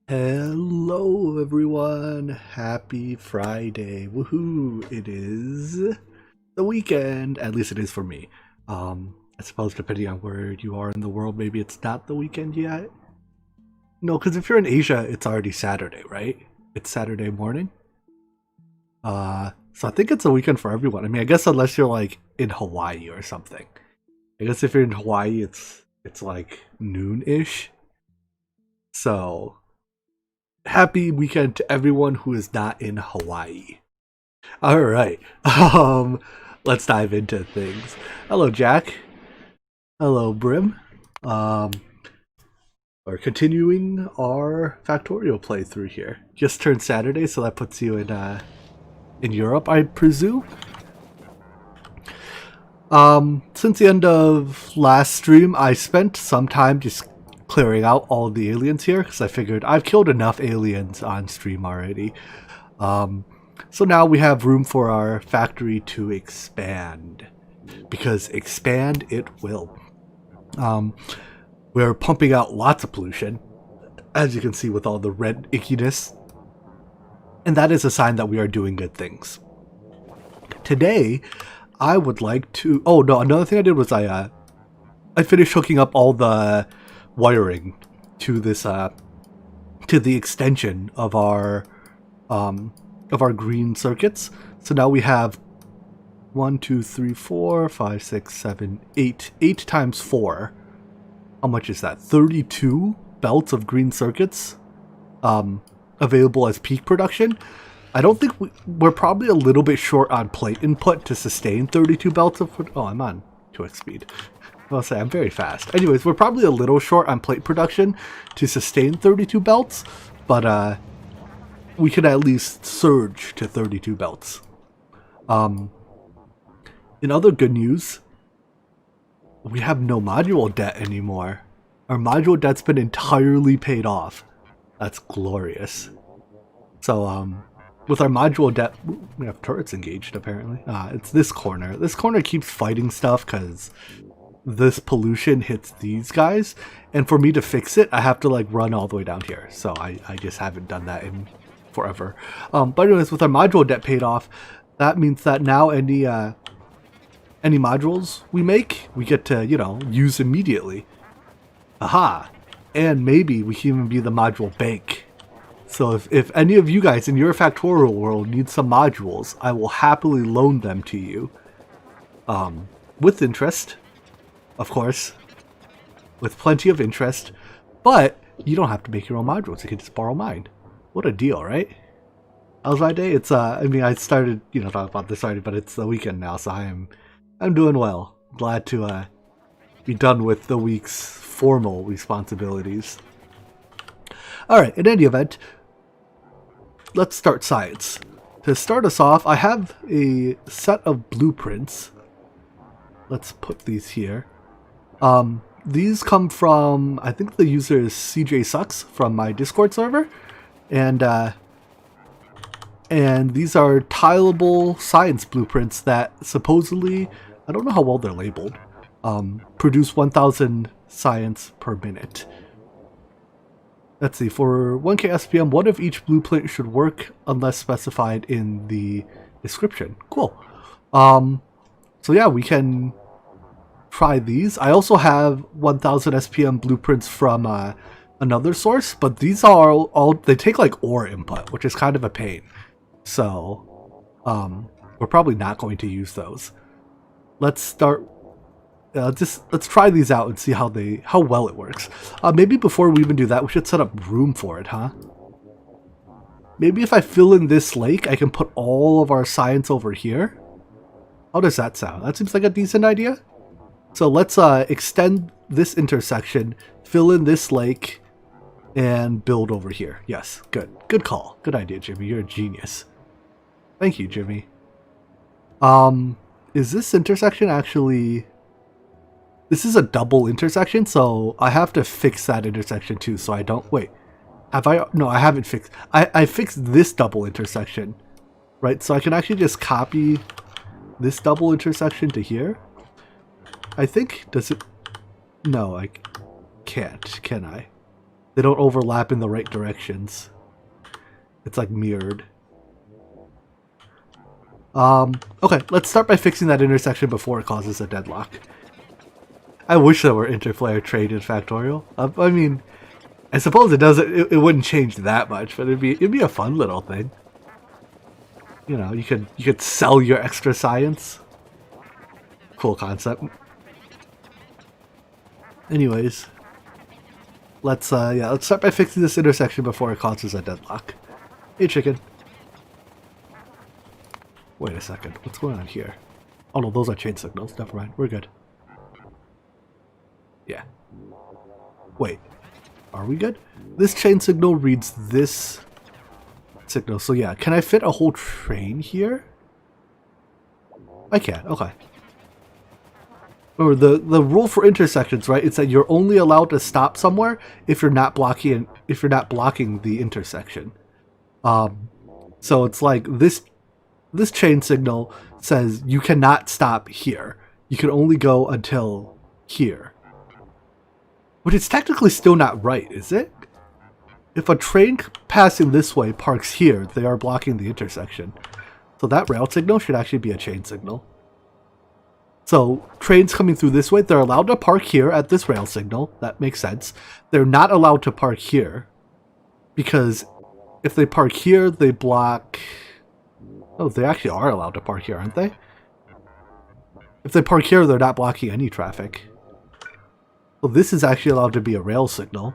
Hello everyone, happy Friday, woohoo, it is the weekend, at least it is for me. I suppose depending on where you are in the world, maybe it's not the weekend yet. No, because if you're in Asia, it's already Saturday, right? It's Saturday morning. So I think it's a weekend for everyone. I mean, I guess unless you're like in Hawaii or something. I guess if you're in Hawaii, it's like noon-ish. So happy weekend to everyone who is not in Hawaii. All right. Let's dive into things. Hello, Jack. Hello, Brim. We're continuing our Factorio playthrough here. Just turned Saturday, so that puts you in Europe, I presume. Since the end of last stream, I spent some time just clearing out all the aliens here because I figured I've killed enough aliens on stream already. So now we have room for our factory to expand, because expand it will. We're pumping out lots of pollution, as you can see with all the red ickiness, and that is a sign that we are doing good things. Today, I would like to... Oh no, another thing I did was I finished hooking up all the wiring to this to the extension of our green circuits. So now we have 1, 2, 3, 4, 5, 6, 7, 8. 8 times 4. How much is that? 32 belts of green circuits available as peak production. I don't think we're probably a little bit short on plate input to sustain 32 belts of... Oh, I'm on 2x speed. I'll say I'm very fast. Anyways, we're probably a little short on plate production to sustain 32 belts, but we can at least surge to 32 belts. In other good news, we have no module debt anymore. Our module debt's been entirely paid off. That's glorious. So, with our module debt, we have turrets engaged apparently. It's this corner. This corner keeps fighting stuff because this pollution hits these guys, and for me to fix it I have to like run all the way down here, so I just haven't done that in forever. But anyways, with our module debt paid off, that means that now any modules we make, we get to, you know, use immediately. Aha! And maybe we can even be the module bank. So if any of you guys in your Factorial world need some modules, I will happily loan them to you, with interest. Of course, with plenty of interest, but you don't have to make your own modules. You can just borrow mine. What a deal, right? How's my day? It's I mean, I started, you know, talking about this already, but it's the weekend now, so I'm doing well. Glad to be done with the week's formal responsibilities. All right. In any event, let's start science. To start us off, I have a set of blueprints. Let's put these here. These come from, I think the user is CJ Sucks from my Discord server, and these are tileable science blueprints that supposedly, I don't know how well they're labeled, produce 1,000 science per minute. Let's see, for 1k SPM, one of each blueprint should work unless specified in the description. Cool. So yeah, we can try these. I also have 1000 SPM blueprints from another source, but these are all they take like ore input, which is kind of a pain. So we're probably not going to use those. Let's start. Let's try these out and see how well it works. Maybe before we even do that, we should set up room for it, huh? Maybe if I fill in this lake, I can put all of our science over here. How does that sound? That seems like a decent idea. So let's extend this intersection, fill in this lake, and build over here. Yes, good. Good call. Good idea, Jimmy. You're a genius. Thank you, Jimmy. Is this intersection actually... This is a double intersection, so I have to fix that intersection too, so I don't... Wait. Have I... No, I haven't fixed... I fixed this double intersection, right? So I can actually just copy this double intersection to here. I think... Does it... No, I can't, can I? They don't overlap in the right directions. It's like mirrored. Okay, let's start by fixing that intersection before it causes a deadlock. I wish there were interplayer trade in Factorio. I mean, I suppose it doesn't. It wouldn't change that much, but it'd be a fun little thing. You know, you could sell your extra science. Cool concept. Anyways, let's start by fixing this intersection before it causes a deadlock. Hey, chicken. Wait a second. What's going on here? Oh no, those are chain signals. Never mind. We're good. Yeah. Wait. Are we good? This chain signal reads this signal. So yeah, can I fit a whole train here? I can. Okay. Or the rule for intersections, right? It's that you're only allowed to stop somewhere if you're not blocking the intersection. So it's like this chain signal says you cannot stop here. You can only go until here. But it's technically still not right, is it? If a train passing this way parks here, they are blocking the intersection. So that rail signal should actually be a chain signal. So trains coming through this way, they're allowed to park here at this rail signal. That makes sense. They're not allowed to park here because if they park here, they block... Oh, they actually are allowed to park here, aren't they? If they park here, they're not blocking any traffic. Well, this is actually allowed to be a rail signal.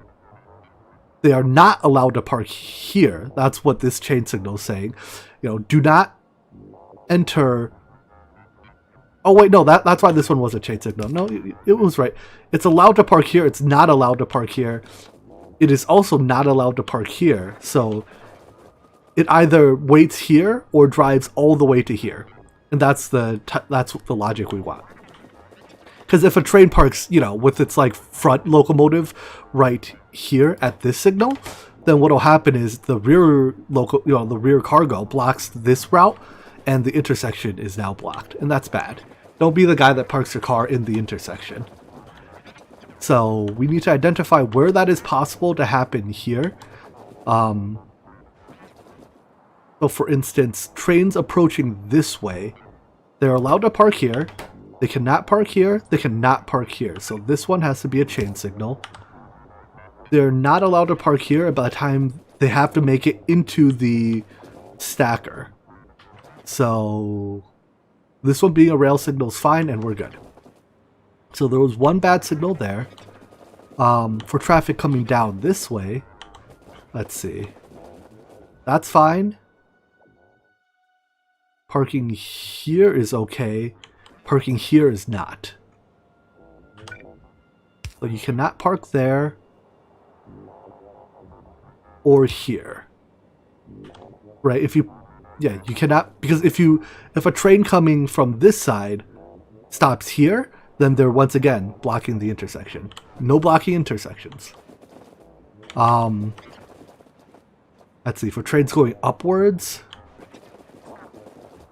They are not allowed to park here. That's what this chain signal is saying. You know, do not enter... Oh, wait, no, that's why this one was a chain signal. No, it was right. It's allowed to park here. It's not allowed to park here. It is also not allowed to park here. So it either waits here or drives all the way to here. And that's the logic we want. Because if a train parks, you know, with its like front locomotive right here at this signal, then what'll happen is the rear cargo blocks this route, and the intersection is now blocked, and that's bad. Don't be the guy that parks your car in the intersection. So we need to identify where that is possible to happen here. So for instance, trains approaching this way, they're allowed to park here. They cannot park here. They cannot park here. So this one has to be a chain signal. They're not allowed to park here by the time they have to make it into the stacker. So this one being a rail signal is fine, and we're good. So there was one bad signal there. For traffic coming down this way, let's see. That's fine. Parking here is okay. Parking here is not. So you cannot park there or here. Right? Yeah, you cannot, because if a train coming from this side stops here, then they're once again blocking the intersection. No blocking intersections. Let's see, for trains going upwards,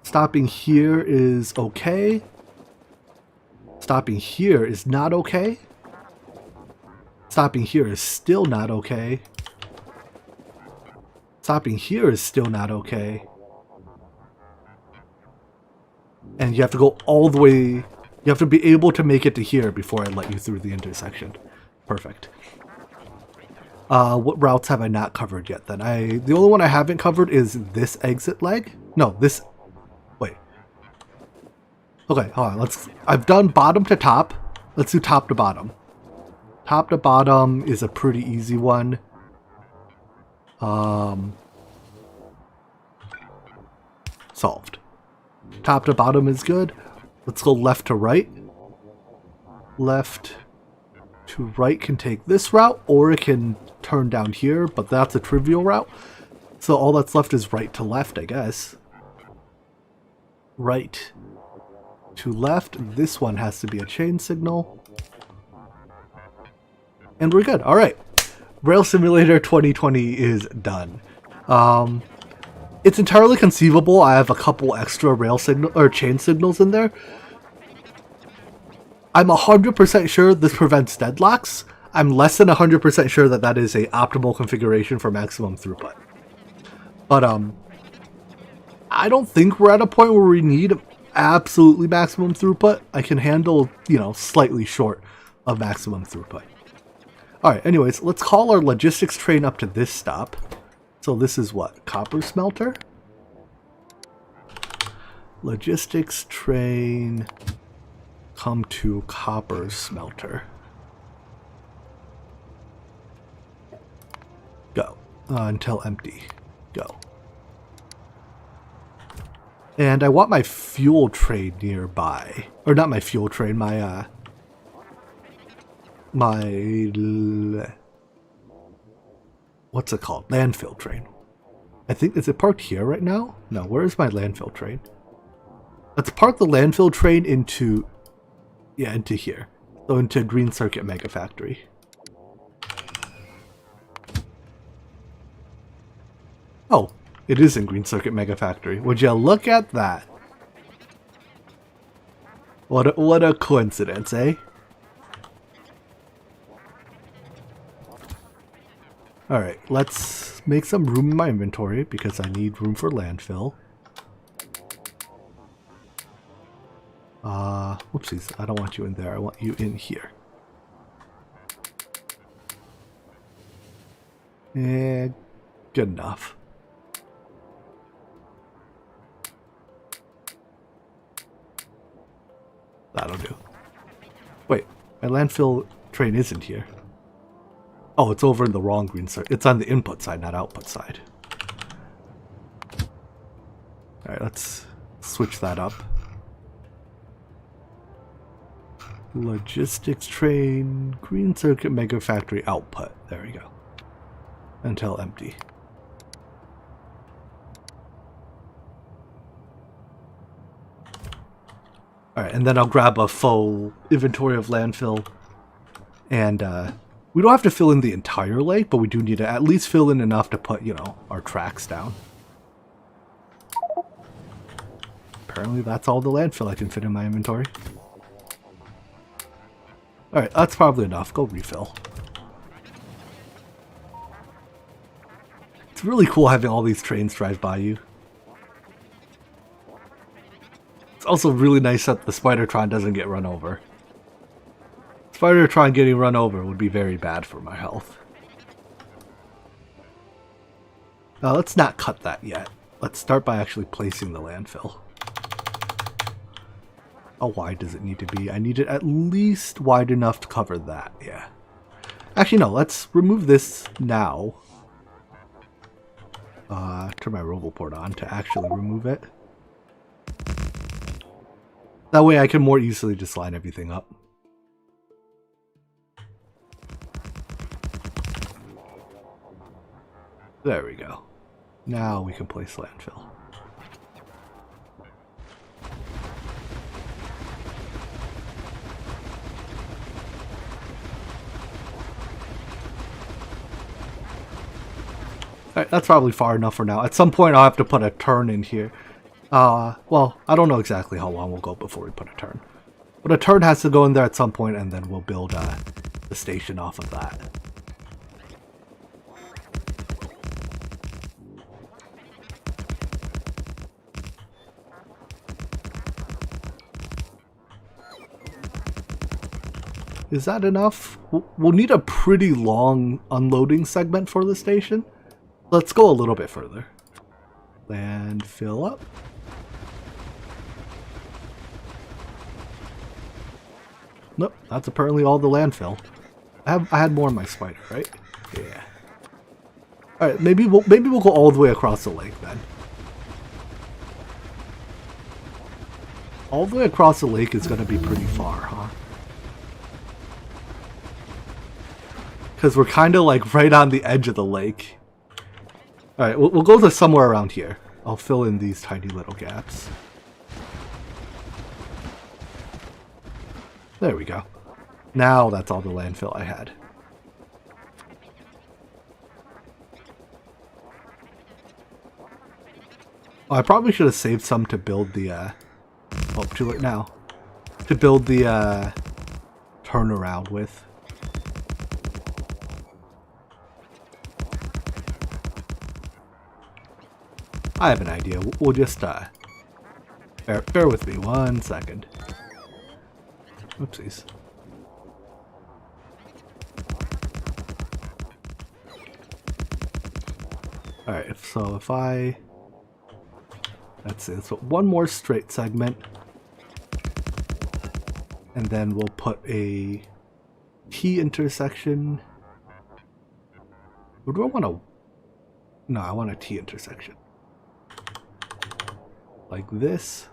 stopping here is okay. Stopping here is not okay. Stopping here is still not okay. Stopping here is still not okay. And you have to go all the way. You have to be able to make it to here before I let you through the intersection. Perfect. What routes have I not covered yet then? The only one I haven't covered is this exit leg. No, this... Wait. Okay, hold on. I've done bottom to top. Let's do top to bottom. Top to bottom is a pretty easy one. Solved. Top to bottom is good. Let's go left to right. Left, to right can take this route, or it can turn down here, but that's a trivial route. So all that's left is right to left, I guess. Right to left. This one has to be a chain signal. And we're good. Alright. Rail Simulator 2020 is done. It's entirely conceivable I have a couple extra rail signal or chain signals in there. I'm 100% sure this prevents deadlocks. I'm less than 100% sure that that is a optimal configuration for maximum throughput. But I don't think we're at a point where we need absolutely maximum throughput. I can handle, slightly short of maximum throughput. Alright, anyways, let's call our logistics train up to this stop. So this is what? Copper smelter? Logistics train come to copper smelter. Go. Until empty. Go. And I want my fuel train nearby. Or not my fuel train, my what's it called? Landfill train. I think, is it parked here right now? No, where is my landfill train? Let's park the landfill train into here. So into Green Circuit Mega Factory. Oh, it is in Green Circuit Mega Factory. Would you look at that? What a coincidence, eh? Alright, let's make some room in my inventory because I need room for landfill. Whoopsies, I don't want you in there, I want you in here. And good enough. That'll do. Wait, my landfill train isn't here. Oh, it's over in the wrong green circuit. It's on the input side, not output side. Alright, let's switch that up. Logistics train, Green Circuit Mega Factory output. There we go. Until empty. Alright, and then I'll grab a full inventory of landfill. And we don't have to fill in the entire lake, but we do need to at least fill in enough to put, our tracks down. Apparently that's all the landfill I can fit in my inventory. Alright, that's probably enough. Go refill. It's really cool having all these trains drive by you. It's also really nice that the Spidertron doesn't get run over. Spidertron getting run over would be very bad for my health. Let's not cut that yet. Let's start by actually placing the landfill. How wide does it need to be? I need it at least wide enough to cover that, yeah. Actually, no, let's remove this now. Turn my Rovolport on to actually remove it. That way I can more easily just line everything up. There we go. Now we can place landfill. Alright, that's probably far enough for now. At some point I'll have to put a turn in here. Well, I don't know exactly how long we'll go before we put a turn. But a turn has to go in there at some point, and then we'll build the station off of that. Is that enough? We'll need a pretty long unloading segment for the station. Let's go a little bit further. And fill up. Nope, that's apparently all the landfill. I had more in my spider, right? Yeah. Alright, maybe we'll go all the way across the lake then. All the way across the lake is gonna be pretty far, huh? Because we're kind of like right on the edge of the lake. Alright, we'll go to somewhere around here. I'll fill in these tiny little gaps. There we go. Now that's all the landfill I had. Oh, I probably should have saved some to build the, oh, too late now. To build the, turnaround with. I have an idea. We'll just, bear with me 1 second. Oopsies. Alright, so if I... That's it. So one more straight segment. And then we'll put a T intersection. Or do I want to... No, I want a T intersection. Like this.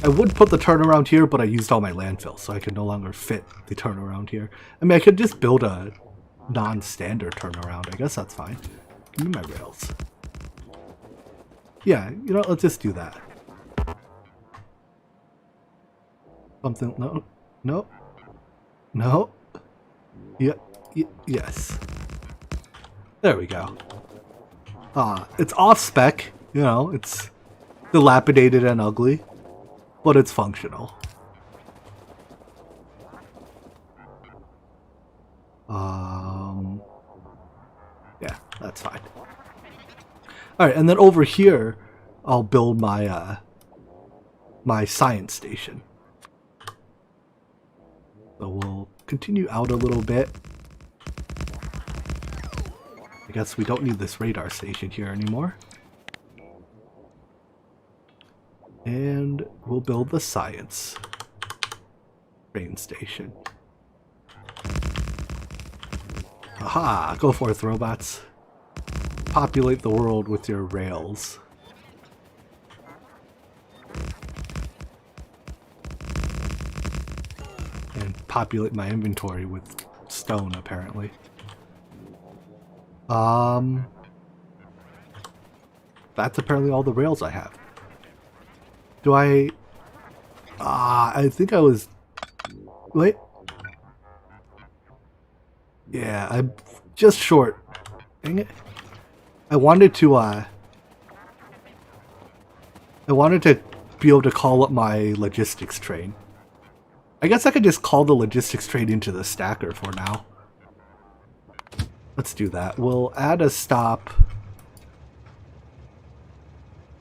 I would put the turnaround here, but I used all my landfill, so I can no longer fit the turnaround here. I mean, I could just build a non-standard turnaround. I guess that's fine. Give me my rails. Yeah, you know, let's just do that. Something, no, no, no. Yeah, yes. There we go. It's off spec, you know, it's dilapidated and ugly, but it's functional. Yeah, that's fine. Alright, and then over here, I'll build my, my science station. So we'll continue out a little bit. I guess we don't need this radar station here anymore. And we'll build the science train station. Aha! Go forth, robots. Populate the world with your rails. And populate my inventory with stone, apparently. That's apparently all the rails I have. Do I... I think I was... Wait. Yeah, I'm just short. Dang it. I wanted to be able to call up my logistics train. I guess I could just call the logistics train into the stacker for now. Let's do that. We'll add a stop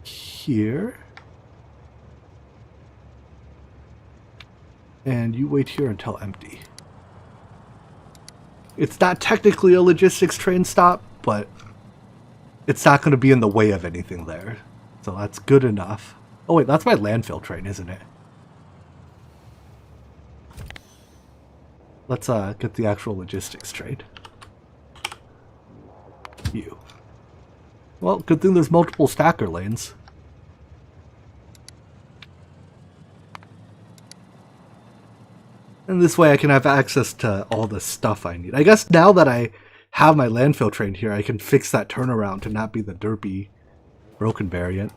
here. And you wait here until empty. It's not technically a logistics train stop, but it's not going to be in the way of anything there. So that's good enough. Oh wait, that's my landfill train, isn't it? Let's get the actual logistics train. You. Well, good thing there's multiple stacker lanes. And this way I can have access to all the stuff I need. I guess now that I have my landfill train here, I can fix that turnaround to not be the derpy broken variant.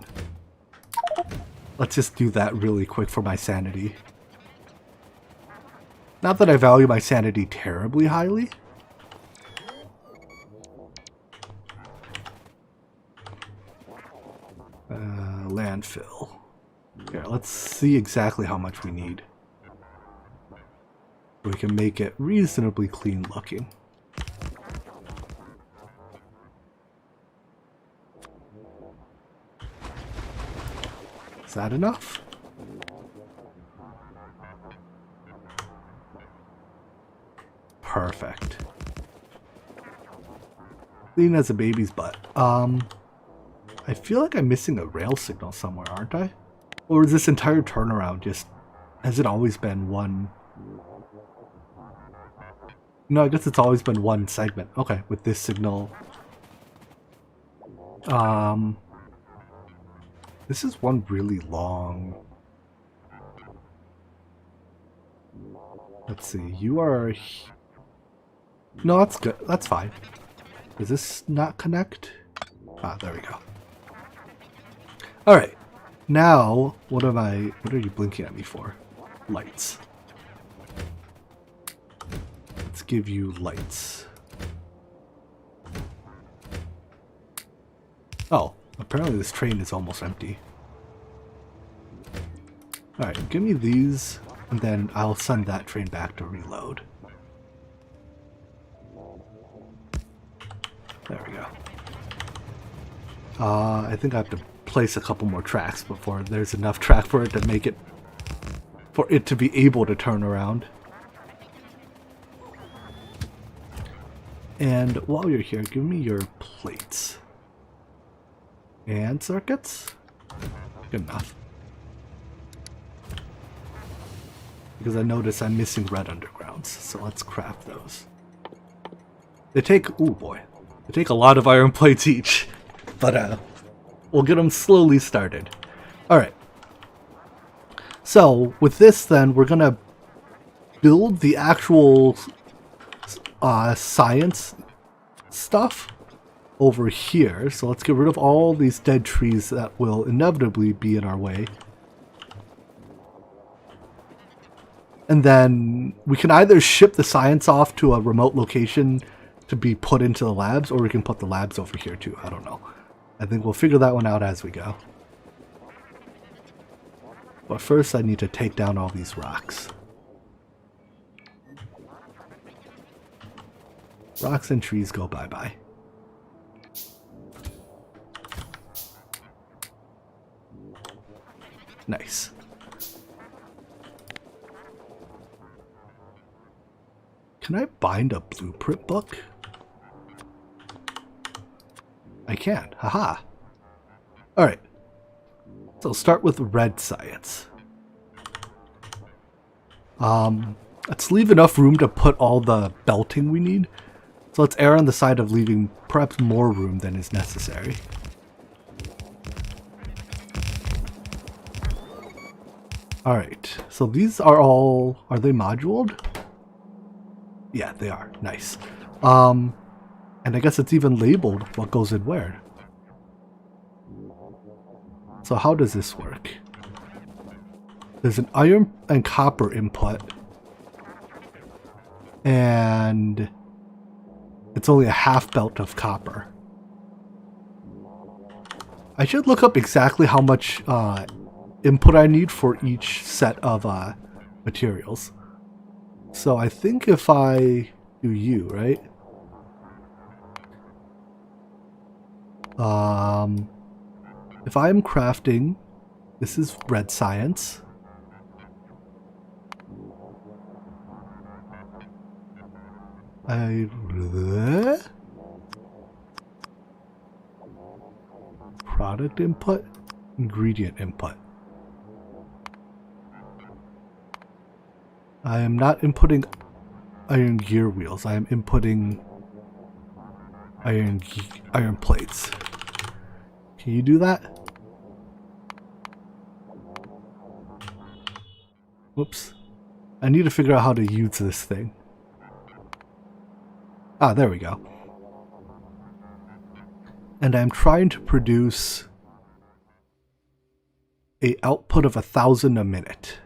Let's just do that really quick for my sanity. Not that I value my sanity terribly highly. Landfill. Here, let's see exactly how much we need. We can make it reasonably clean looking. Is that enough? Perfect. Clean as a baby's butt. I feel like I'm missing a rail signal somewhere, aren't I? Or is this entire turnaround just... Has it always been one... No, I guess it's always been one segment. Okay, with this signal. This is one really long... Let's see, you are... No, that's good. That's fine. Does this not connect? Ah, there we go. Alright. Now, what are you blinking at me for? Lights. Let's give you lights. Oh, apparently this train is almost empty. Alright, give me these, and then I'll send that train back to reload. There we go. I think I have to place a couple more tracks before there's enough track for it to make it, for it to be able to turn around. And while you're here, give me your plates. And circuits? Good enough. Because I notice I'm missing red undergrounds, so let's craft those. They take, ooh boy, they take a lot of iron plates each, but we'll get them slowly started. Alright. So, with this then, we're gonna build the actual science stuff over here. So let's get rid of all these dead trees that will inevitably be in our way. And then we can either ship the science off to a remote location to be put into the labs, or we can put the labs over here too. I don't know. I think we'll figure that one out as we go. But first I need to take down all these rocks. Rocks and trees go bye-bye. Nice. Can I bind a blueprint book? I can. Haha. Alright. So start with red science. Let's leave enough room to put all the belting we need. So let's err on the side of leaving perhaps more room than is necessary. Alright, so these are all, are they moduled? Yeah, they are. Nice. And I guess it's even labeled what goes in where. So how does this work? There's an iron and copper input. And it's only a half belt of copper. I should look up exactly how much input I need for each set of materials. So I think if I do you, right? If I'm crafting, this is red science. Product input, ingredient input. I am not inputting iron gear wheels. I am inputting iron plates. Can you do that? Whoops. I need to figure out how to use this thing. Ah, there we go. And I'm trying to produce a output of 1,000 a minute.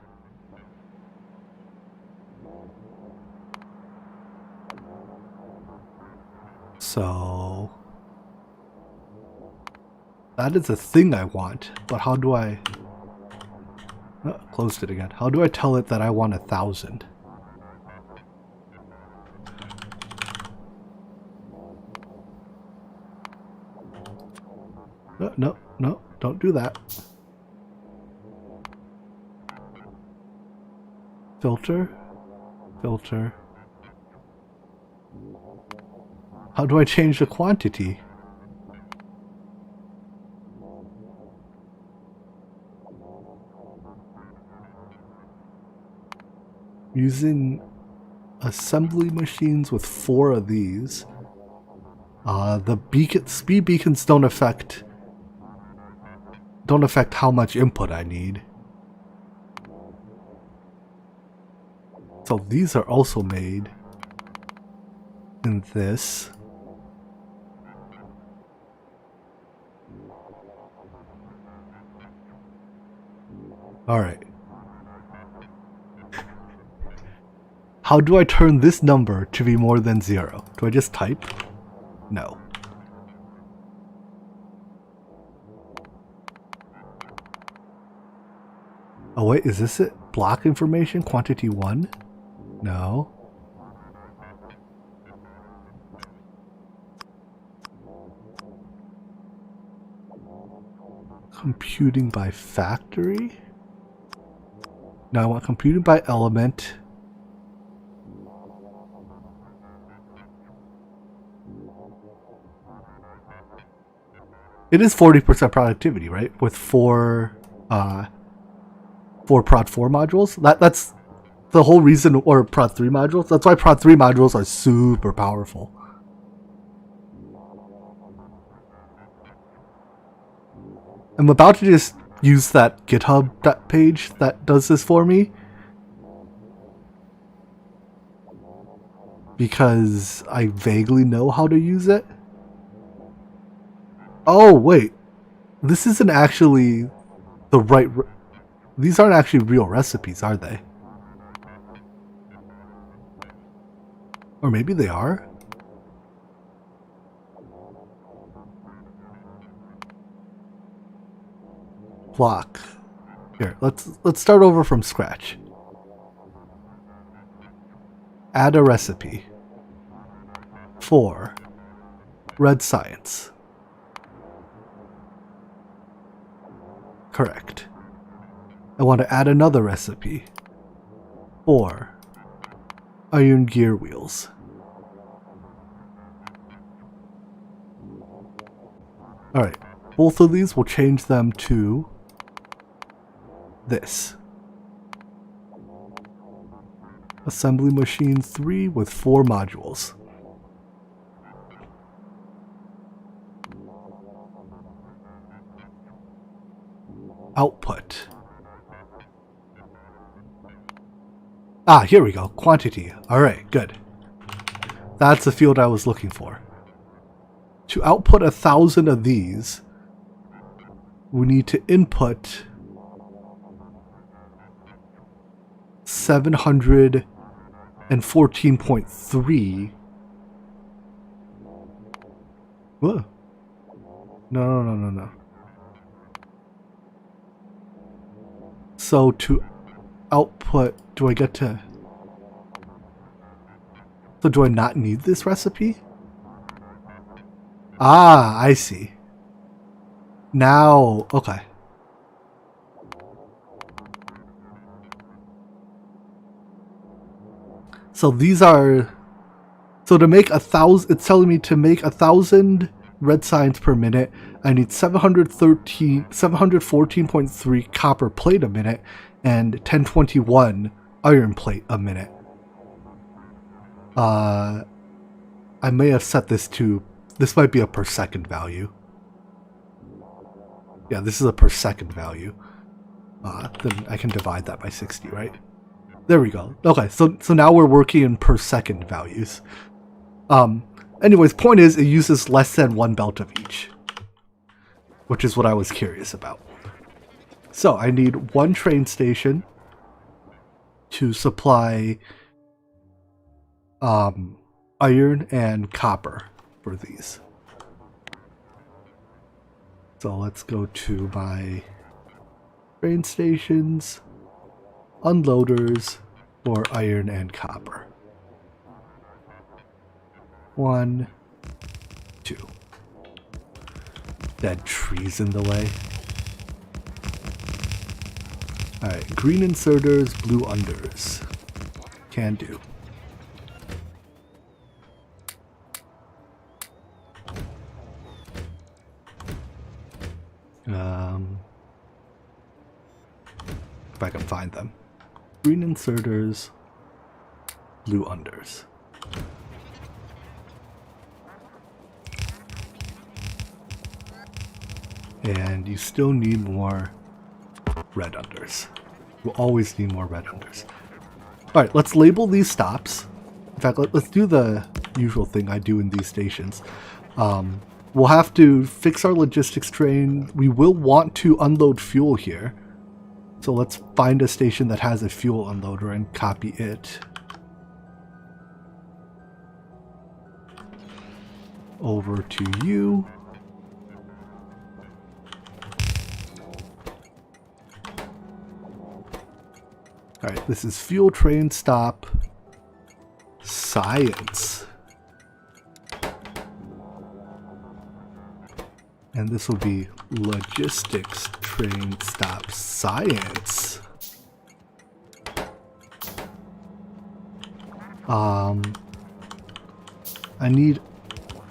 So that is a thing I want, but how do I... Oh, closed it again. How do I tell it that I want 1,000? No, no, don't do that. Filter, filter. How do I change the quantity? Using assembly machines with 4 of these. The speed beacons don't affect how much input I need. So these are also made. in this. All right. How do I turn this number to be more than 0? Do I just type? No. Oh wait, is this it? Block information, quantity 1? No. Computing by factory? No, I want computing by element. It is 40% productivity, right? With four prod 4 modules. That's the whole reason, or prod 3 modules. That's why prod 3 modules are super powerful. I'm about to just use that GitHub page that does this for me, because I vaguely know how to use it. Oh, wait. This isn't actually the right... These aren't actually real recipes, are they? Or maybe they are? Block. Here, let's start over from scratch. Add a recipe. 4. Red science. Correct. I want to add another recipe. 4. Iron gear wheels. Alright, both of these will change them to this. Assembly machine 3 with 4 modules. Output. Ah, here we go. Quantity. Alright, good. That's the field I was looking for. To output 1,000 of these, we need to input 714.3. Whoa. No. So to output, do I get to... So do I not need this recipe? Ah, I see. Now, okay. So these are... So to make 1,000, it's telling me to make 1,000 red science per minute, I need 714.3 copper plate a minute and 1021 iron plate a minute. I may have set this to... This might be a per second value. Yeah, this is a per second value. Then I can divide that by 60, right? There we go. Okay, so now we're working in per second values. Anyways, point is, it uses less than 1 belt of each, which is what I was curious about. So I need 1 train station to supply iron and copper for these. So let's go to my train stations, unloaders for iron and copper. 1, 2. Dead trees in the way. Alright, green inserters, blue unders. Can do. If I can find them. Green inserters, blue unders. And you still need more red unders. We'll always need more red unders. Alright, let's label these stops. In fact, let's do the usual thing I do in these stations. We'll have to fix our logistics train. We will want to unload fuel here. So let's find a station that has a fuel unloader and copy it. Over to you. Alright, this is fuel train stop science. And this will be logistics train stop science. I need,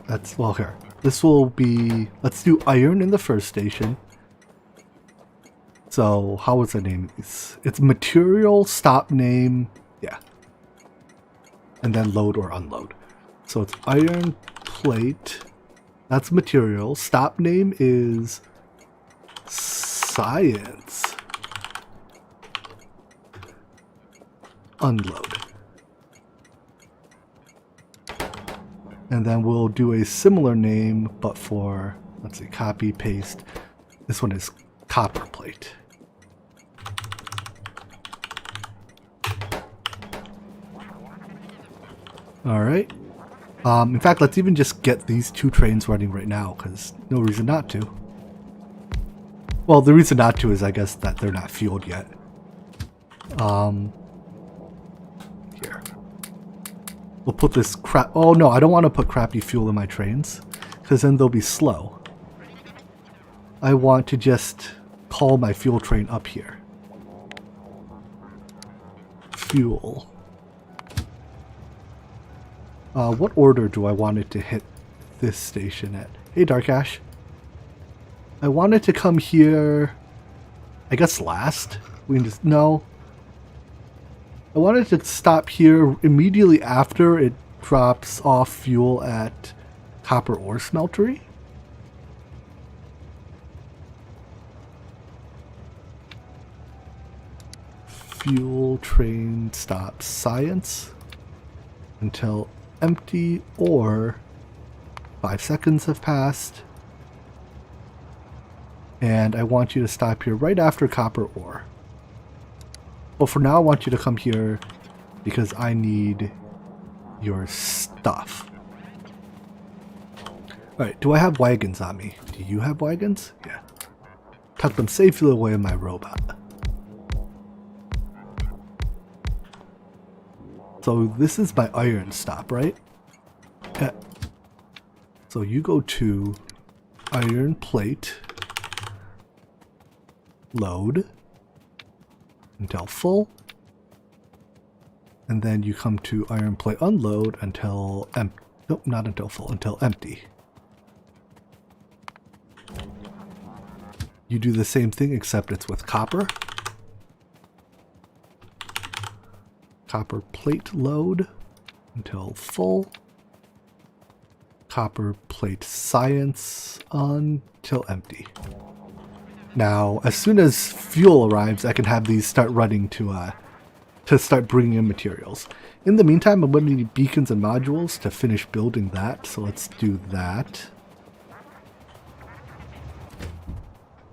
that's, well, here. This will be, let's do iron in the first station. So, how was the name? It's material, stop name, yeah. And then load or unload. So it's iron plate, that's material. Stop name is science. Unload. And then we'll do a similar name, but for, let's see, copy, paste. This one is copper plate. Alright. In fact, let's even just get these two trains running right now, because no reason not to. Well, the reason not to is, I guess, that they're not fueled yet. Here. We'll put this crap... Oh, no, I don't want to put crappy fuel in my trains, because then they'll be slow. I want to just call my fuel train up here. Fuel. What order do I want it to hit this station at? Hey, Dark Ash. I want it to come here, I guess last? We can just, no. I want it to stop here immediately after it drops off fuel at Copper Ore Smeltery. Fuel train stop science until empty or 5 seconds have passed. And I want you to stop here right after copper ore. Well, for now I want you to come here because I need your stuff. Alright, do I have wagons on me? Do you have wagons? Yeah. Tuck them safely away in my robot. So this is my iron stop, right? Yeah. So you go to iron plate, load until full, and then you come to iron plate unload until empty. Nope, not until full, until empty. You do the same thing except it's with copper. Copper plate load until full. Copper plate science until empty. Now, as soon as fuel arrives, I can have these start running to start bringing in materials. In the meantime, I'm going to need beacons and modules to finish building that. So let's do that.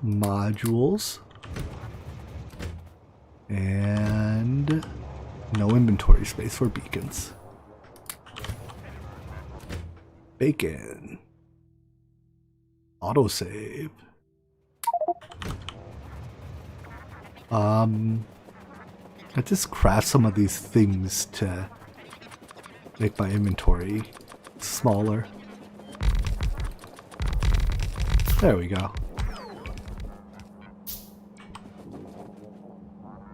Modules. And no inventory space for beacons. Bacon. Autosave. I just craft some of these things to make my inventory smaller. There we go.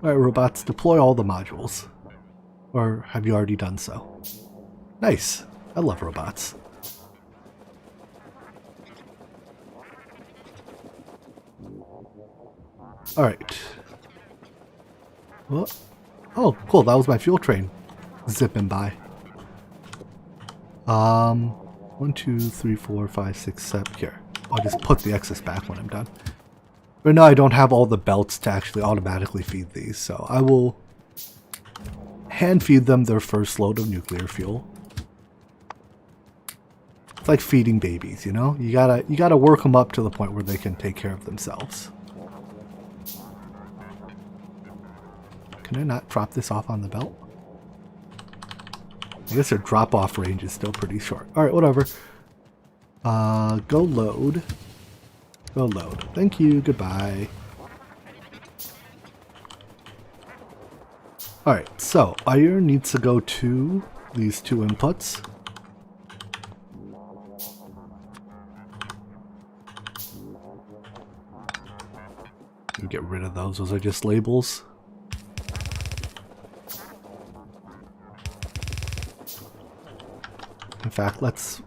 Alright, robots, deploy all the modules. Or have you already done so? Nice. I love robots. Alright. What? Oh, cool. That was my fuel train zipping by. 1, 2, 3, 4, 5, 6, 7. Here. I'll just put the excess back when I'm done. Right now I don't have all the belts to actually automatically feed these, so I will hand feed them their first load of nuclear fuel. It's like feeding babies, you know? You gotta work them up to the point where they can take care of themselves. Can I not drop this off on the belt? I guess their drop-off range is still pretty short. Alright, whatever. Go load. Go load. Thank you, goodbye. Alright, so iron needs to go to these two inputs. Get rid of those. Those are just labels. In fact, let's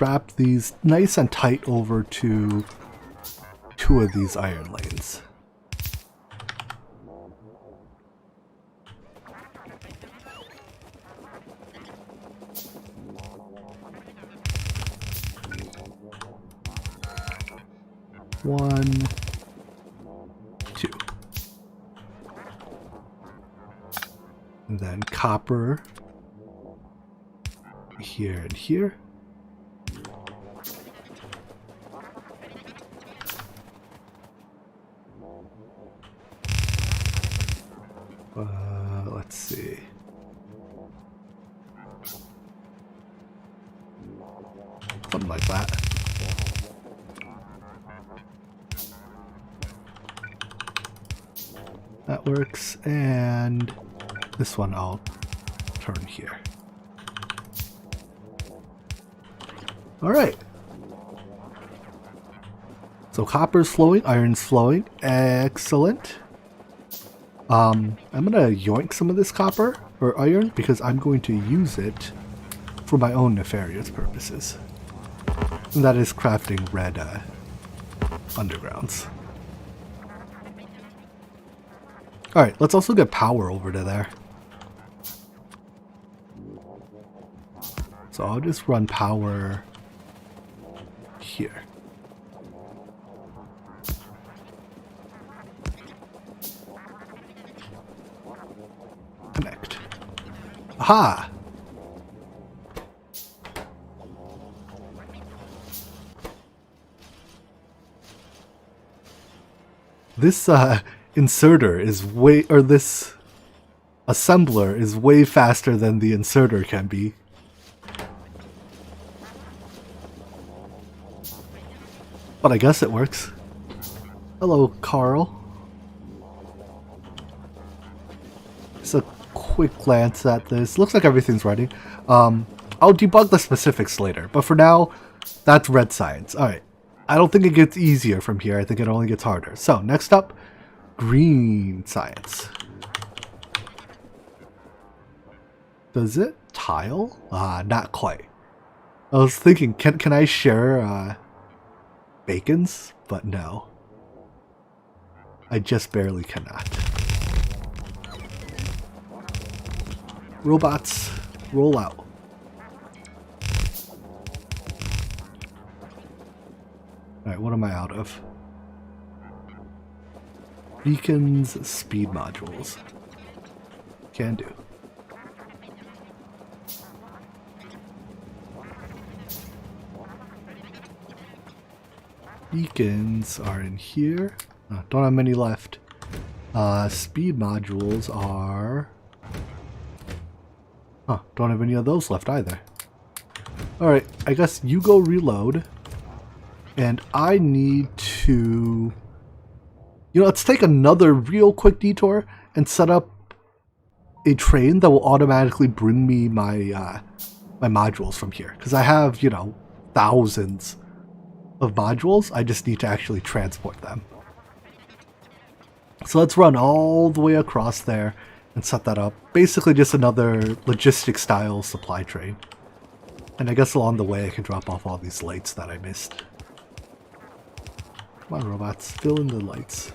wrap these nice and tight over to two of these iron lanes. One, two. And then copper here and here. Let's see. Something like that. That works, and this one I'll turn here. Alright. So copper's flowing, iron's flowing. Excellent. I'm gonna yoink some of this copper or iron because I'm going to use it for my own nefarious purposes. And that is crafting red undergrounds. Alright, let's also get power over to there. So I'll just run power here. Connect. Aha! This inserter is way, or this assembler is way faster than the inserter can be. But I guess it works. Hello, Carl. Just a quick glance at this. Looks like everything's ready. I'll debug the specifics later, but for now, that's red science. Alright. I don't think it gets easier from here. I think it only gets harder. So, next up, green science. Does it tile? Not quite. I was thinking, can I share bacons? But no. I just barely cannot. Robots, roll out. Alright, what am I out of? Beacons, speed modules. Can do. Beacons are in here. Don't have many left. Speed modules are... don't have any of those left either. Alright, I guess you go reload. And I need to... You know, let's take another real quick detour and set up a train that will automatically bring me my my modules from here. Because I have, you know, thousands of modules. I just need to actually transport them. So let's run all the way across there and set that up. Basically just another logistic style supply train. And I guess along the way I can drop off all these lights that I missed. Come on, robots, fill in the lights.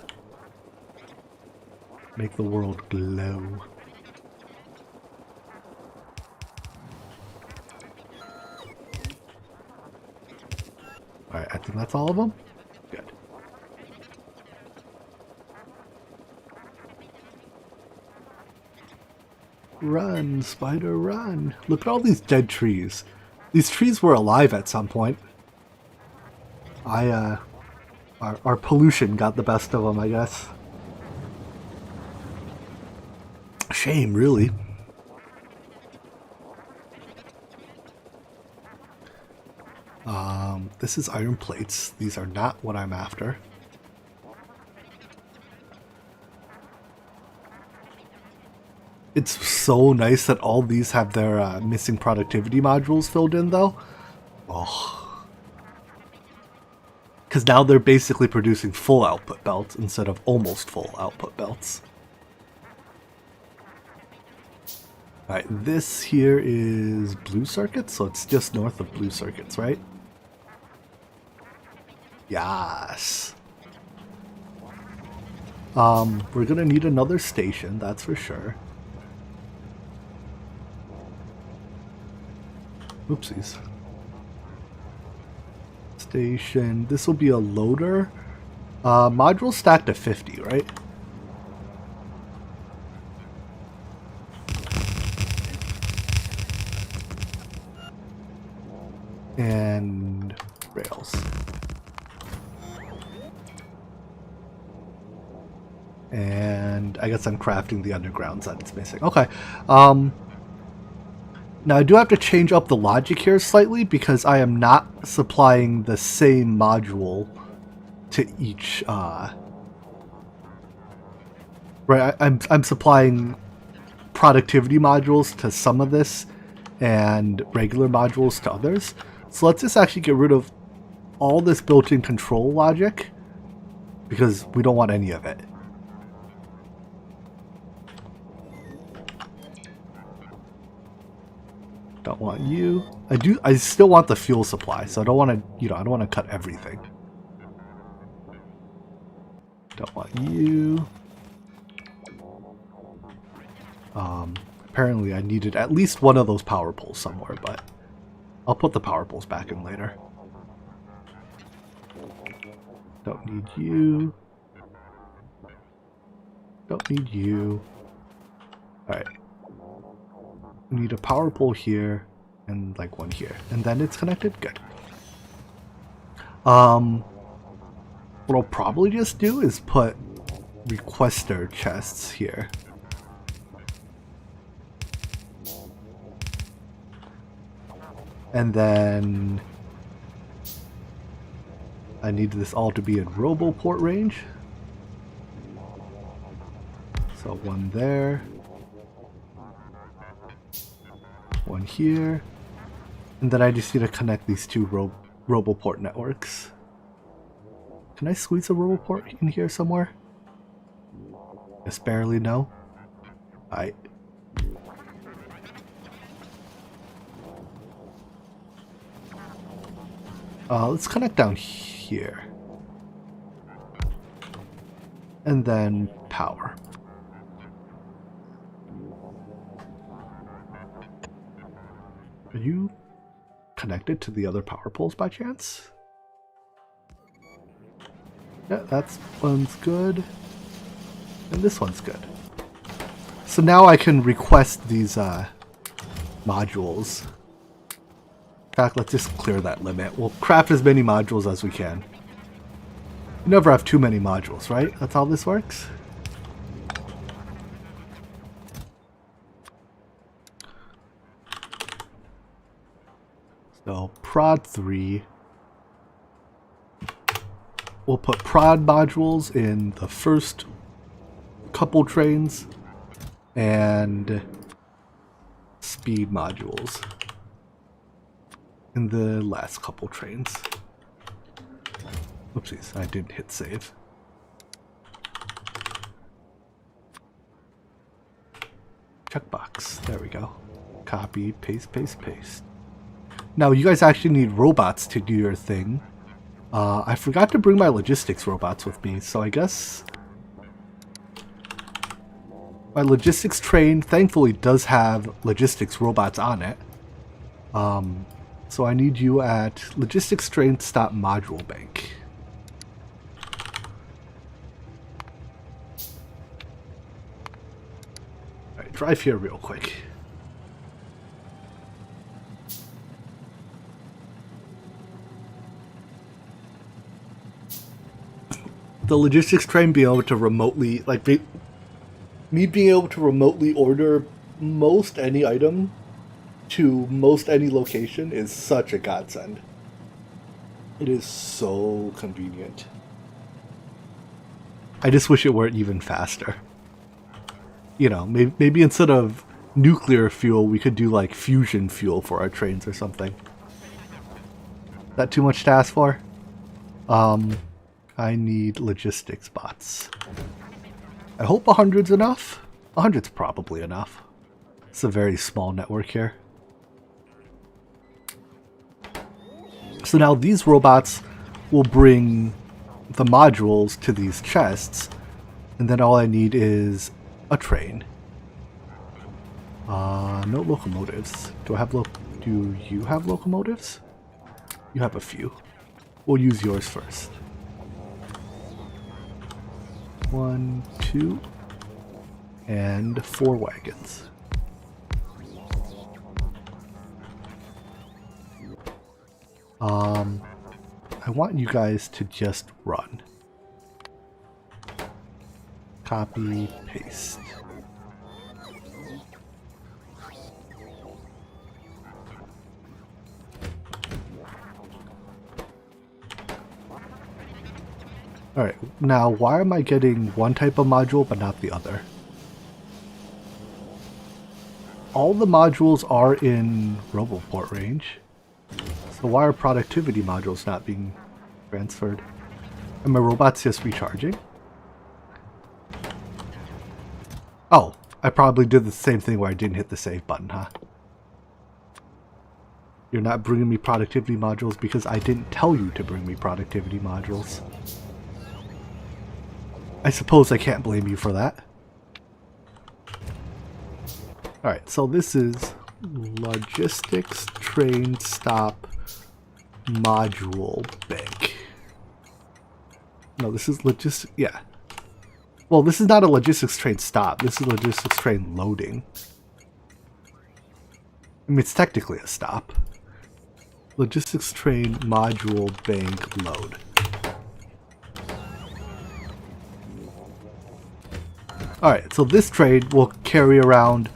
Make the world glow. Alright, I think that's all of them. Good. Run, spider, run. Look at all these dead trees. These trees were alive at some point. Our pollution got the best of them, I guess. Shame, really. This is iron plates. These are not what I'm after. It's so nice that all these have their missing productivity modules filled in, though. Oh. Because now they're basically producing full output belts instead of almost full output belts. Alright, this here is blue circuits, so it's just north of blue circuits, right? Yes. We're gonna need another station, that's for sure. Oopsies. Station. This will be a loader. Module stacked to 50, right? And rails. And I guess I'm crafting the undergrounds that it's missing. Okay. Now I do have to change up the logic here slightly because I am not supplying the same module to each. Right, I'm supplying productivity modules to some of this and regular modules to others. So let's just actually get rid of all this built-in control logic because we don't want any of it. Don't want you. I still want the fuel supply, so I don't want to, I don't want to cut everything. Don't want you. Apparently I needed at least one of those power poles somewhere, but I'll put the power poles back in later. Don't need you. Don't need you. Alright. We need a power pole here and like one here. And then it's connected? Good. What I'll probably just do is put requester chests here. And then I need this all to be in RoboPort range. So one there. One here. And then I just need to connect these two RoboPort networks. Can I squeeze a RoboPort in here somewhere? Just barely, no. Alright. Let's connect down here. And then power. Are you connected to the other power poles by chance? Yeah, that one's good. And this one's good. So now I can request these modules. In fact, let's just clear that limit. We'll craft as many modules as we can. You never have too many modules, right? That's how this works? So, prod 3. We'll put prod modules in the first couple trains and speed modules in the last couple trains. Oopsies, I didn't hit save. Checkbox, there we go. Copy, paste, paste, paste. Now you guys actually need robots to do your thing. I forgot to bring my logistics robots with me, so I guess my logistics train thankfully does have logistics robots on it. So I need you at logistics train stop module bank. Alright, drive here real quick. the logistics train being able to remotely, like, me being able to remotely order most any item to most any location is such a godsend. It is so convenient. I just wish it weren't even faster. You know, maybe instead of nuclear fuel, we could do like fusion fuel for our trains or something. Is that too much to ask for? I need logistics bots. I hope 100's enough. 100's probably enough. It's a very small network here. So now these robots will bring the modules to these chests, and then all I need is a train. No locomotives. Do you have locomotives? You have a few. We'll use yours first. 1, 2, and 4 wagons. I want you guys to just run. Copy, paste. Alright, now why am I getting one type of module but not the other? All the modules are in Roboport range. So why are productivity modules not being transferred? Are my robots just recharging? Oh, I probably did the same thing where I didn't hit the save button, huh? You're not bringing me productivity modules because I didn't tell you to bring me productivity modules. I suppose I can't blame you for that. Alright, so this is logistics train stop module bank. No, this is yeah. Well, this is not a logistics train stop. This is logistics train loading. I mean, it's technically a stop. Logistics train module bank load. Alright, so this train will carry around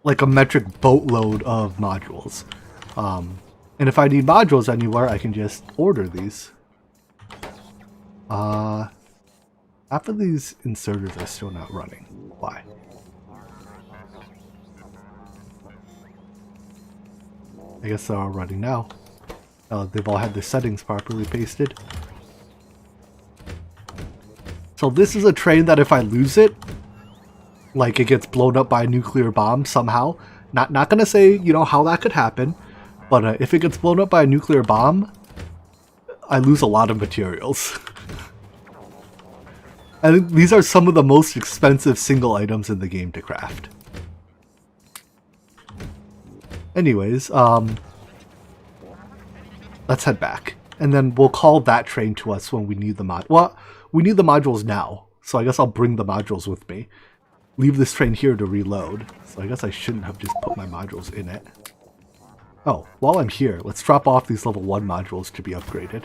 like a metric boatload of modules. And if I need modules anywhere, I can just order these. Half of these inserters are still not running. Why? I guess they're all running now. They've all had their settings properly pasted. So this is a train that if I lose it, like it gets blown up by a nuclear bomb somehow, not gonna say, you know, how that could happen, but if it gets blown up by a nuclear bomb, I lose a lot of materials. I think these are some of the most expensive single items in the game to craft. Anyways, let's head back. And then we'll call that train to us when we need the mod. Well, we need the modules now, so I guess I'll bring the modules with me. Leave this train here to reload, so I guess I shouldn't have just put my modules in it. Oh, while I'm here, let's drop off these level 1 modules to be upgraded.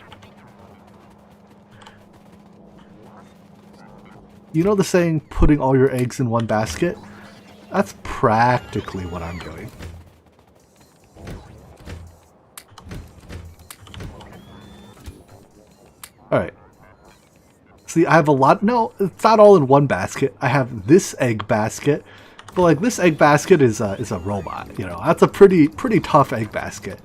You know the saying, putting all your eggs in one basket? That's practically what I'm doing. Alright. See, I have a lot. No, it's not all in one basket. I have this egg basket. But like this egg basket is a robot, you know. That's a pretty tough egg basket.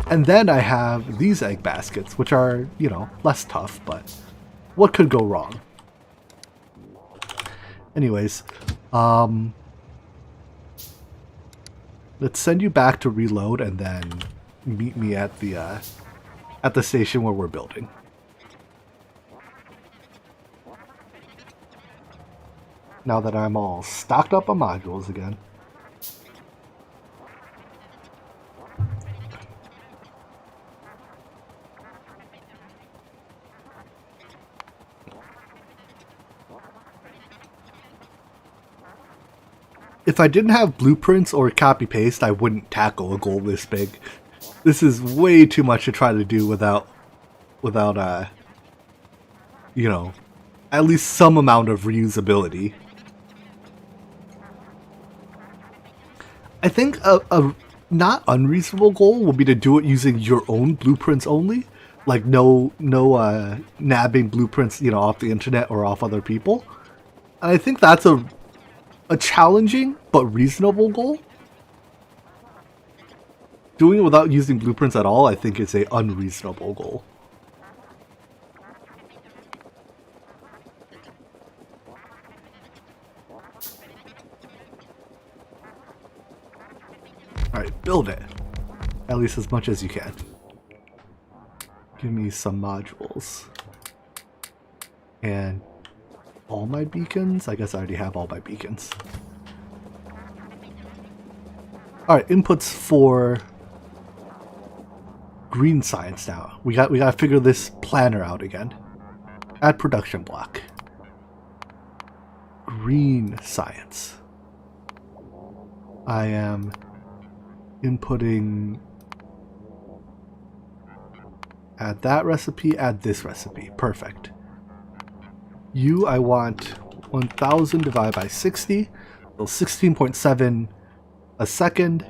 And then I have these egg baskets, which are, you know, less tough, but what could go wrong? Anyways, let's send you back to reload and then meet me at the station where we're building. Now that I'm all stocked up on modules again. If I didn't have blueprints or copy-paste, I wouldn't tackle a goal this big. This is way too much to try to do without you know, at least some amount of reusability. I think a not unreasonable goal will be to do it using your own blueprints only, like no nabbing blueprints, you know, off the internet or off other people. And I think that's a challenging but reasonable goal. Doing it without using blueprints at all, I think, is a unreasonable goal. Alright, build it. At least as much as you can. Give me some modules. And all my beacons? I guess I already have all my beacons. Alright, inputs for green science now. We gotta figure this planner out again. Add production block. Green science. I am inputting, add that recipe, add this recipe. Perfect. I want 1000 divided by 60, so 16.7 a second.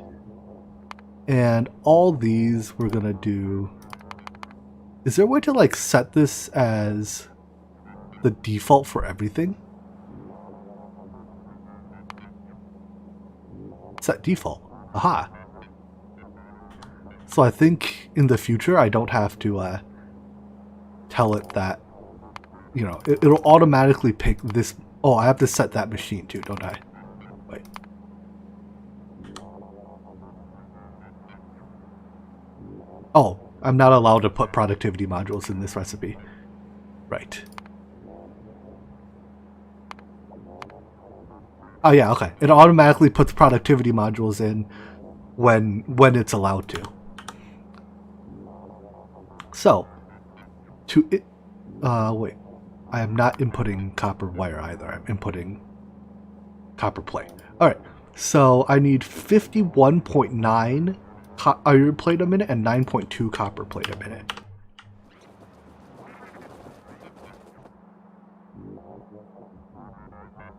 And all these we're gonna do. Is there a way to like set this as the default for everything? Set default. Aha. So I think in the future I don't have to tell it that, you know, it'll automatically pick this. Oh, I have to set that machine too, don't I? Wait. Oh, I'm not allowed to put productivity modules in this recipe. Right. Oh yeah, okay. It automatically puts productivity modules in when it's allowed to. So, wait. I am not inputting copper wire either. I'm inputting copper plate. Alright, so I need 51.9 iron plate a minute and 9.2 copper plate a minute.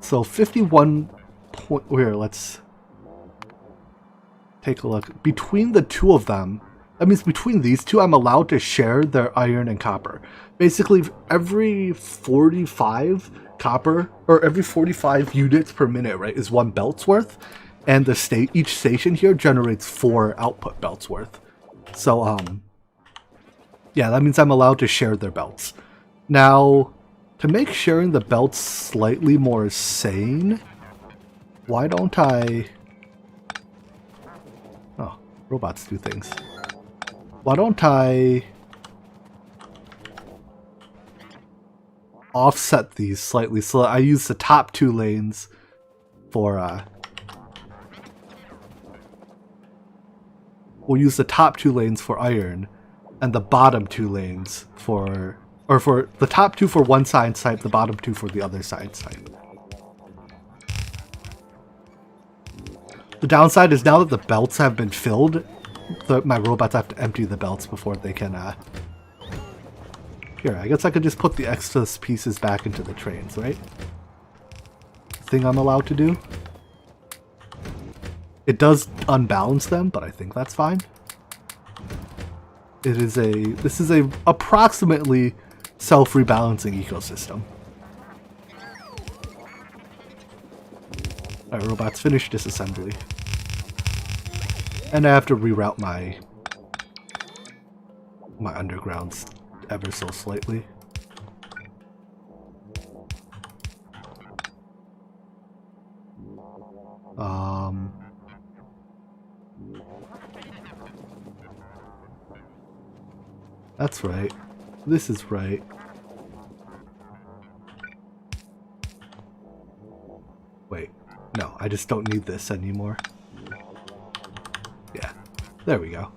So 51 point, here, let's take a look. Between the two of them, that means between these two, I'm allowed to share their iron and copper. Basically, every 45 copper, or every 45 units per minute, right, is 1 belt's worth. And each station here generates 4 output belts worth. So, yeah, that means I'm allowed to share their belts. Now, to make sharing the belts slightly more sane, why don't I... Oh, robots do things. Why don't I offset these slightly so I use the top 2 lanes for we'll use the top 2 lanes for iron and the bottom 2 lanes for, or for the top 2 for one science type, the bottom 2 for the other science type. The downside is now that the belts have been filled, my robots have to empty the belts before they can, Here, I guess I could just put the extra pieces back into the trains, right? Thing I'm allowed to do. It does unbalance them, but I think that's fine. This is a approximately self-rebalancing ecosystem. Alright, robots, finish disassembly. And I have to reroute my undergrounds ever so slightly. That's right. This is right. Wait, no, I just don't need this anymore. Yeah, there we go.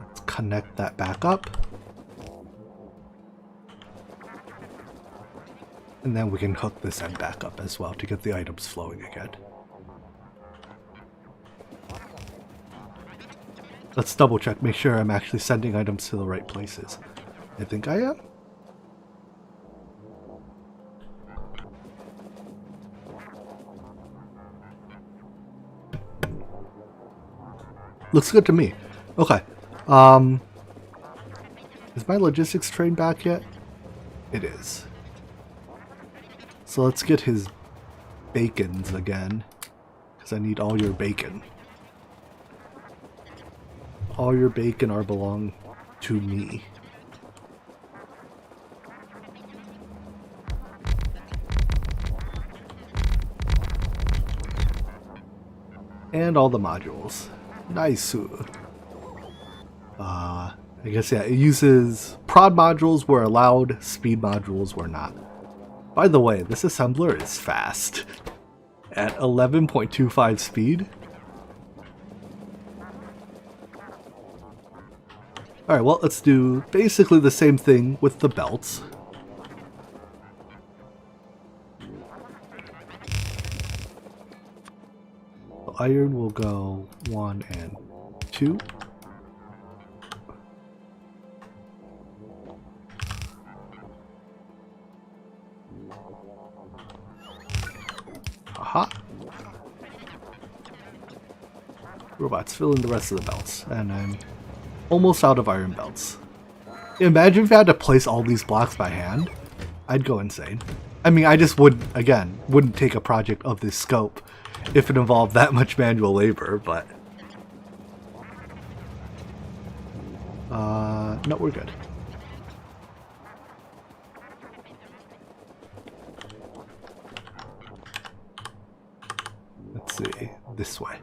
Let's connect that back up. And then we can hook this end back up as well to get the items flowing again. Let's double check, make sure I'm actually sending items to the right places. I think I am. Looks good to me. Okay. Is my logistics train back yet? It is. So let's get his bacons again. Because I need all your bacon. All your bacon are belong to me. And all the modules. Nice. I guess, yeah, it uses prod modules were allowed, speed modules were not. By the way, this assembler is fast. At 11.25 speed. Alright, well, let's do basically the same thing with the belts. The iron will go 1 and 2. Aha! Robots, fill in the rest of the belts. And I'm almost out of iron belts. Imagine if I had to place all these blocks by hand. I'd go insane. I mean, I just wouldn't take a project of this scope if it involved that much manual labor, but... no, we're good. Let's see, this way.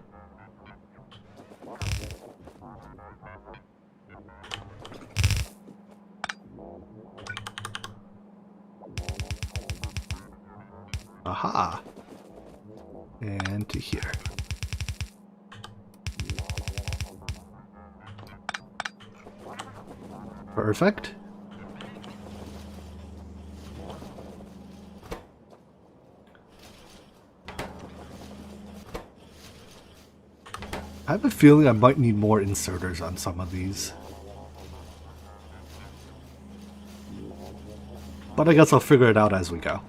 Aha! And to here. Perfect. I have a feeling I might need more inserters on some of these. But I guess I'll figure it out as we go.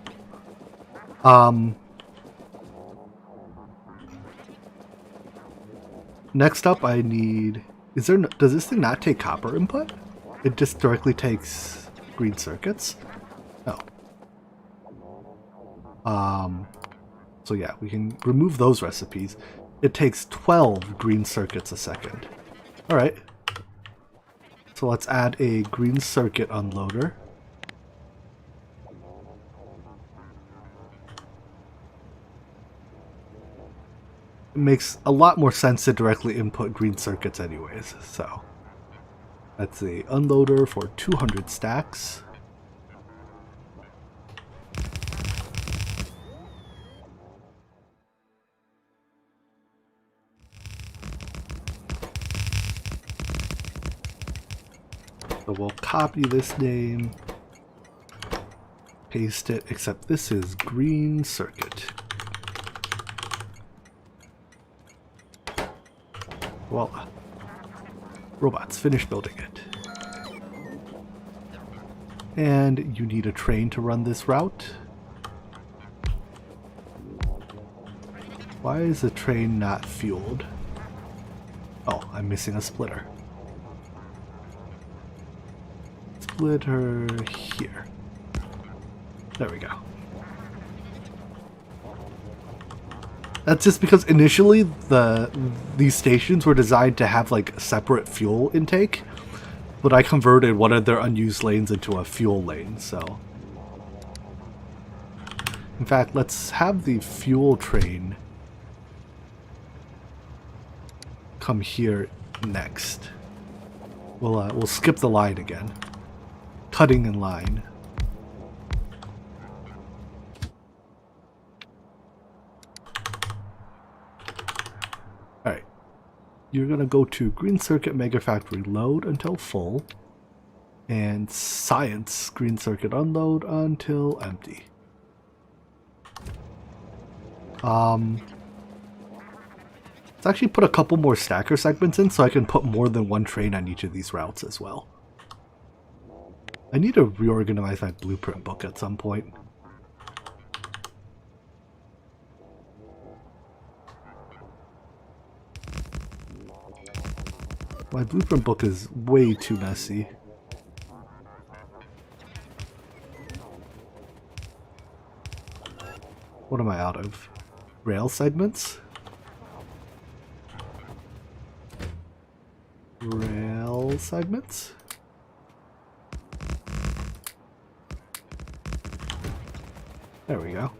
Next up I need... does this thing not take copper input? It just directly takes green circuits? Oh. So yeah, we can remove those recipes. It takes 12 green circuits a second. Alright. So let's add a green circuit unloader. It makes a lot more sense to directly input green circuits anyways, so... That's the unloader for 200 stacks. So we'll copy this name, paste it, except this is green circuit. Voila. Robots, finish building it. And you need a train to run this route. Why is the train not fueled? Oh, I'm missing a splitter. Splitter here. There we go. That's just because initially these stations were designed to have like separate fuel intake, but I converted one of their unused lanes into a fuel lane, so... In fact, let's have the fuel train come here next. We'll skip the line again. Cutting in line. Alright. You're gonna go to Green Circuit Mega Factory load until full. And Science Green Circuit unload until empty. Let's actually put a couple more stacker segments in so I can put more than one train on each of these routes as well. I need to reorganize my blueprint book at some point. My blueprint book is way too messy. What am I out of? Rail segments? Rail segments? There we go.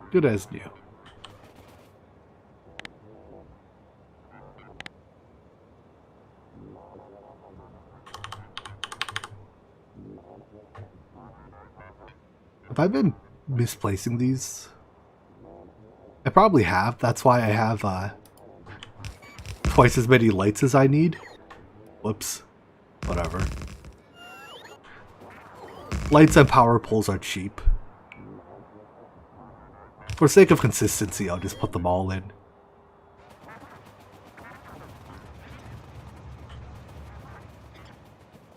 Good as new. Have I been misplacing these? I probably have. That's why I have twice as many lights as I need. Whoops. Whatever. Lights and power poles are cheap. For sake of consistency, I'll just put them all in.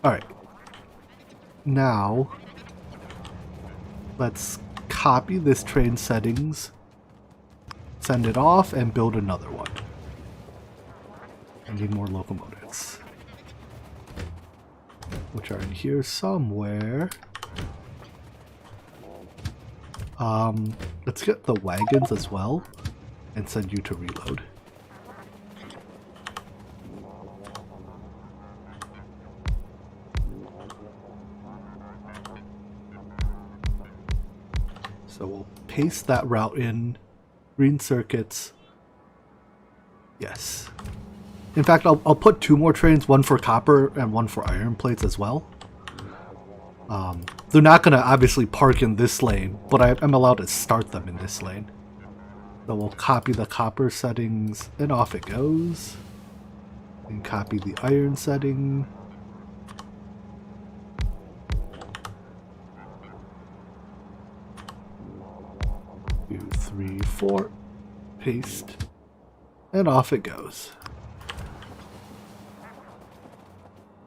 Alright. Now, let's copy this train settings, send it off, and build another one. I need more locomotives, which are in here somewhere. Let's get the wagons as well and send you to reload. So we'll paste that route in. Green circuits. Yes. In fact, I'll put 2 more trains, one for copper and one for iron plates as well. They're not going to obviously park in this lane, but I'm allowed to start them in this lane. So we'll copy the copper settings and off it goes. And copy the iron setting. Two, 3, 4. Paste. And off it goes.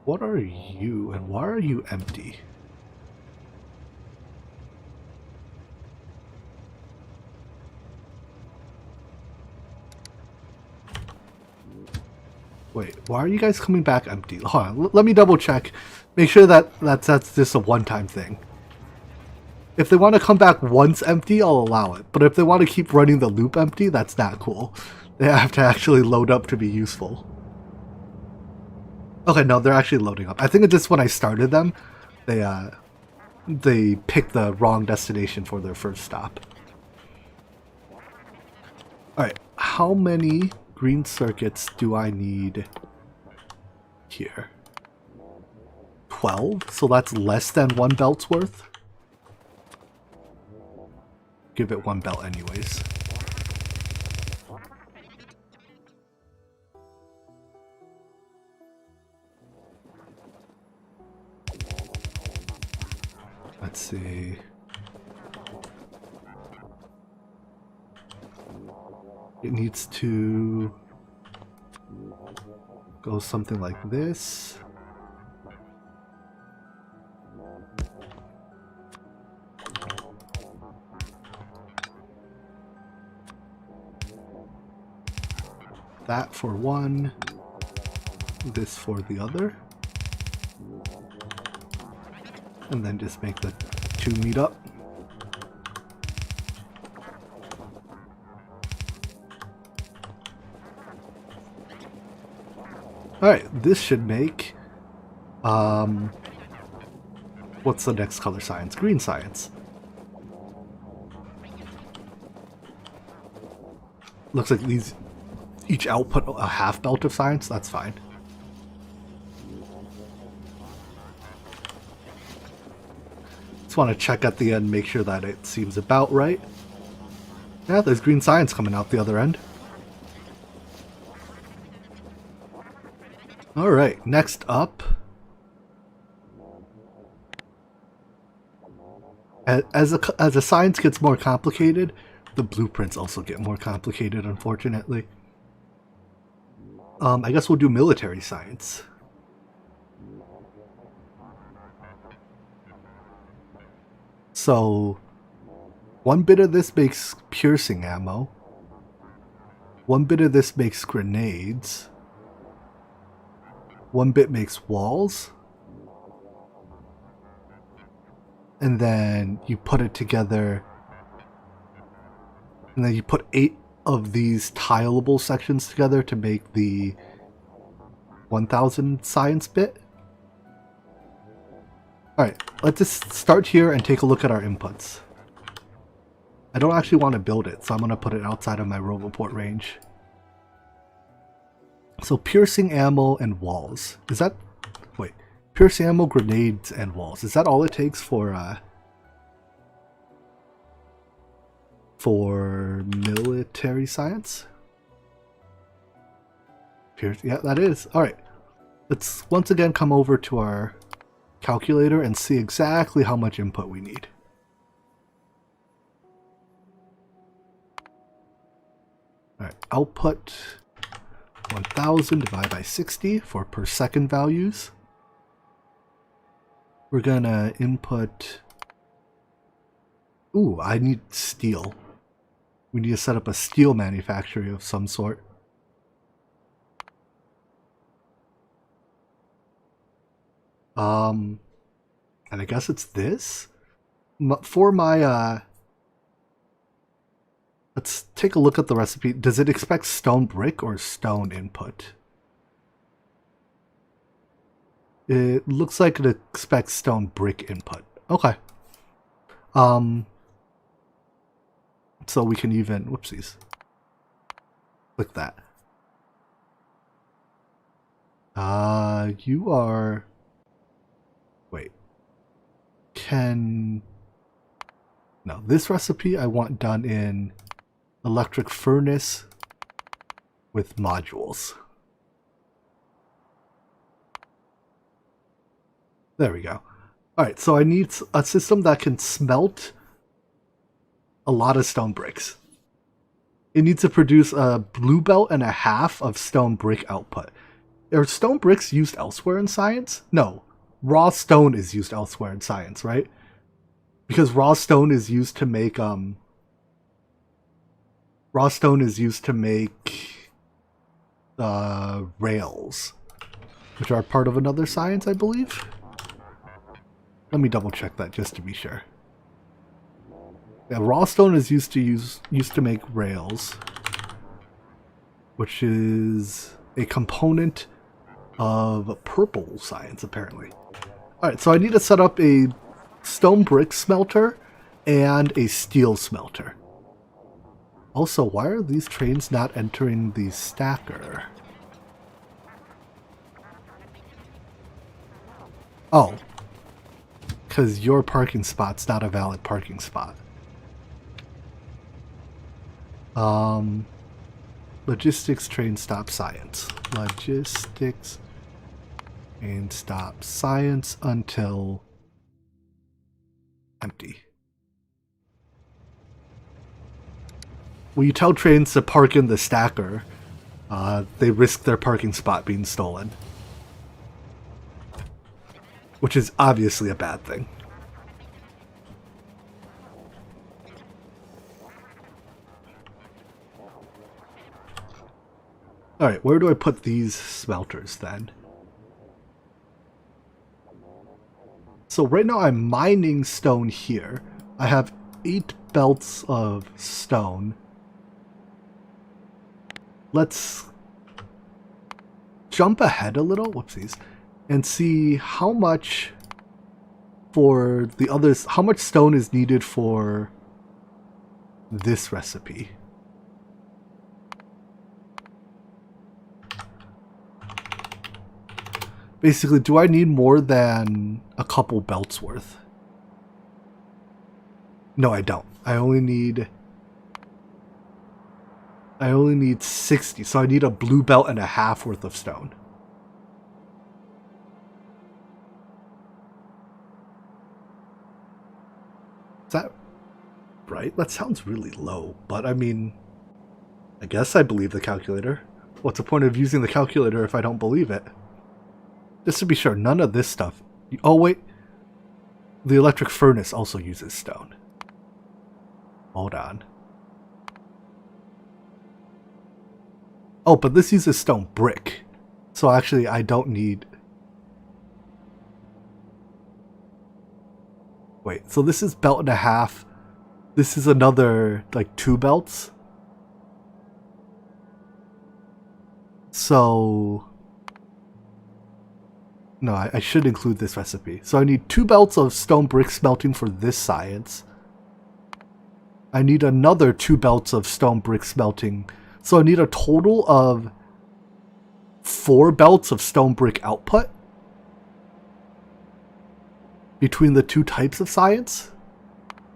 What are you and why are you empty? Wait, why are you guys coming back empty? Hold on, let me double check. Make sure that's just a one-time thing. If they want to come back once empty, I'll allow it. But if they want to keep running the loop empty, that's not cool. They have to actually load up to be useful. Okay, no, they're actually loading up. I think it's just when I started them, they picked the wrong destination for their first stop. Alright, how many green circuits do I need here? 12, so that's less than 1 belt's worth. Give it 1 belt anyways. Let's see. It needs to go something like this. That for one, this for the other. And then just make the 2 meet up. Alright, this should make, what's the next color science? Green science. Looks like these each output a half belt of science, that's fine. Just want to check at the end, make sure that it seems about right. Yeah, there's green science coming out the other end. Alright, next up. As the science gets more complicated, the blueprints also get more complicated, unfortunately. I guess we'll do military science. So 1 bit of this makes piercing ammo. 1 bit of this makes grenades. 1 bit makes walls. And then you put it together. And then you put 8 of these tileable sections together to make the 1000 science bit. Alright, let's just start here and take a look at our inputs. I don't actually want to build it, so I'm going to put it outside of my Roboport range. So piercing ammo and walls. Is that... Wait. Piercing ammo, grenades, and walls. Is that all it takes for military science? Yeah, that is. Alright. Let's once again come over to our calculator and see exactly how much input we need. Alright, output 1000 divided by 60 for per second values. We're gonna input... Ooh, I need steel. We need to set up a steel manufactory of some sort. And I guess it's this? For my, let's take a look at the recipe. Does it expect stone brick or stone input? It looks like it expects stone brick input. Okay. So we can even, whoopsies. Click that. You are... Wait. No, this recipe I want done in electric furnace with modules. There we go. Alright, so I need a system that can smelt a lot of stone bricks. It needs to produce a blue belt and a half of stone brick output. Are stone bricks used elsewhere in science? No. Raw stone is used elsewhere in science, right? Because raw stone is used to make rails, which are part of another science, I believe. Let me double check that just to be sure. Yeah, raw stone is used to make rails, which is a component of purple science, apparently. Alright, so I need to set up a stone brick smelter and a steel smelter. Also, why are these trains not entering the stacker? Oh. Because your parking spot's not a valid parking spot. Logistics train stop science. Logistics train stop science until empty. When you tell trains to park in the stacker, they risk their parking spot being stolen. Which is obviously a bad thing. Alright, where do I put these smelters then? So right now I'm mining stone here. I have 8 belts of stone. Let's jump ahead a little, whoopsies, and see how much for the others, how much stone is needed for this recipe. Basically, do I need more than a couple belts worth? No, I don't. I only need 60, so I need a blue belt and a half worth of stone. Is that right? That sounds really low, but I mean, I guess I believe the calculator. What's the point of using the calculator if I don't believe it? Just to be sure, none of this stuff... Oh, wait. the electric furnace also uses stone. Hold on. Oh, but this uses stone brick. So actually I don't need... Wait, so this is belt and a half. This is another, like, 2 belts. So... No, I should include this recipe. So I need 2 belts of stone brick smelting for this science. I need another 2 belts of stone brick smelting. So I need a total of 4 belts of stone brick output between the 2 types of science.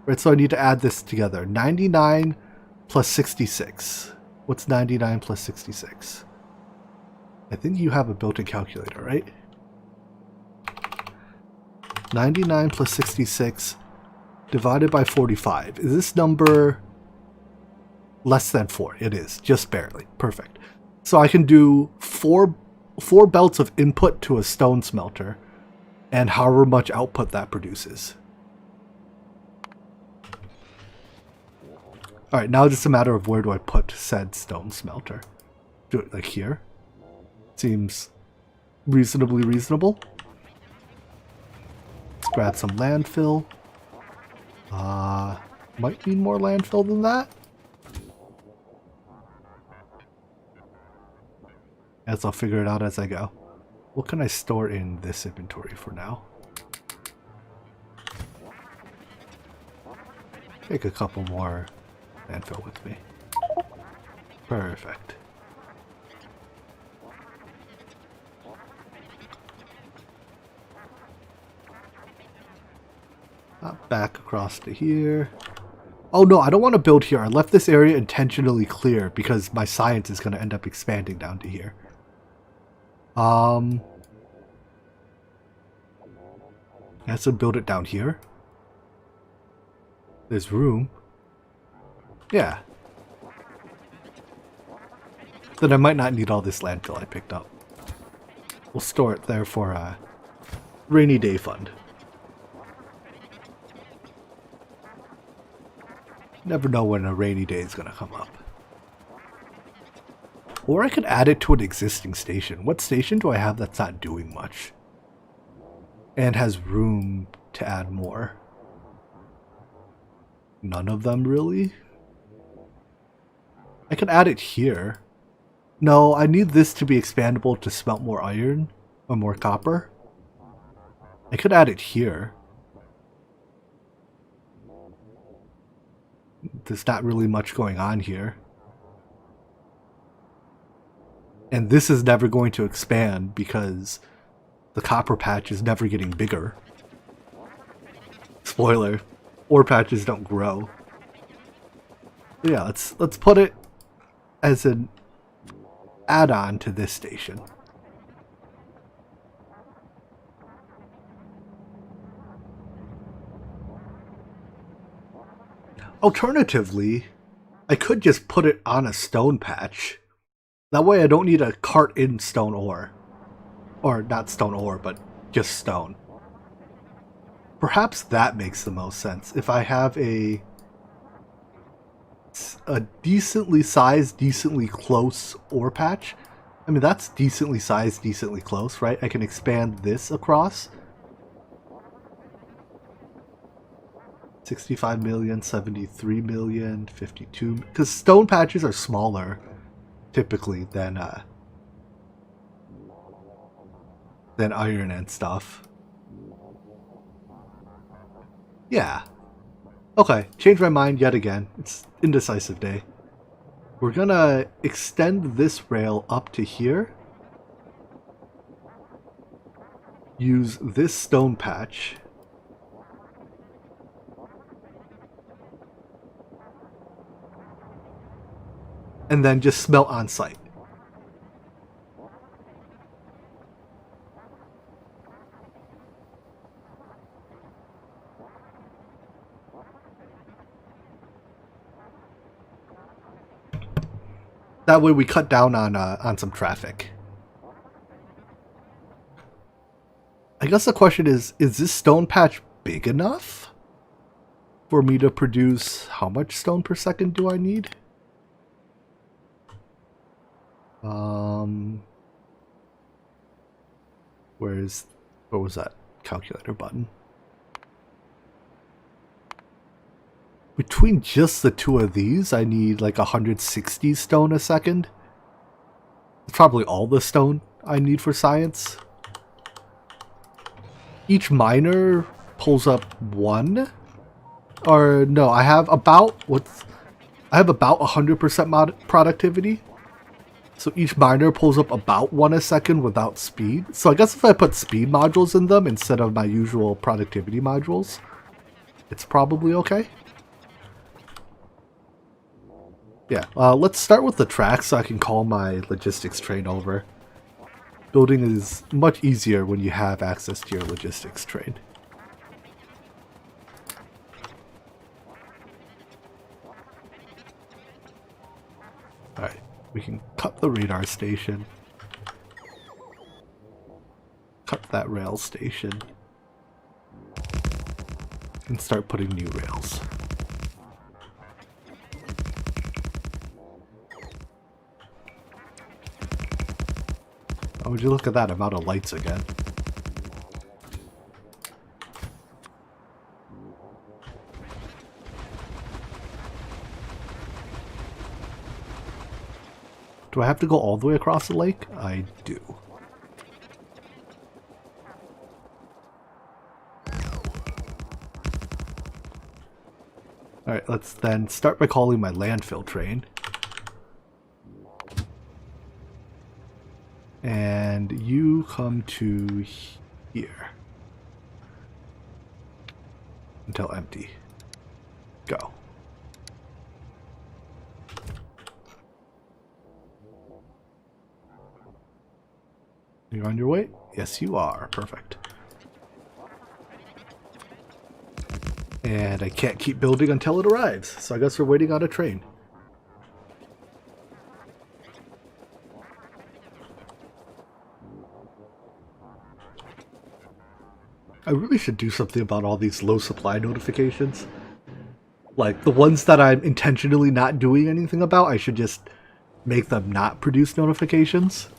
Right, so I need to add this together. 99 plus 66. What's 99 plus 66? I think you have a built-in calculator, right? 99 plus 66 divided by 45. Is this number less than 4? It is, just barely. Perfect. So I can do four belts of input to a stone smelter and however much output that produces. Alright, now it's just a matter of where do I put said stone smelter. Do it like here. Seems reasonably reasonable. Let's grab some landfill. Might need more landfill than that. As I'll figure it out as I go. What can I store in this inventory for now? Take a couple more landfill with me. Perfect. Back across to here. Oh no, I don't want to build here. I left this area intentionally clear because my science is going to end up expanding down to here. I have to build it down here. There's room. Yeah. Then I might not need all this landfill I picked up. We'll store it there for a rainy day fund. Never know when a rainy day is going to come up. Or I could add it to an existing station. What station do I have that's not doing much? And has room to add more? None of them, really? I could add it here. No, I need this to be expandable to smelt more iron or more copper. I could add it here. There's not really much going on here. And this is never going to expand because the copper patch is never getting bigger. Spoiler, ore patches don't grow. But yeah, let's put it as an add-on to this station. Alternatively, I could just put it on a stone patch. That way I don't need a cart in stone ore. Or not stone ore, but just stone. Perhaps that makes the most sense. If I have a decently sized, decently close ore patch. I mean, that's decently sized, decently close, right? I can expand this across. 65 million, 73 million, 52... Because stone patches are smaller, typically, than iron and stuff. Yeah. Okay, change my mind yet again. It's indecisive day. We're gonna extend this rail up to here. Use this stone patch. And then just smelt on site. That way we cut down on some traffic. I guess the question is this stone patch big enough for me to produce... How much stone per second do I need? Where was that calculator button? Between just the two of these, I need like 160 stone a second. It's probably all the stone I need for science. Each miner pulls up 1. Or no, I have about 100% productivity. So each miner pulls up about 1 a second without speed. So I guess if I put speed modules in them instead of my usual productivity modules, it's probably okay. Yeah, let's start with the track so I can call my logistics train over. Building is much easier when you have access to your logistics train. Alright, we can cut the radar station. Cut that rail station. And start putting new rails. Oh, would you look at that amount of lights again? Do I have to go all the way across the lake? I do. Alright, let's then start by calling my landfill train. And you come to here. Until empty. Go. You on your way? Yes, you are. Perfect. And I can't keep building until it arrives, so I guess we're waiting on a train. I really should do something about all these low supply notifications. Like, the ones that I'm intentionally not doing anything about, I should just make them not produce notifications.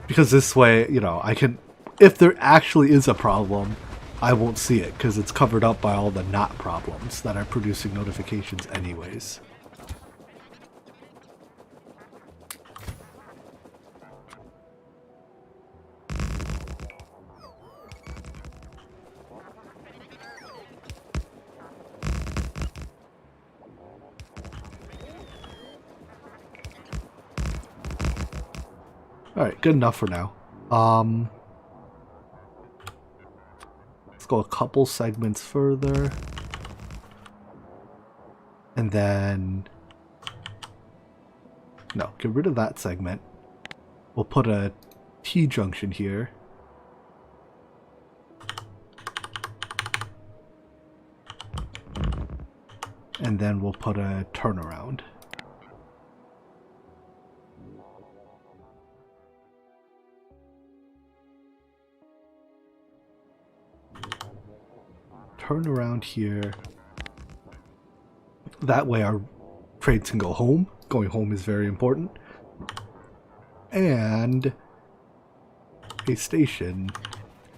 Because this way, you know, I can... If there actually is a problem, I won't see it, because it's covered up by all the not problems that are producing notifications anyways. Alright, good enough for now. Let's go a couple segments further. And then... No, get rid of that segment. We'll put a T-junction here. And then we'll put a turnaround. Turn around here. That way our trains can go home. Going home is very important. And a station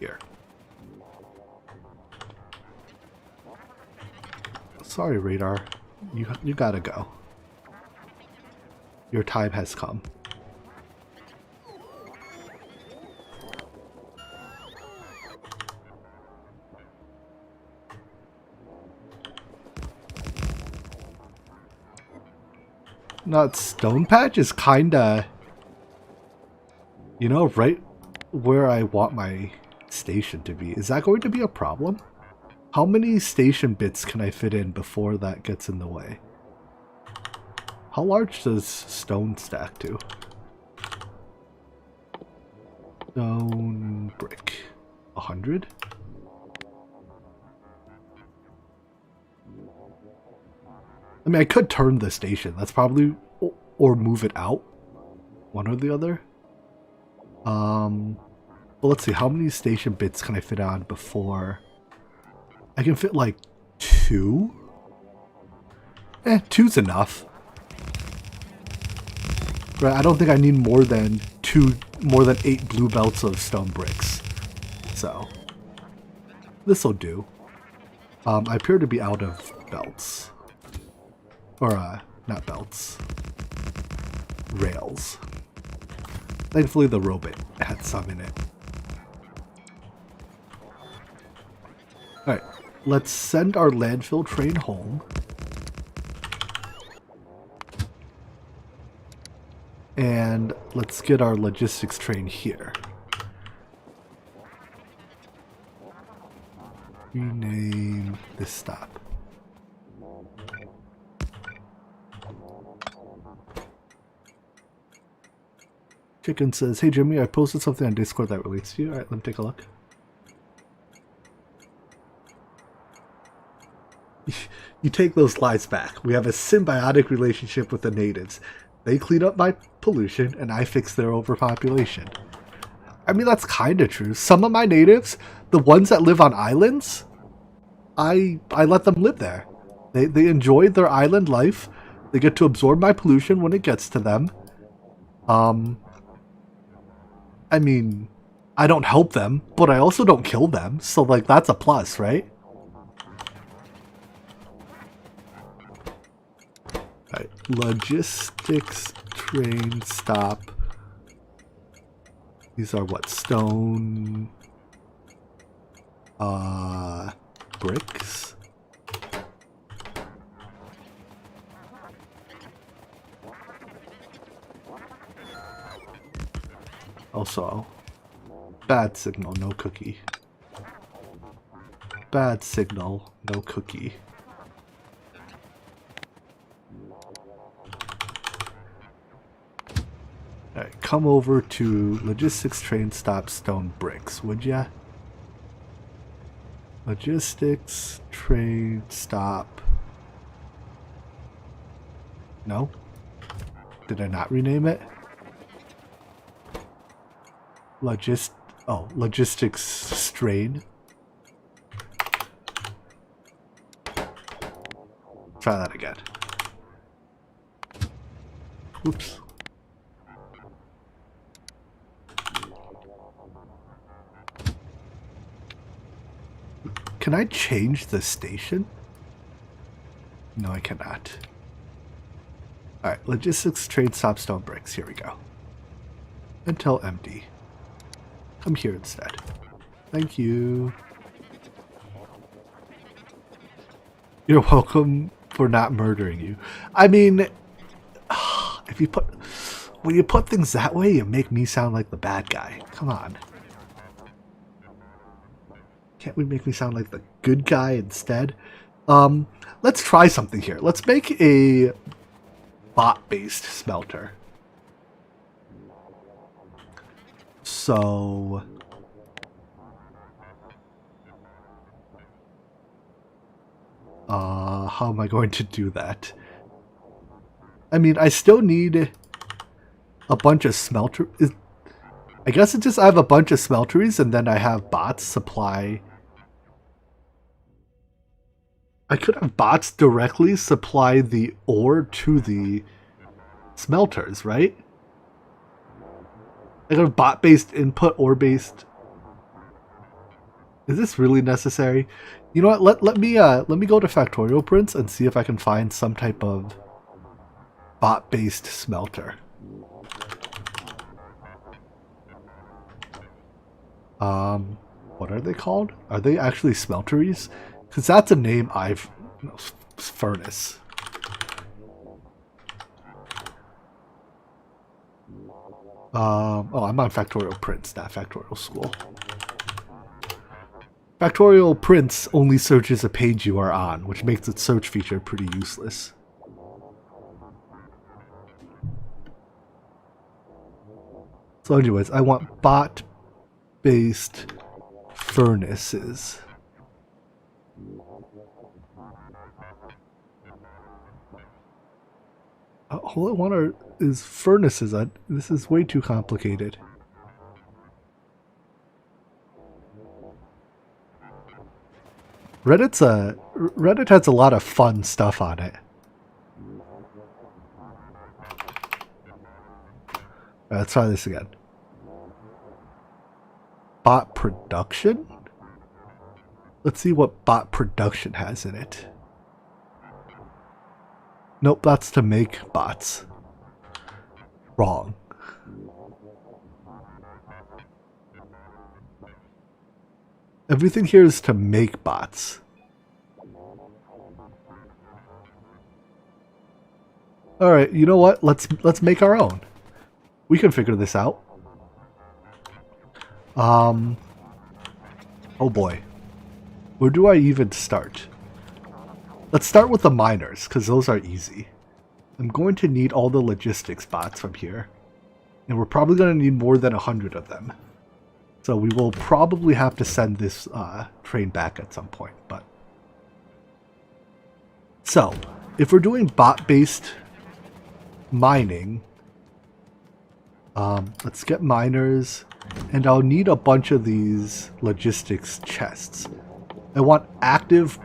here. Sorry, radar. You gotta go. Your time has come. Not Stone Patch is kinda, you know, right where I want my station to be. Is that going to be a problem? How many station bits can I fit in before that gets in the way? How large does stone stack to? Stone brick. 100? I mean, I could turn the station. That's probably... Or move it out. One or the other. Well, Well, let's see. How many station bits can I fit on before? I can fit like 2. Two's enough. Right, I don't think I need more than 8 blue belts of stone bricks. So, this'll do. I appear to be out of belts. Or, not belts. Rails. Thankfully the robot had some in it. Alright, let's send our landfill train home. And let's get our logistics train here. Rename this stop. Chicken says, hey Jimmy, I posted something on Discord that relates to you. Alright, let me take a look. You take those lies back. We have a symbiotic relationship with the natives. They clean up my pollution, and I fix their overpopulation. I mean, that's kind of true. Some of my natives, the ones that live on islands, I let them live there. They enjoy their island life. They get to absorb my pollution when it gets to them. I mean, I don't help them, but I also don't kill them. So, like, that's a plus, right? Alright, logistics train stop. These are what? Stone bricks. Also, bad signal, no cookie. Bad signal, no cookie. Alright, come over to logistics train stop stone bricks, would ya? Logistics train stop. No? Did I not rename it? Logistics strain. Try that again. Oops. Can I change the station? No, I cannot. Alright, logistics train stop stone bricks. Here we go. Until empty. Come here instead. Thank you. You're welcome for not murdering you. I mean, if you when you put things that way, you make me sound like the bad guy. Come on. Can't we make me sound like the good guy instead? Let's try something here. Let's make a bot-based smelter. So, how am I going to do that? I mean, I still need a bunch of smelter. I guess it's just I have a bunch of smelteries and then I have bots supply. I could have bots directly supply the ore to the smelters, right? I got a bot-based input, ore-based. Is this really necessary? You know what? Let me go to Factorio prints and see if I can find some type of bot-based smelter. What are they called? Are they actually smelteries? Because that's a name I've... No, furnace. Oh, I'm on Factorio Prints, not Factorio School. Factorio Prints only searches a page you are on, which makes its search feature pretty useless. So anyways, I want bot-based furnaces. All I want is furnaces. This is way too complicated. Reddit has a lot of fun stuff on it. Let's try this again. Bot production? Let's see what bot production has in it. Nope, that's to make bots. Wrong. Everything here is to make bots. Alright, you know what? Let's make our own. We can figure this out. Oh boy. Where do I even start? Let's start with the miners, because those are easy. I'm going to need all the logistics bots from here. And we're probably going to need more than 100 of them. So we will probably have to send this train back at some point. But so, if we're doing bot-based mining, let's get miners. And I'll need a bunch of these logistics chests. I want active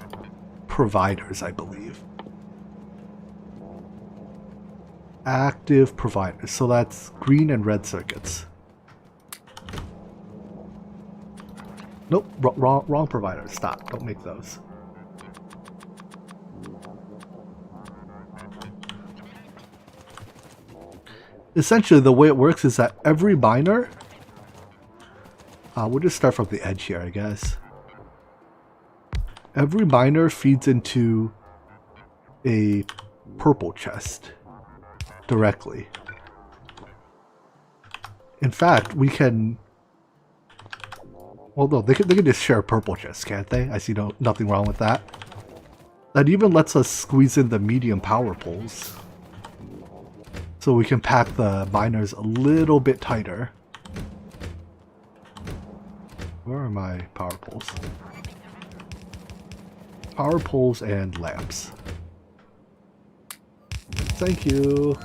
providers, I believe. Active providers. So that's green and red circuits. Nope, wrong provider. Stop. Don't make those. Essentially, the way it works is that every miner... we'll just start from the edge here, I guess. Every miner feeds into a purple chest directly. In fact, we can... Well, no, they can just share purple chests, can't they? I see nothing wrong with that. That even lets us squeeze in the medium power poles. So we can pack the miners a little bit tighter. Where are my power poles? Power poles and lamps. Thank you.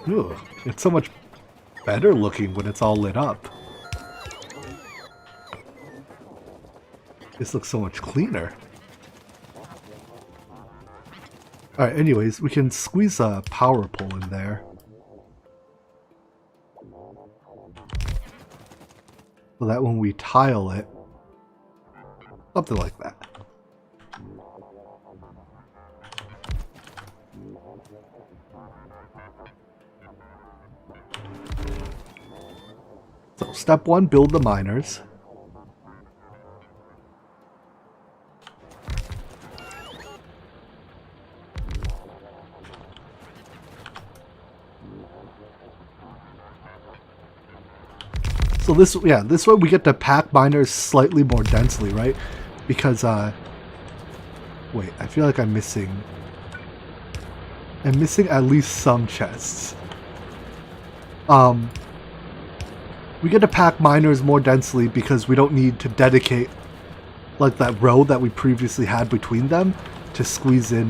Ooh, it's so much better looking when it's all lit up. This looks so much cleaner. Alright, anyways, we can squeeze a power pole in there. So that when we tile it, something like that. So step one, build the miners. So this way we get to pack miners slightly more densely, right? Because, wait, I feel like I'm missing at least some chests. We get to pack miners more densely because we don't need to dedicate, like, that row that we previously had between them to squeeze in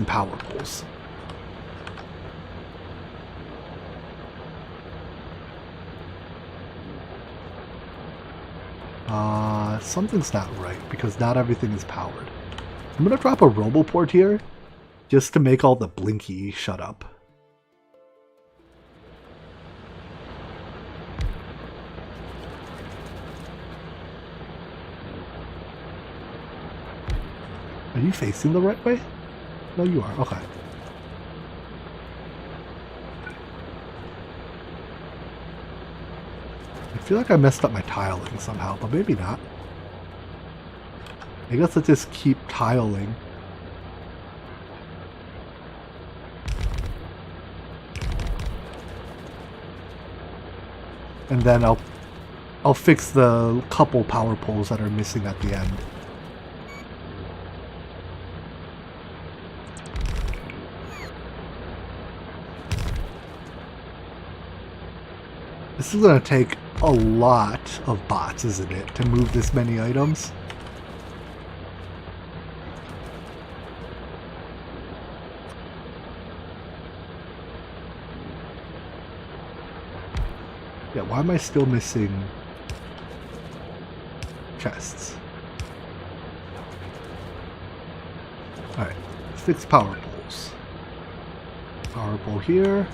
power poles. Something's not right because not everything is powered. I'm gonna drop a roboport here just to make all the blinky shut up. Are you facing the right way? No, you are. Okay. I feel like I messed up my tiling somehow, but maybe not. I guess let's just keep tiling. And then I'll fix the couple power poles that are missing at the end. This is going to take a lot of bots, isn't it, to move this many items? Yeah, why am I still missing? chests. Alright, fix power poles. Power pole here.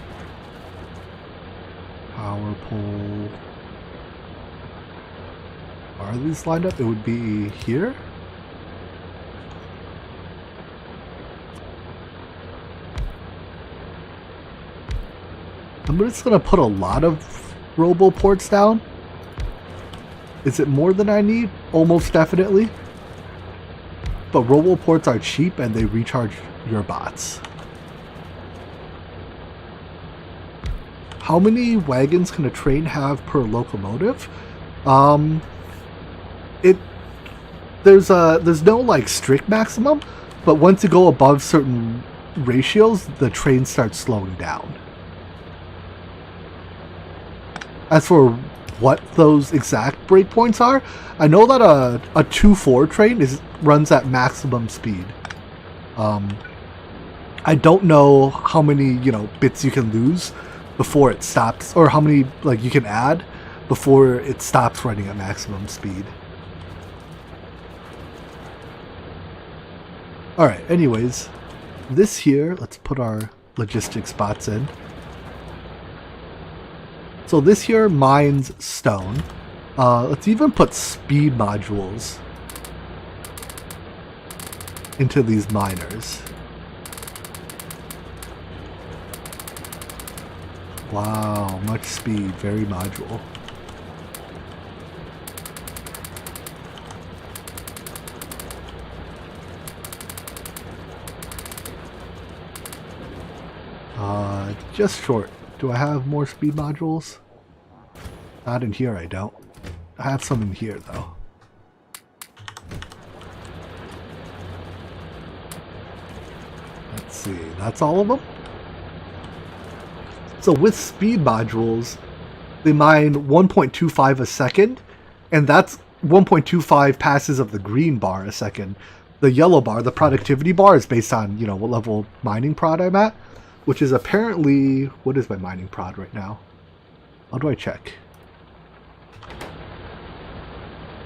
Power pole. Are these lined up? It would be here. I'm just gonna put a lot of robo ports down. Is it more than I need? Almost definitely. But robo ports are cheap and they recharge your bots. How many wagons can a train have per locomotive? There's no like strict maximum, but once you go above certain ratios, the train starts slowing down. As for what those exact breakpoints are, I know that a 2-4 train runs at maximum speed. I don't know how many bits you can lose before it stops, or how many you can add before it stops running at maximum speed. Alright, anyways, this here, let's put our logistics bots in. So this here mines stone. Let's even put speed modules into these miners. Wow, much speed, very module. Just short. Do I have more speed modules? Not in here, I don't. I have some in here, though. Let's see, that's all of them? So with speed modules, they mine 1.25 a second, and that's 1.25 passes of the green bar a second. The yellow bar, the productivity bar, is based on, what level mining prod I'm at, which is apparently, what is my mining prod right now? How do I check?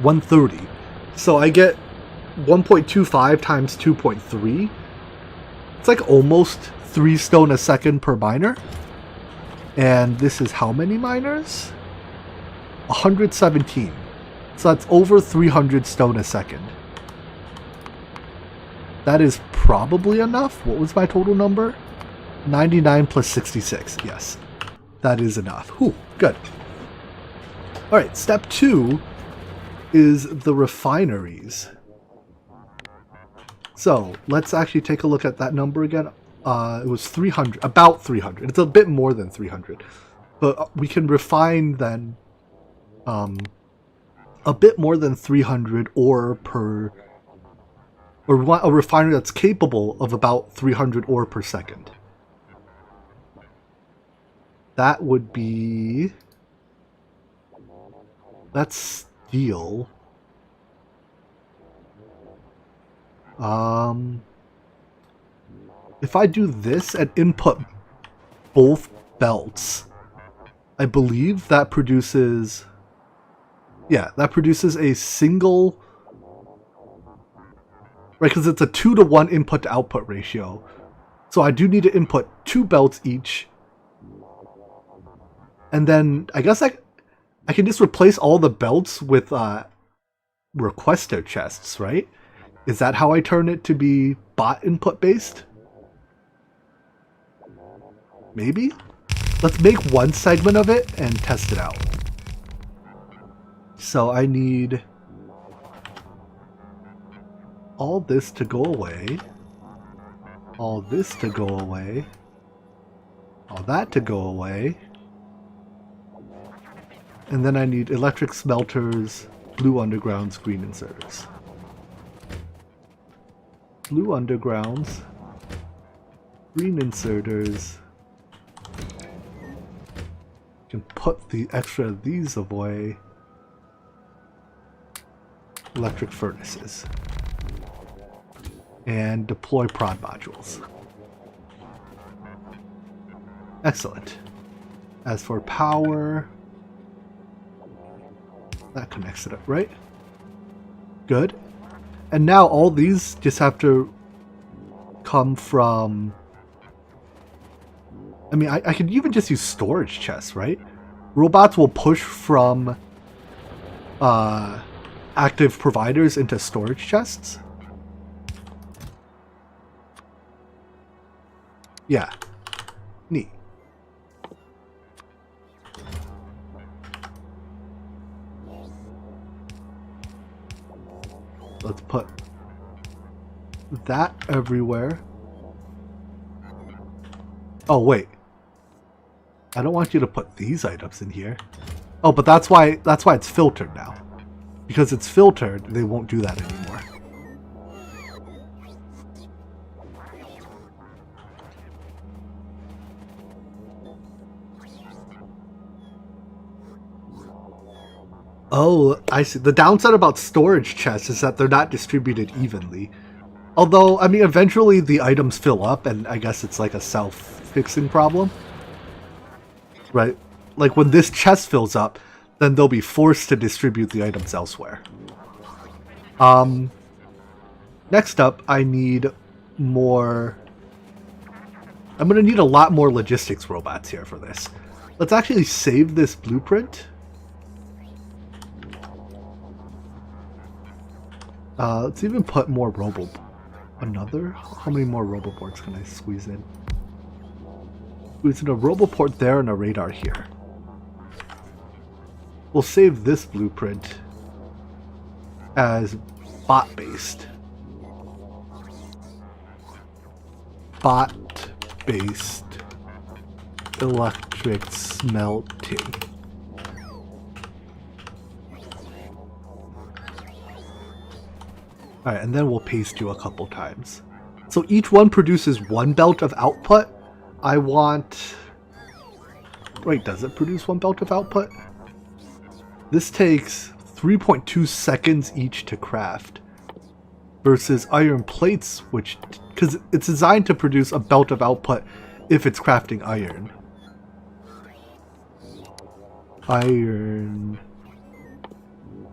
130. So I get 1.25 times 2.3. It's like almost 3 stone a second per miner. And this is how many miners? 117. So that's over 300 stone a second. That is probably enough. What was my total number? 99 plus 66. Yes, that is enough. Whew, good. All right, step 2 is the refineries. So let's actually take a look at that number again. It was 300, about 300. It's a bit more than 300, but we can refine then a bit more than 300 ore per, or we want a refinery that's capable of about 300 ore per second. That would be, that's steel. If I do this and input both belts, I believe that produces, yeah, that produces a single, right, because it's a 2-to-1 input to output ratio. So I do need to input 2 belts each. And then I guess I can just replace all the belts with requester chests, right? Is that how I turn it to be bot input based? Maybe? Let's make one segment of it and test it out. So I need all this to go away, all this to go away, all that to go away, and then I need electric smelters, blue undergrounds, green inserters. Blue undergrounds, green inserters. Can put the extra of these away. Electric furnaces. And deploy prod modules. Excellent. As for power, that connects it up, right? Good. And now all these just have to come from... I mean, I could even just use storage chests, right? Robots will push from active providers into storage chests. Yeah. Neat. Let's put that everywhere. Oh, wait. I don't want you to put these items in here. Oh, but that's why it's filtered now. Because it's filtered, they won't do that anymore. Oh, I see. The downside about storage chests is that they're not distributed evenly. Although, I mean, eventually the items fill up, and I guess it's like a self-fixing problem. Right? Like, when this chest fills up, then they'll be forced to distribute the items elsewhere. Next up, I need more... I'm going to need a lot more logistics robots here for this. Let's actually save this blueprint. Let's even put more robo... Another? How many more roboports can I squeeze in? Squeeze in a roboport there and a radar here. We'll save this blueprint as bot-based. Bot-based electric smelting. Alright, and then we'll paste you a couple times. So each one produces one belt of output. I want... Wait, does it produce one belt of output? This takes 3.2 seconds each to craft. Versus iron plates, which... Because it's designed to produce a belt of output if it's crafting iron. Iron...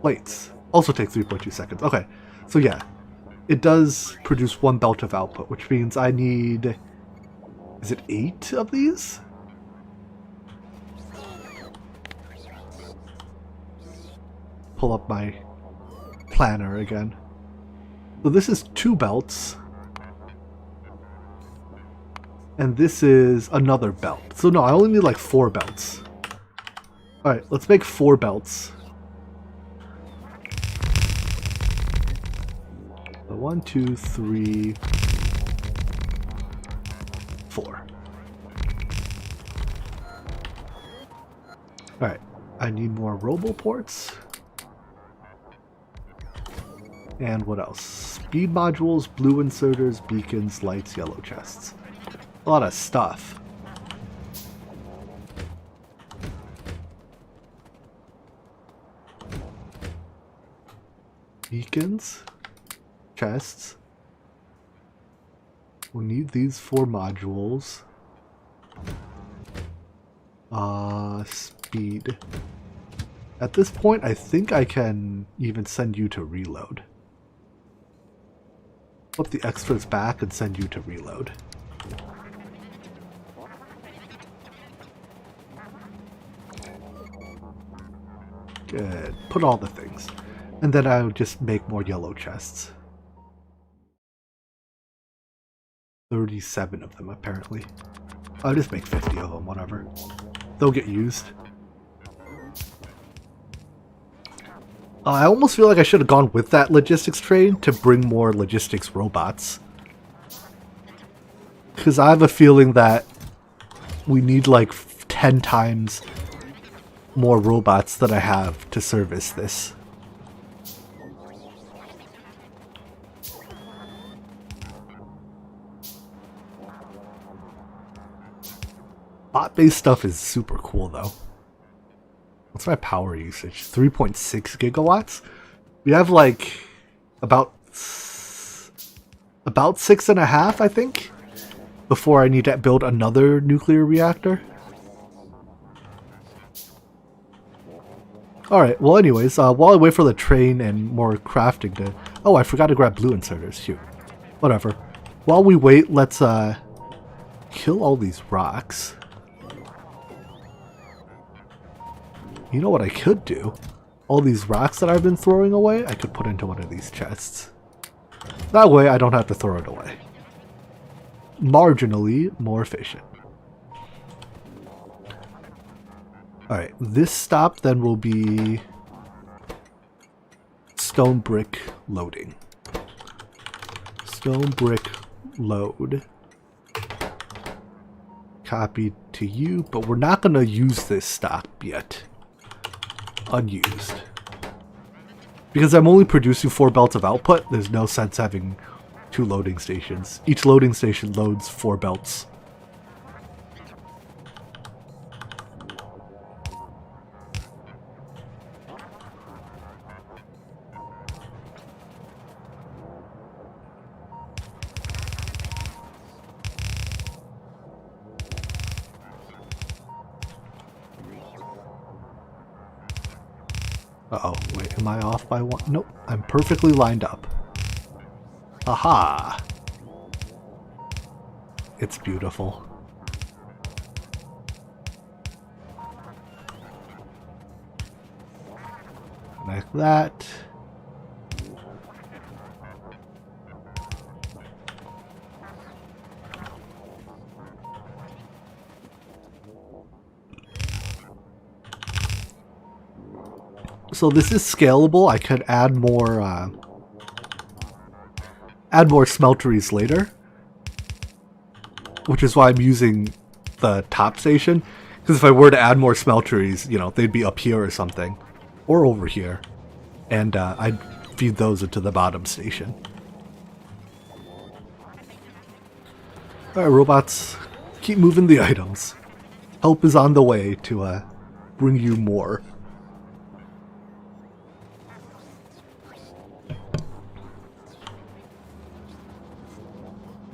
plates. Also take 3.2 seconds. Okay. So yeah, it does produce one belt of output, which means I need... Is it 8 of these? Pull up my planner again. So this is 2 belts. And this is another belt. So no, I only need like 4 belts. Alright, let's make 4 belts. 1, 2, 3, 4. Alright, I need more roboports. And what else? Speed modules, blue inserters, beacons, lights, yellow chests. A lot of stuff. Beacons. Chests. We'll need these 4 modules. Speed. At this point, I think I can even send you to reload. Put the extras back and send you to reload. Good. Put all the things. And then I'll just make more yellow chests. 37 of them, apparently. I'll just make 50 of them, whatever. They'll get used. I almost feel like I should have gone with that logistics train to bring more logistics robots. Because I have a feeling that we need like 10 times more robots than I have to service this. Bot-based stuff is super cool, though. What's my power usage? 3.6 gigawatts? We have, like, about 6.5, I think, before I need to build another nuclear reactor. Alright, well anyways, while I wait for the train and more crafting to... Oh, I forgot to grab blue inserters. Shoot. Whatever. While we wait, let's kill all these rocks. You know what I could do? All these rocks that I've been throwing away, I could put into one of these chests. That way I don't have to throw it away. Marginally more efficient. Alright, this stop then will be stone brick loading. Stone brick load. Copy to you, but we're not going to use this stop yet. Unused. Because I'm only producing 4 belts of output, there's no sense having 2 loading stations. Each loading station loads 4 belts. Uh-oh, wait, am I off by 1? Nope, I'm perfectly lined up. Aha! It's beautiful. Like that. So this is scalable. I could add more smelteries later, which is why I'm using the top station. Because if I were to add more smelteries, you know, they'd be up here or something, or over here, and I'd feed those into the bottom station. All right, robots, keep moving the items. Help is on the way to bring you more.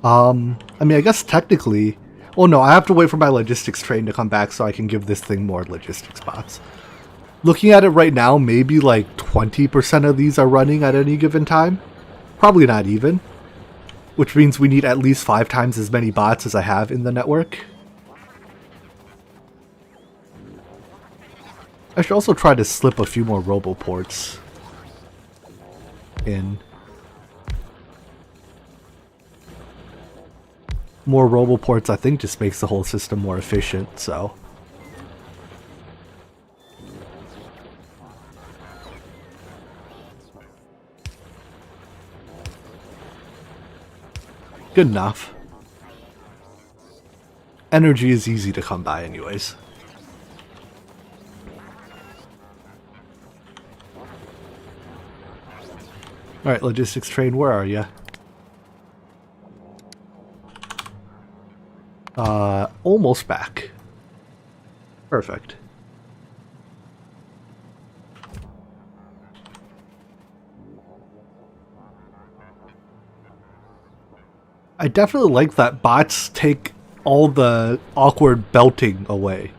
I mean, I guess technically... Well, no, I have to wait for my logistics train to come back so I can give this thing more logistics spots. Looking at it right now, maybe like 20% of these are running at any given time. Probably not even. Which means we need at least 5 times as many bots as I have in the network. I should also try to slip a few more roboports in. More roboports, I think, just makes the whole system more efficient, so... Good enough. Energy is easy to come by anyways. Alright, logistics train, where are you? Almost back. Perfect. I definitely like that bots take all the awkward belting away.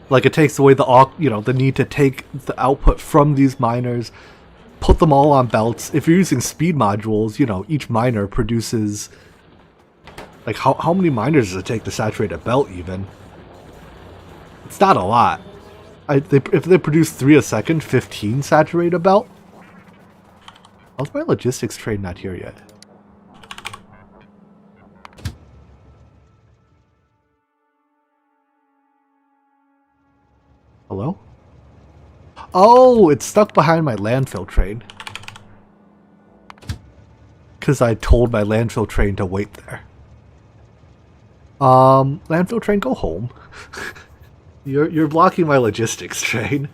Like, it takes away the, you know, the need to take the output from these miners, put them all on belts. If you're using speed modules, you know, each miner produces... Like, how many miners does it take to saturate a belt, even? It's not a lot. If they produce 3 a second, 15 saturate a belt? How's my logistics train not here yet? Hello? Oh, it's stuck behind my landfill train. Because I told my landfill train to wait there. Landfill train, go home. You're blocking my logistics train.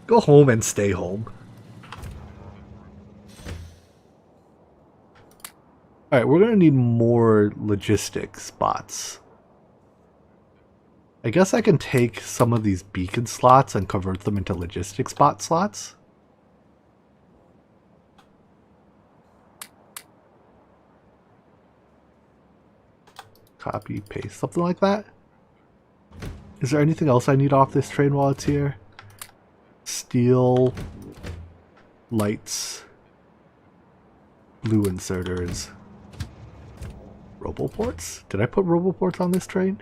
Go home and stay home. Alright, we're gonna need more logistics spots. I guess I can take some of these beacon slots and convert them into logistics spot slots. Copy, paste, something like that. Is there anything else I need off this train while it's here? Steel, lights, blue inserters, roboports? Did I put roboports on this train?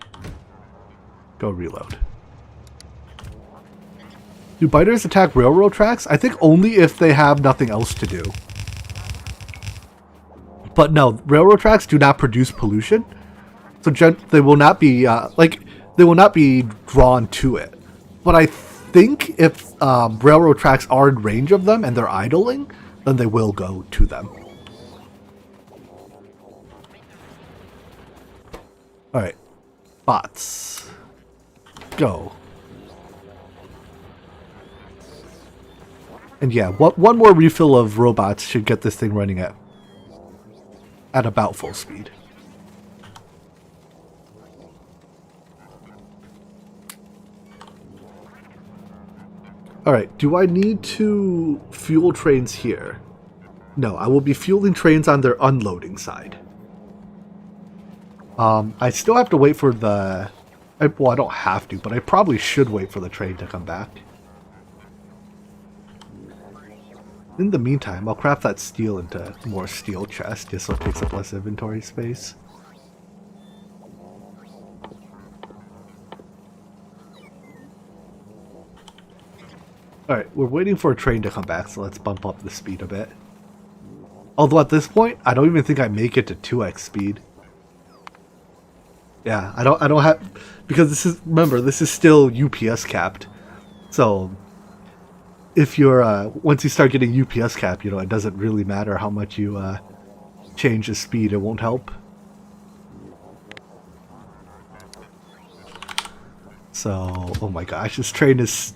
Go reload. Do biters attack railroad tracks? I think only if they have nothing else to do. But no, railroad tracks do not produce pollution. So they will not be, they will not be drawn to it. But I think if railroad tracks are in range of them and they're idling, then they will go to them. Alright. Bots. Go. And yeah, one more refill of robots should get this thing running at about full speed. Alright, do I need to fuel trains here? No, I will be fueling trains on their unloading side. I still have to wait for the... well, I don't have to, but I probably should wait for the train to come back. In the meantime, I'll craft that steel into more steel chest, just so it takes up less inventory space. Alright, we're waiting for a train to come back, so let's bump up the speed a bit. Although at this point, I don't even think I make it to 2x speed. Yeah, I don't have... Because this is... Remember, this is still UPS capped. So... If you're, once you start getting UPS cap, you know, it doesn't really matter how much you, change the speed, it won't help. So, oh my gosh, this train is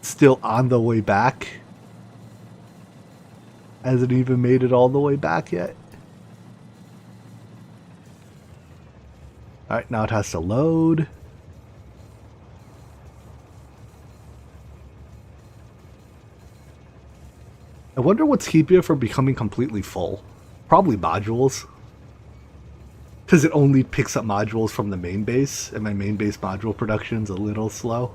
still on the way back. Hasn't even made it all the way back yet. Alright, now it has to load. I wonder what's keeping it from becoming completely full. Probably modules. Because it only picks up modules from the main base, and my main base module production's a little slow.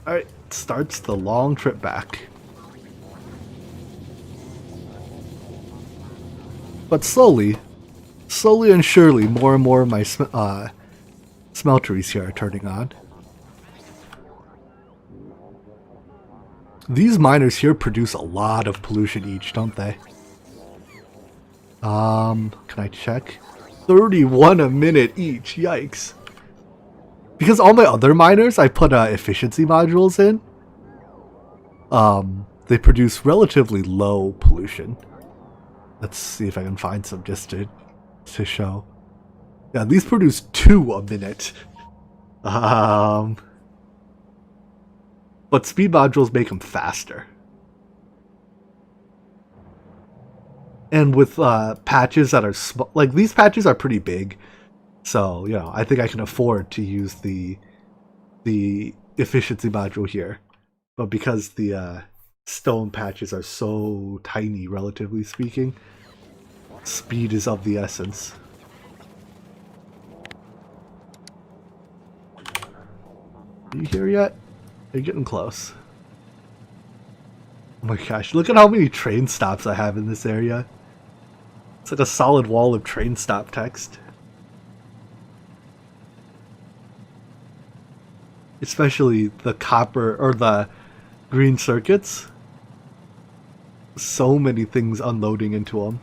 Alright, starts the long trip back. But slowly and surely, more and more of my smelteries here are turning on. These miners here produce a lot of pollution each, don't they? Can I check? 31 a minute each, yikes. Because all my other miners, I put efficiency modules in. They produce relatively low pollution. Let's see if I can find some just to show. Yeah, these produce 2 a minute. But speed modules make them faster. And with patches that are small, like these patches are pretty big. So, you know, I think I can afford to use the efficiency module here. But because the stone patches are so tiny, relatively speaking, speed is of the essence. Are you here yet? You're getting close. Oh my gosh, look at how many train stops I have in this area. It's like a solid wall of train stop text. Especially the copper or the green circuits. So many things unloading into them.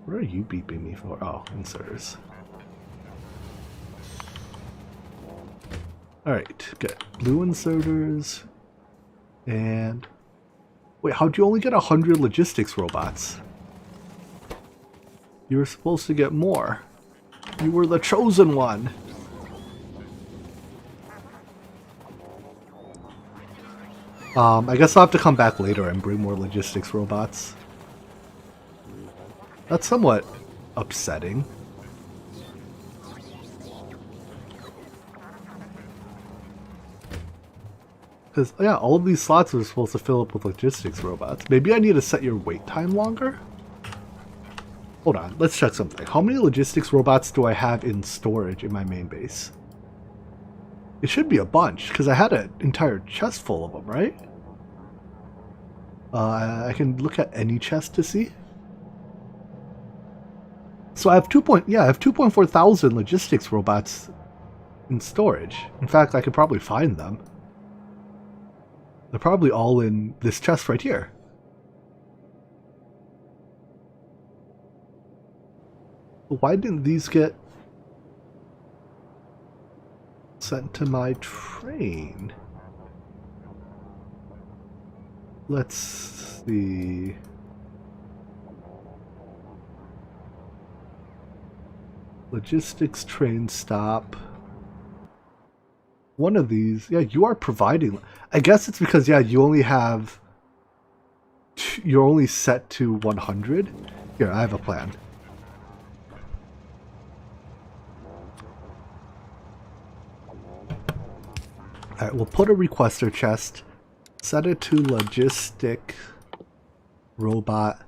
What are you beeping me for? Oh, inserters. Alright, get blue inserters. And... wait, how'd you only get 100 logistics robots? You were supposed to get more. You were the chosen one. I guess I'll have to come back later and bring more logistics robots. That's somewhat upsetting. Because, yeah, all of these slots are supposed to fill up with logistics robots. Maybe I need to set your wait time longer? Hold on, let's check something. How many logistics robots do I have in storage in my main base? It should be a bunch, because I had an entire chest full of them, right? I can look at any chest to see. So I have 2.4 thousand logistics robots in storage. In fact, I could probably find them. They're probably all in this chest right here. Why didn't these get sent to my train? Let's see. Logistics train stop. One of these, yeah, you are providing. I guess it's because, yeah, you only have. You're only set to 100. Here, I have a plan. Alright, we'll put a requester chest, set it to logistic robot.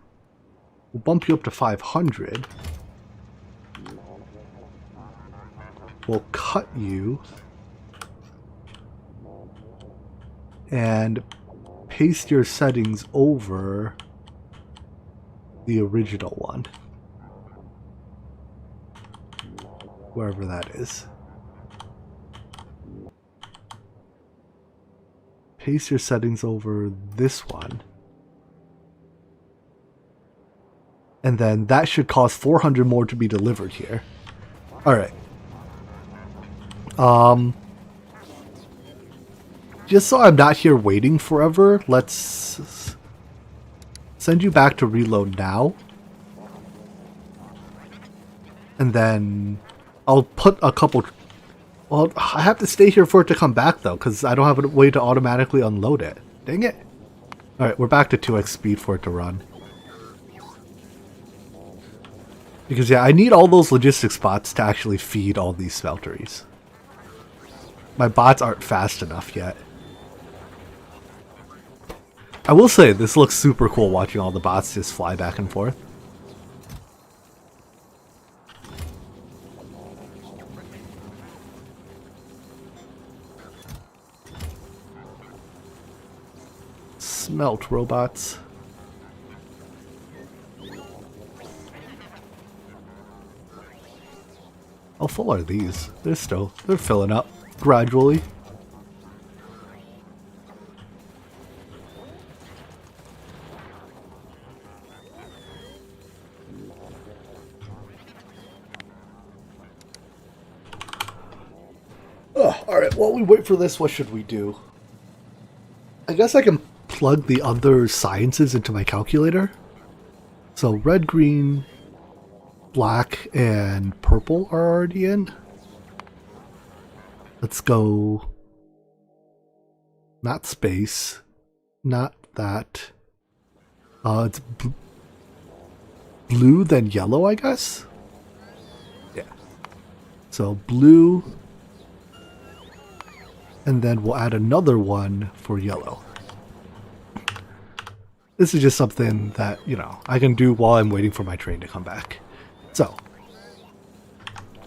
We'll bump you up to 500. We'll cut you and paste your settings over the original one, wherever that is. Paste your settings over this one. And then that should cost 400 more to be delivered here. Alright. Just so I'm not here waiting forever, let's send you back to reload now. And then I'll put a couple... Well, I have to stay here for it to come back, though, because I don't have a way to automatically unload it. Dang it. Alright, we're back to 2x speed for it to run. Because, yeah, I need all those logistics spots to actually feed all these smelteries. My bots aren't fast enough yet. I will say, this looks super cool watching all the bots just fly back and forth. Smelt robots. How full are these? They're filling up gradually. Alright, while we wait for this, what should we do? I guess I can plug the other sciences into my calculator. So red, green, black, and purple are already in. Let's go. Not space. Not that. It's blue, then yellow, I guess? Yeah. So blue. And then we'll add another one for yellow. This is just something that, you know, I can do while I'm waiting for my train to come back. So,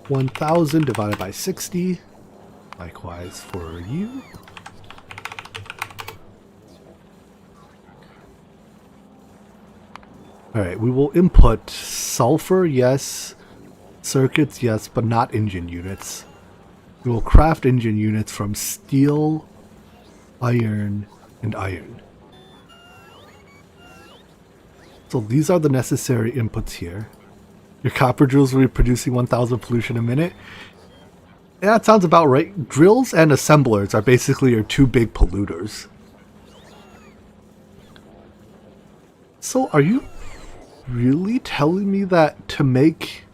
1,000 divided by 60. Likewise for you. Alright, we will input sulfur, yes. Circuits, yes, but not engine units. We will craft engine units from steel, iron, and iron. So these are the necessary inputs here. Your copper drills will be producing 1,000 pollution a minute. Yeah, that sounds about right. Drills and assemblers are basically your two big polluters. So are you really telling me that to make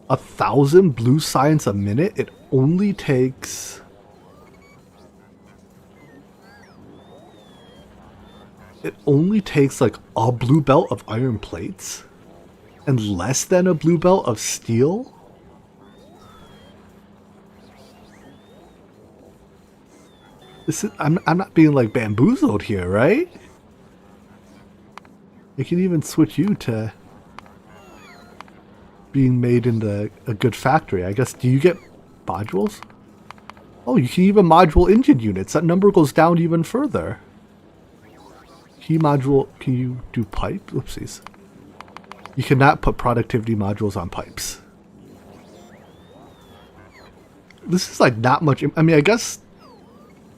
1,000 blue science a minute, it only takes... It only takes like a blue belt of iron plates? And less than a blue belt of steel? This is, I'm not being like bamboozled here, right? I can even switch you to being made into a good factory. I guess, do you get modules? Oh, you can even module engine units. That number goes down even further. Key module, can you do pipe? Oopsies. You cannot put productivity modules on pipes. This is like not much. I mean, I guess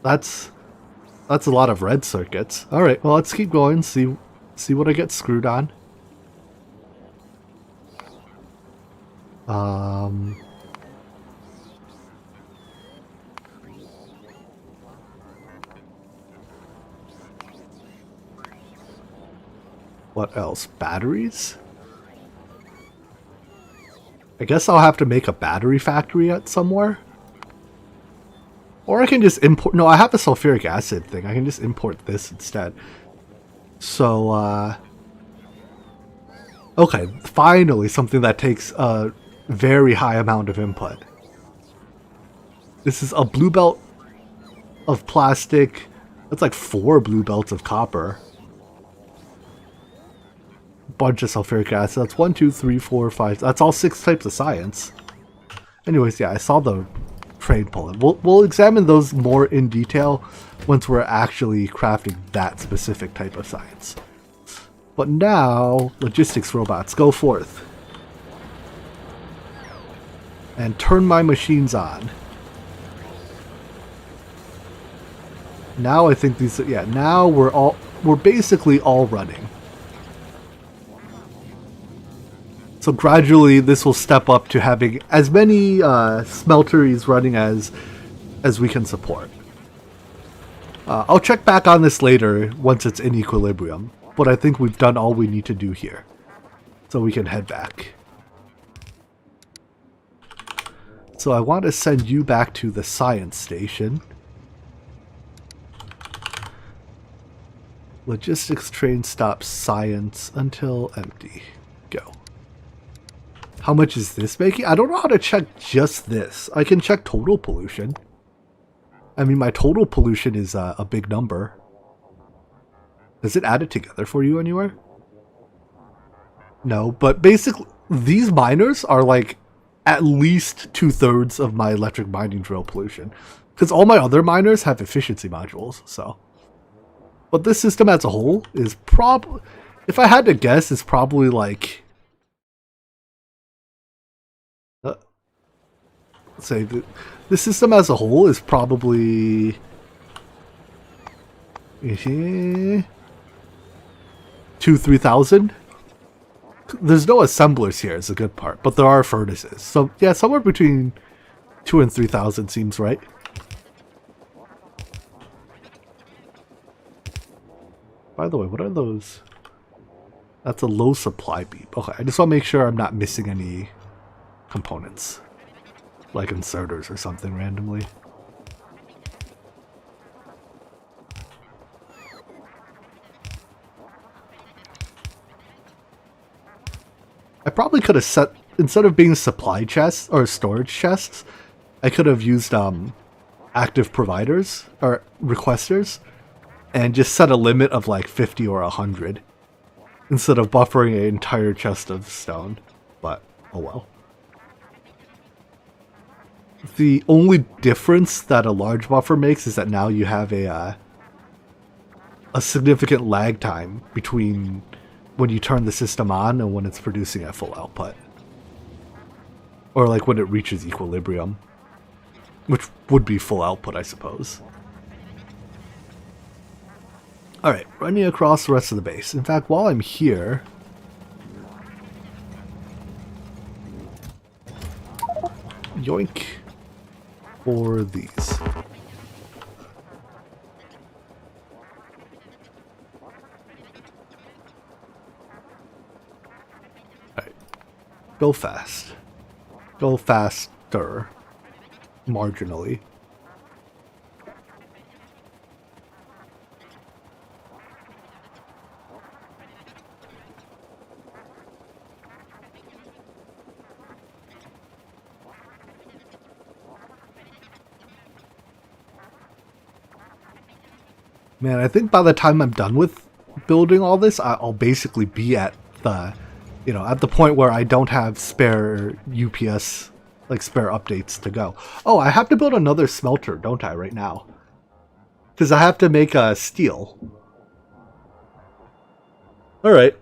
that's a lot of red circuits. All right, well, let's keep going. See what I get screwed on. What else? Batteries? I guess I'll have to make a battery factory at somewhere. Or I can just import... No, I have a sulfuric acid thing. I can just import this instead. So, okay, finally something that takes a very high amount of input. This is a blue belt of plastic. That's like 4 blue belts of copper. Bunch of sulfuric acid. That's 1, 2, 3, 4, 5. That's all 6 types of science. Anyways, yeah, I saw the train pulling. We'll examine those more in detail once we're actually crafting that specific type of science. But now, logistics robots, go forth. And turn my machines on. Now I think these, yeah, now we're basically all running. So gradually this will step up to having as many smelteries running as we can support. I'll check back on this later once it's in equilibrium, but I think we've done all we need to do here. So we can head back. So I want to send you back to the science station. Logistics train stops science until empty. Go. How much is this making? I don't know how to check just this. I can check total pollution. I mean, my total pollution is a big number. Does it add it together for you anywhere? No, but basically, these miners are like at least 2/3 of my electric mining drill pollution. Because all my other miners have efficiency modules, so. But this system as a whole is probably, if I had to guess, it's probably like, say the system as a whole is probably 2,000-3,000. There's no assemblers here is a good part, but there are furnaces. So yeah, somewhere between 2,000 and 3,000 seems right. By the way, what are those? That's a low supply beam. Okay, I just want to make sure I'm not missing any components. Like inserters or something randomly. I probably could have set, instead of being supply chests or storage chests, I could have used active providers or requesters and just set a limit of like 50 or 100 instead of buffering an entire chest of stone. But oh well. The only difference that a large buffer makes is that now you have a significant lag time between when you turn the system on and when it's producing at full output. Or like when it reaches equilibrium. Which would be full output, I suppose. Alright, running across the rest of the base. In fact, while I'm here... yoink. For these. Alright. Go fast. Go faster. Marginally. Man, I think by the time I'm done with building all this, I'll basically be at the, at the point where I don't have spare UPS, like spare updates to go. Oh, I have to build another smelter, don't I, right now? Because I have to make steel. Alright.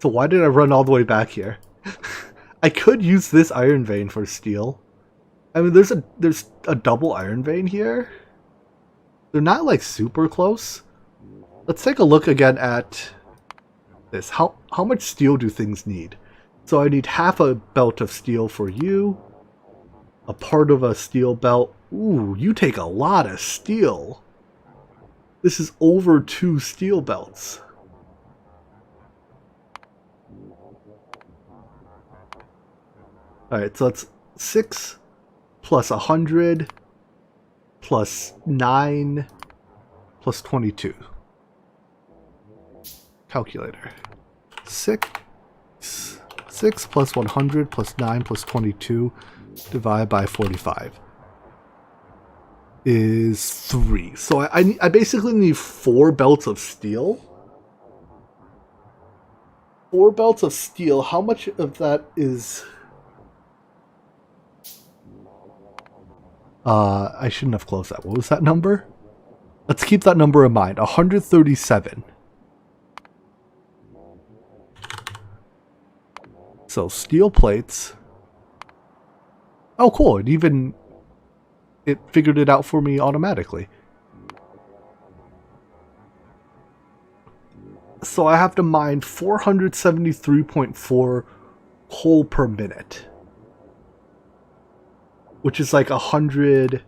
So why did I run all the way back here? I could use this iron vein for steel. I mean, there's a double iron vein here. They're not like super close. Let's take a look again at this. How much steel do things need? So I need half a belt of steel for you. A part of a steel belt. Ooh, you take a lot of steel. This is over 2 steel belts. Alright, so it's 6 plus 100 plus 9 plus 22. Calculator. 6 plus 100 plus 9 plus 22 divided by 45 is 3. So I basically need 4 belts of steel. 4 belts of steel. How much of that is... I shouldn't have closed that. What was that number? Let's keep that number in mind. 137. So steel plates. Oh, cool. It figured it out for me automatically. So I have to mine 473.4 coal per minute. Which is like 100...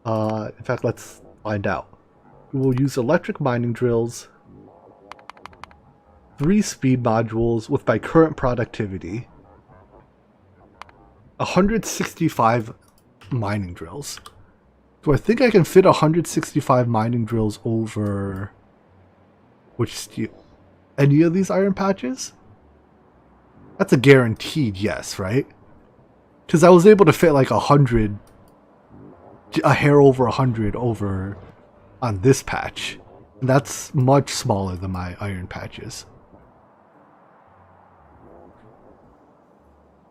in fact, let's find out. We'll use electric mining drills, 3 speed modules with my current productivity, 165 mining drills. Do I think I can fit 165 mining drills over... which steel? Any of these iron patches? That's a guaranteed yes, right? Because I was able to fit like 100, a hair over 100 over on this patch. And that's much smaller than my iron patches.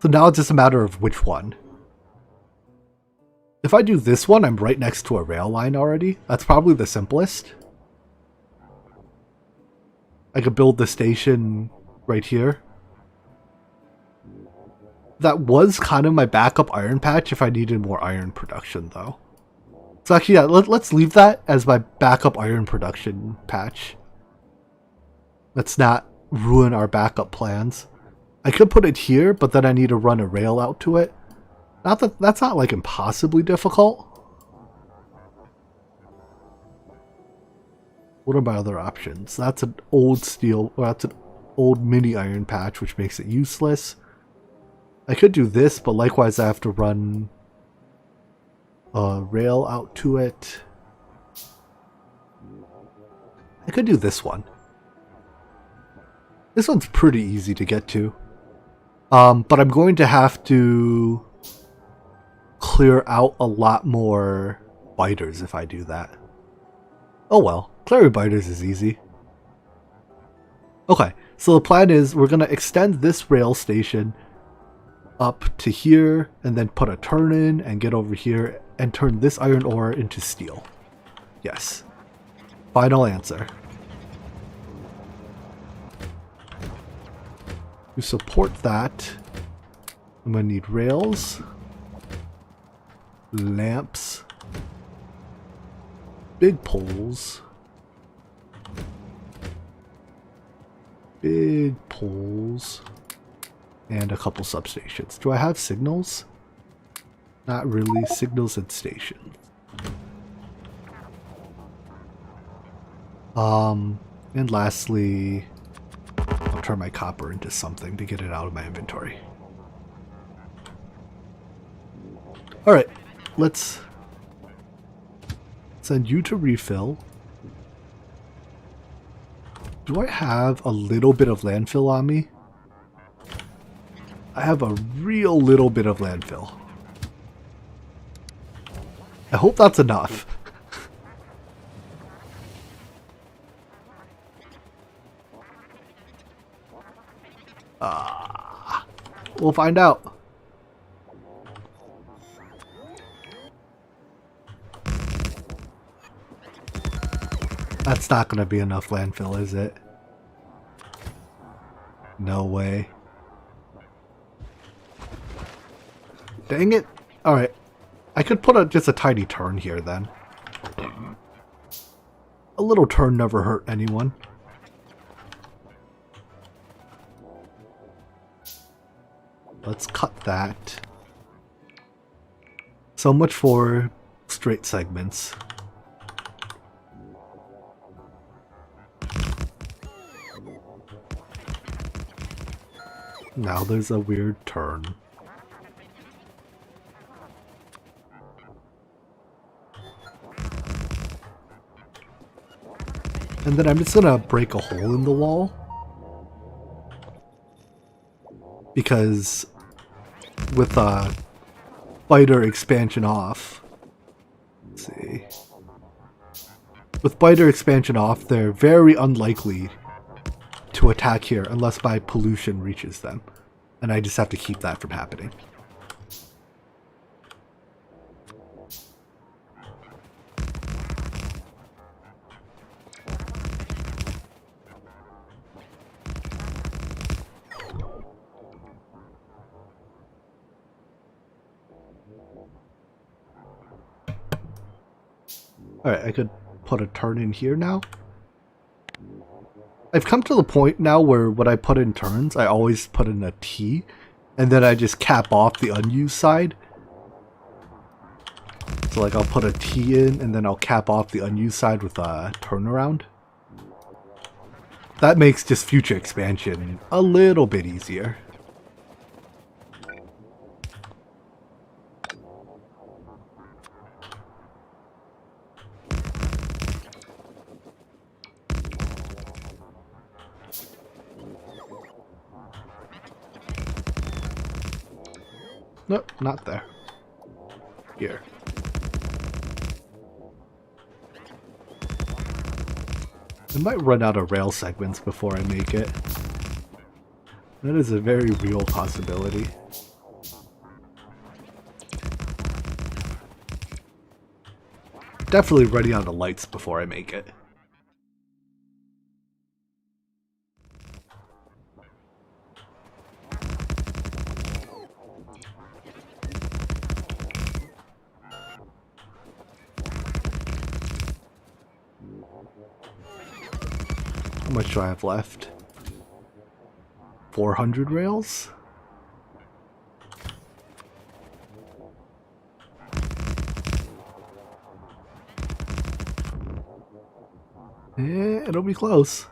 So now it's just a matter of which one. If I do this one, I'm right next to a rail line already. That's probably the simplest. I could build the station right here. That was kind of my backup iron patch if I needed more iron production, though. So actually, yeah, let's leave that as my backup iron production patch. Let's not ruin our backup plans. I could put it here, but then I need to run a rail out to it. Not that that's not like impossibly difficult. What are my other options? That's an old steel, or that's an old mini iron patch, which makes it useless. I could do this, but likewise I have to run a rail out to it. I could do this one. This one's pretty easy to get to. But I'm going to have to clear out a lot more biters if I do that. Oh well, clearing biters is easy. Okay, so the plan is we're going to extend this rail station up to here and then put a turn in and get over here and turn this iron ore into steel. Yes. Final answer. To support that, I'm going to need rails, lamps, big poles, and a couple substations. Do I have signals? Not really. Signals and stations. And lastly, I'll turn my copper into something to get it out of my inventory. Alright, let's send you to refill. Do I have a little bit of landfill on me? I have a real little bit of landfill. I hope that's enough. We'll find out. That's not going to be enough landfill, is it? No way. Dang it. Alright. I could put just a tiny turn here then. A little turn never hurt anyone. Let's cut that. So much for straight segments. Now there's a weird turn. And then I'm just gonna break a hole in the wall. Because with biter expansion off, let's see. With biter expansion off, they're very unlikely to attack here unless my pollution reaches them. And I just have to keep that from happening. Alright, I could put a turn in here now. I've come to the point now where when I put in turns, I always put in a T, and then I just cap off the unused side. So like I'll put a T in, and then I'll cap off the unused side with a turnaround. That makes just future expansion a little bit easier. Nope, not there. Here. I might run out of rail segments before I make it. That is a very real possibility. Definitely running out of lights before I make it. How much do I have left? 400 rails? It'll be close.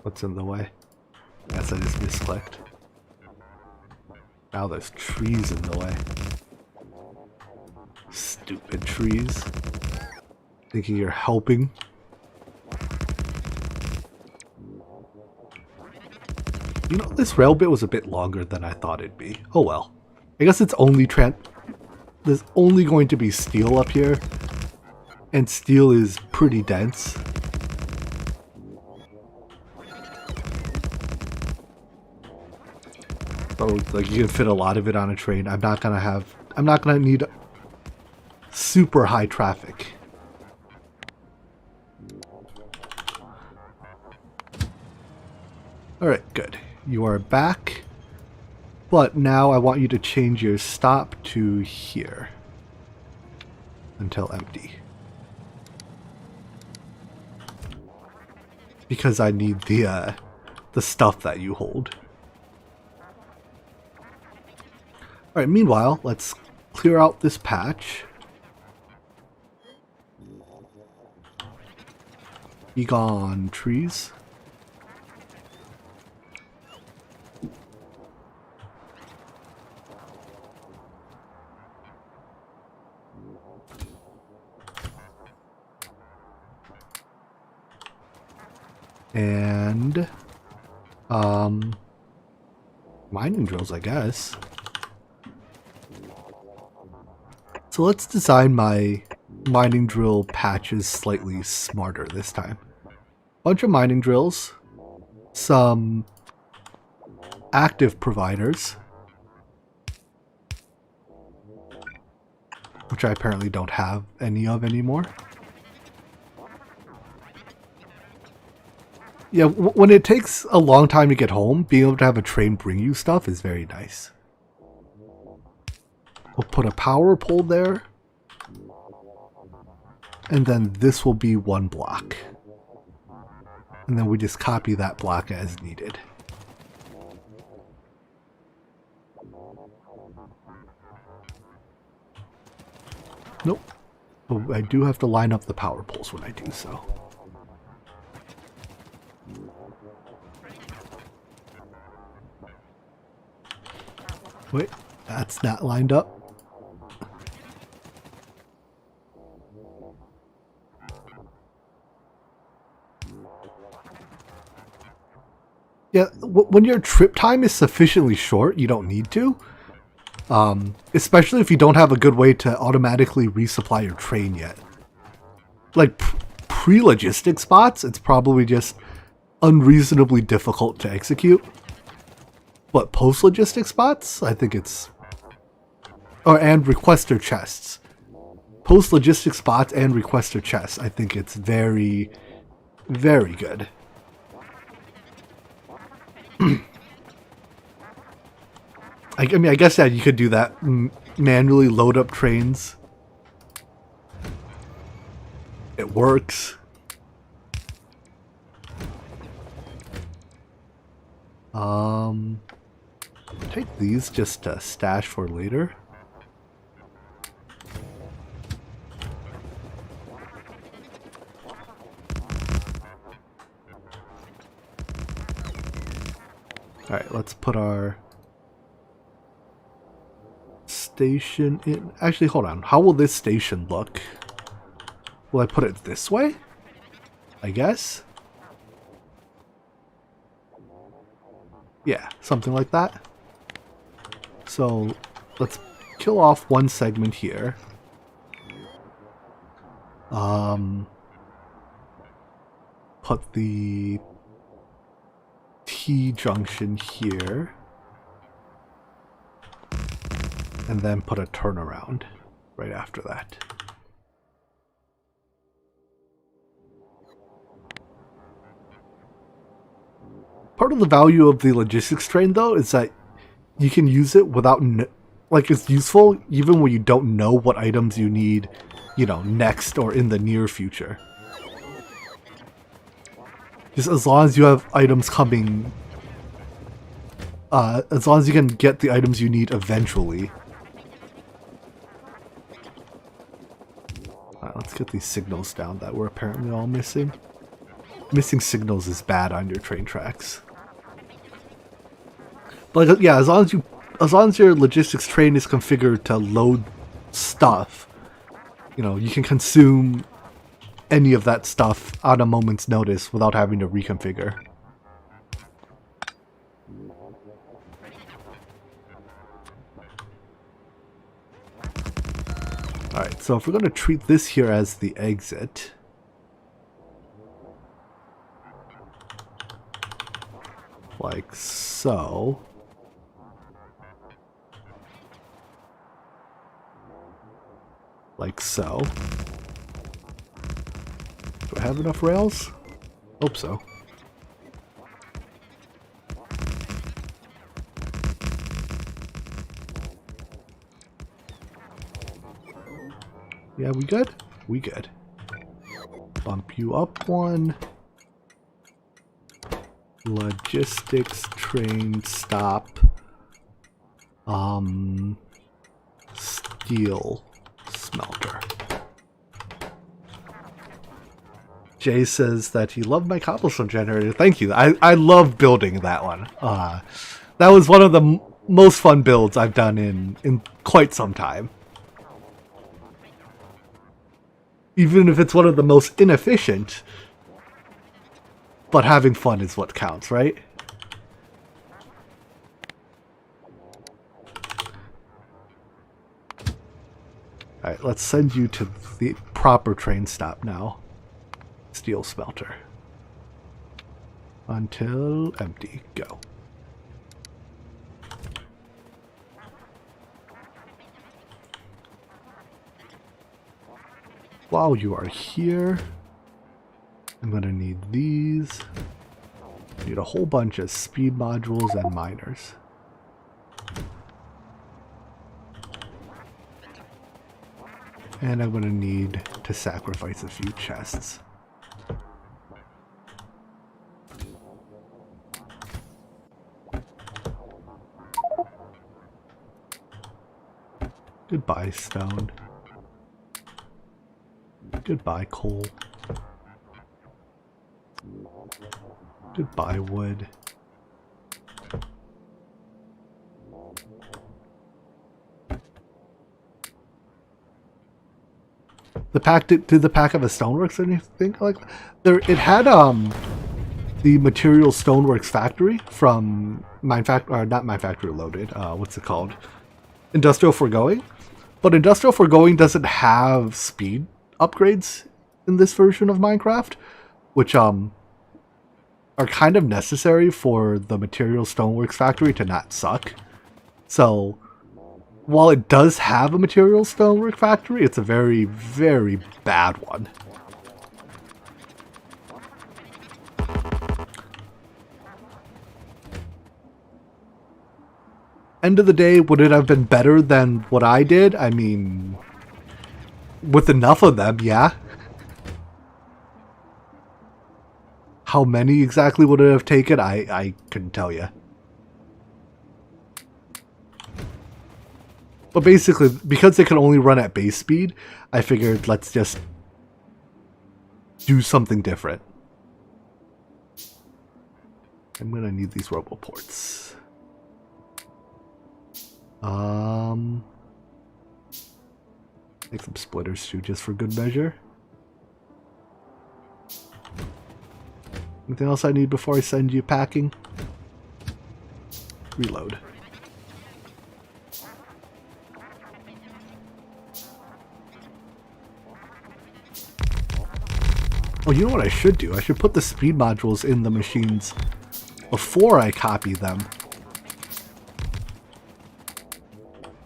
What's in the way? Guess I just misclicked. Now there's trees in the way. Stupid trees. Thinking you're helping. You know, this rail bit was a bit longer than I thought it'd be. Oh well. I guess it's only there's only going to be steel up here. And steel is pretty dense. So like you can fit a lot of it on a train. I'm not gonna need super high traffic. Alright, good. You are back. But now I want you to change your stop to here. Until empty. Because I need the stuff that you hold. Alright, meanwhile, let's clear out this patch. Be gone, trees. And Mining drills, I guess. So let's design my mining drill patches slightly smarter this time. Bunch of mining drills, some active providers, which I apparently don't have any of anymore. Yeah, when it takes a long time to get home, being able to have a train bring you stuff is very nice. We'll put a power pole there. And then this will be one block. And then we just copy that block as needed. Nope. But I do have to line up the power poles when I do so. Wait, that's not lined up. Yeah, when your trip time is sufficiently short, you don't need to. Especially if you don't have a good way to automatically resupply your train yet. Like, pre-logistic spots, it's probably just unreasonably difficult to execute. But post-logistic spots, I think it's... and requester chests. Post-logistic spots and requester chests, I think it's very, very good. I mean, I guess, yeah, you could do that. Manually load up trains. It works. Take these just to stash for later. Alright, let's put our station in. Actually, hold on. How will this station look? Will I put it this way? I guess? Yeah, something like that. So, let's kill off one segment here. Put the T-junction here. And then put a turnaround right after that. Part of the value of the logistics train, though, is that you can use it without, like, it's useful even when you don't know what items you need, you know, next or in the near future. Just as long as you have items coming, as long as you can get the items you need eventually. Alright, let's get these signals down that we're apparently all missing. Missing signals is bad on your train tracks. But like, yeah, as long as your logistics train is configured to load stuff, you know, you can consume any of that stuff on a moment's notice without having to reconfigure. Alright, so if we're going to treat this here as the exit, like so. Like so. Do I have enough rails? Hope so. Yeah, we good? We good. Bump you up one. Logistics train stop. Steel smelter. Jay says that he loved my cobblestone generator. Thank you. I love building that one. That was one of the most fun builds I've done in quite some time. Even if it's one of the most inefficient, but having fun is what counts, right? Alright, let's send you to the proper train stop now. Steel smelter. Until empty. Go. While you are here, I'm going to need these. Need a whole bunch of speed modules and miners. And I'm going to need to sacrifice a few chests. Goodbye, stone. Goodbye, coal. Goodbye, wood. The pack did the pack have a stoneworks or anything like that? There, it had the material stoneworks factory from not Mine Factory Loaded. What's it called? Industrial Foregoing. But Industrial Foregoing doesn't have speed upgrades in this version of Minecraft, which are kind of necessary for the material stoneworks factory to not suck. So while it does have a material stonework factory, it's a very, very bad one. End of the day, would it have been better than what I did? I mean, with enough of them, yeah. How many exactly would it have taken? I couldn't tell you. But basically, because they can only run at base speed, I figured let's just do something different. I'm gonna need these roboports. Make some splitters too, just for good measure. Anything else I need before I send you packing? Reload. Oh, you know what I should do? I should put the speed modules in the machines before I copy them.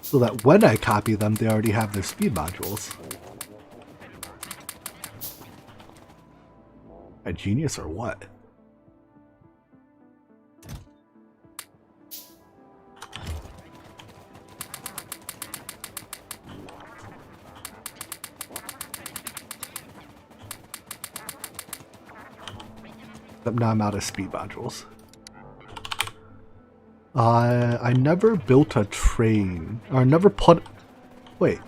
So that when I copy them, they already have their speed modules. A genius or what? Now I'm out of speed modules. I never built a train. Or never put... Wait.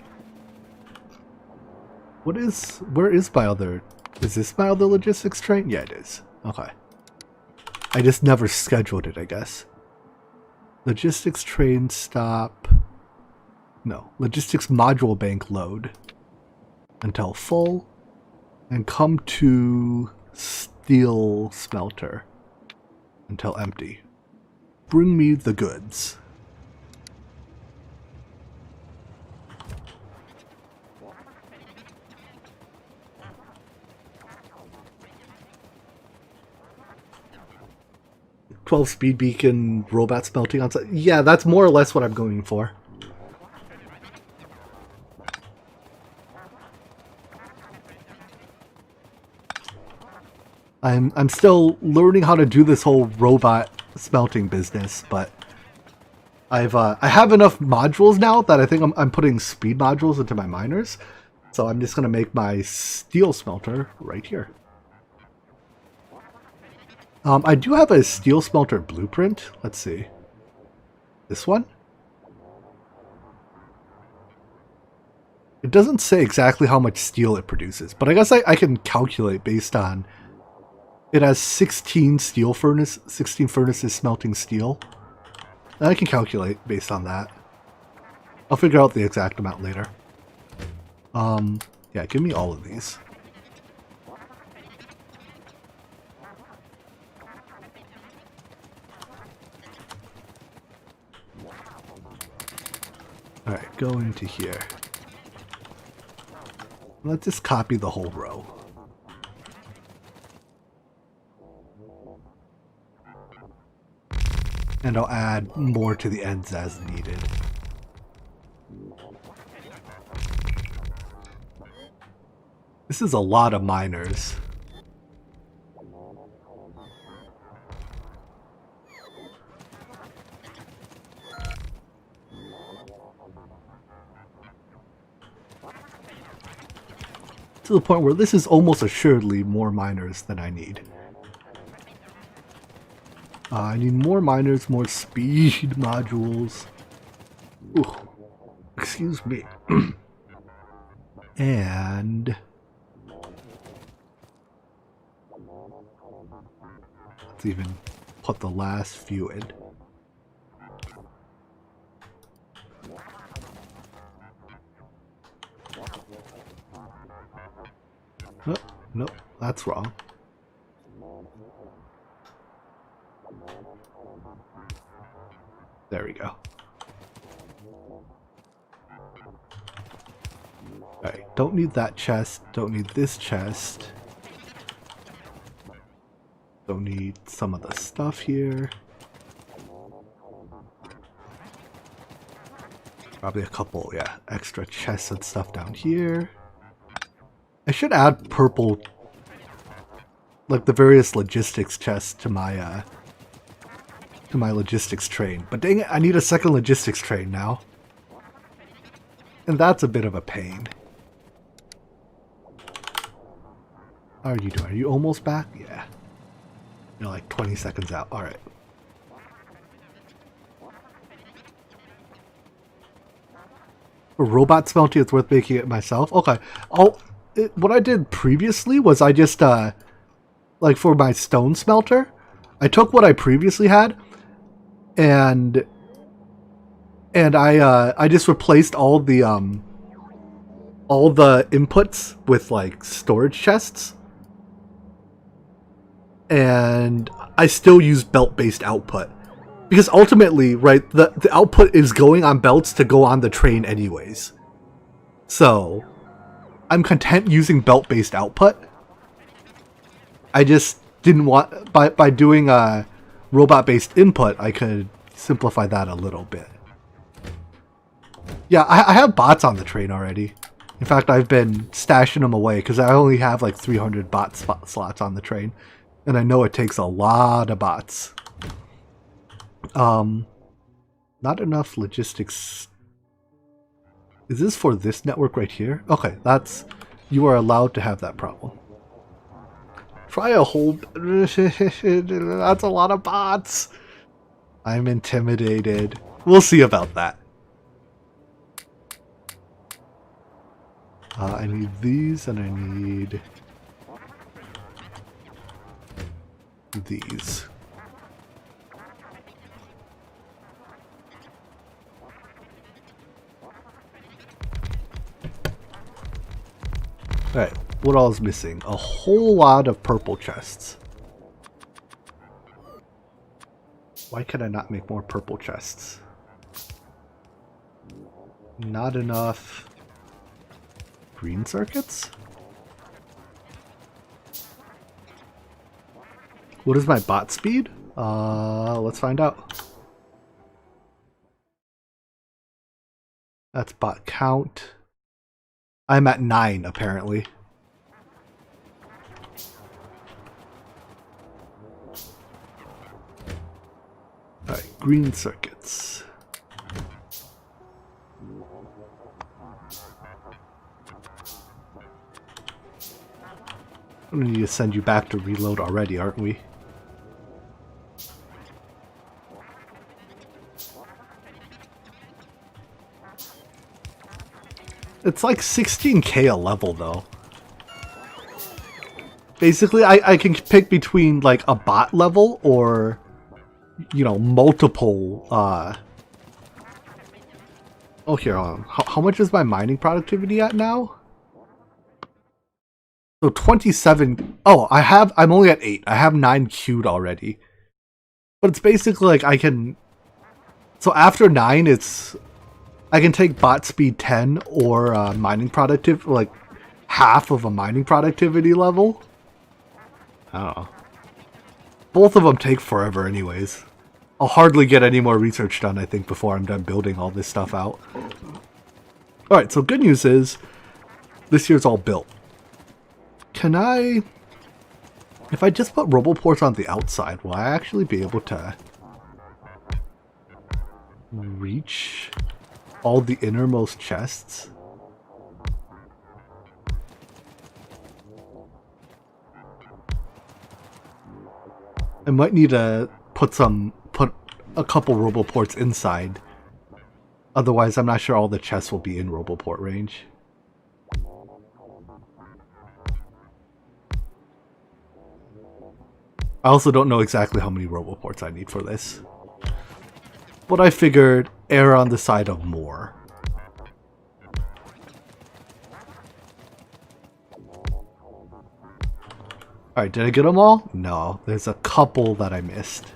Where is my other... Is this my other logistics train? Yeah, it is. Okay. I just never scheduled it, I guess. Logistics train stop... No. Logistics module bank load. Until full. And come to steel smelter. Until empty. Bring me the goods. "12 speed beacon robot smelting on site." Yeah, that's more or less what I'm going for. I'm still learning how to do this whole robot smelting business, but I have enough modules now that I think I'm putting speed modules into my miners. So I'm just gonna make my steel smelter right here. I do have a steel smelter blueprint. Let's see. This one? It doesn't say exactly how much steel it produces, but I guess I can calculate based on... It has 16 furnaces smelting steel. And I can calculate based on that. I'll figure out the exact amount later. Yeah, give me all of these. Alright, go into here. Let's just copy the whole row. And I'll add more to the ends as needed. This is a lot of miners. To the point where this is almost assuredly more miners than I need. I need more miners, more speed modules. Ooh, excuse me. And let's even put the last few in. Nope, that's wrong. There we go. Alright, don't need that chest, don't need this chest. Don't need some of the stuff here. Probably a couple, yeah, extra chests and stuff down here. I should add purple, like the various logistics chests to my logistics train. But dang it, I need a second logistics train now. And that's a bit of a pain. How are you doing? Are you almost back? Yeah. You're like 20 seconds out. Alright. For robot smelting, it's worth making it myself. Okay. What I did previously was I just, like for my stone smelter, I took what I previously had and I just replaced all the inputs with like storage chests, and I still use belt-based output because ultimately, right, the output is going on belts to go on the train anyways. So I'm content using belt-based output. I just didn't want, by doing a robot-based input, I could simplify that a little bit. Yeah, I have bots on the train already. In fact, I've been stashing them away because I only have like 300 bot slots on the train. And I know it takes a lot of bots. Not enough logistics. Is this for this network right here? Okay, you are allowed to have that problem. Try a whole... That's a lot of bots. I'm intimidated. We'll see about that. I need these and I need these. Alright, what all is missing? A whole lot of purple chests. Why can I not make more purple chests? Not enough green circuits? What is my bot speed? Let's find out. That's bot count. I'm at 9 apparently. Alright, green circuits. We need to send you back to reload already, aren't we? It's like 16k a level though. Basically, I can pick between like a bot level or, you know, multiple, oh, here, how much is my mining productivity at now? So 27, oh, I'm only at 8. I have 9 queued already. But it's basically like I can, so after 9, I can take bot speed 10 or mining productivity, like half of a mining productivity level. I don't know. Both of them take forever anyways. I'll hardly get any more research done, I think, before I'm done building all this stuff out. Alright, so good news is, this year's all built. Can I... If I just put roboports on the outside, will I actually be able to reach all the innermost chests? I might need to put a couple roboports inside. Otherwise, I'm not sure all the chests will be in roboport range. I also don't know exactly how many roboports I need for this. But I figured err on the side of more. Alright, did I get them all? No, there's a couple that I missed.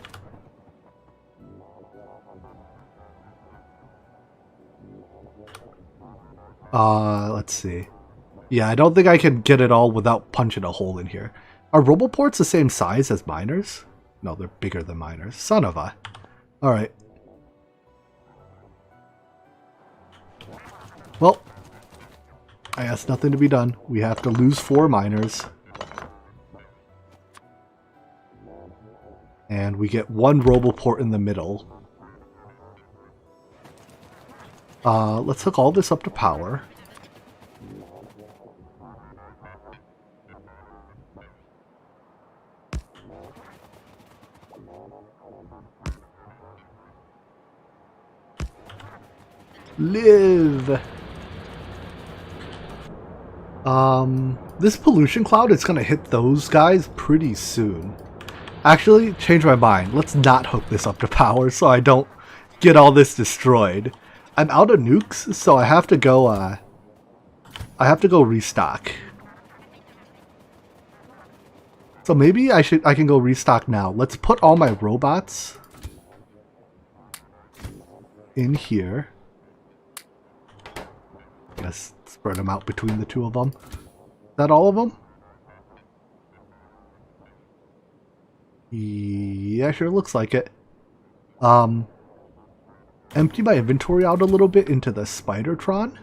Let's see. Yeah, I don't think I can get it all without punching a hole in here. Are roboports the same size as miners? No, they're bigger than miners. Son of a... Alright. Well, I asked nothing to be done. We have to lose 4 miners. And we get 1 roboport in the middle. Let's hook all this up to power. Live! This pollution cloud is gonna hit those guys pretty soon. Actually, change my mind. Let's not hook this up to power so I don't get all this destroyed. I'm out of nukes, so I have to go, restock. So maybe I can go restock now. Let's put all my robots in here. Guess spread them out between the 2 of them. Is that all of them? Yeah, sure looks like it. Empty my inventory out a little bit into the Spidertron.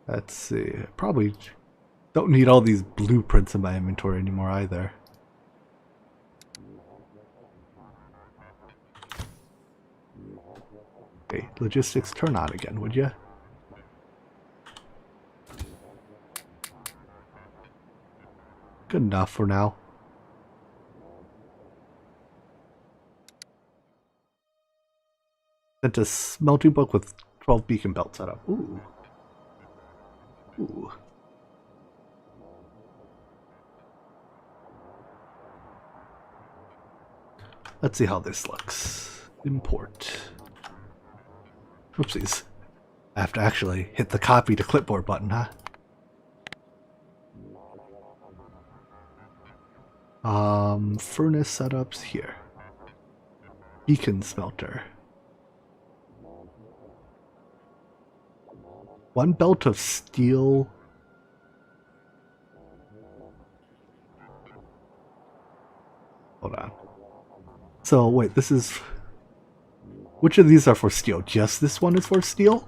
Let's see. Probably don't need all these blueprints in my inventory anymore either. Okay, logistics turn on again, would you? Good enough for now. Sent a smelting book with 12 beacon belts set up. Ooh. Ooh. Let's see how this looks. Import. Oopsies. I have to actually hit the copy to clipboard button, huh? Furnace setups here. Beacon smelter. 1 belt of steel. Hold on. So wait, this is... Which of these are for steel? Just this one is for steel?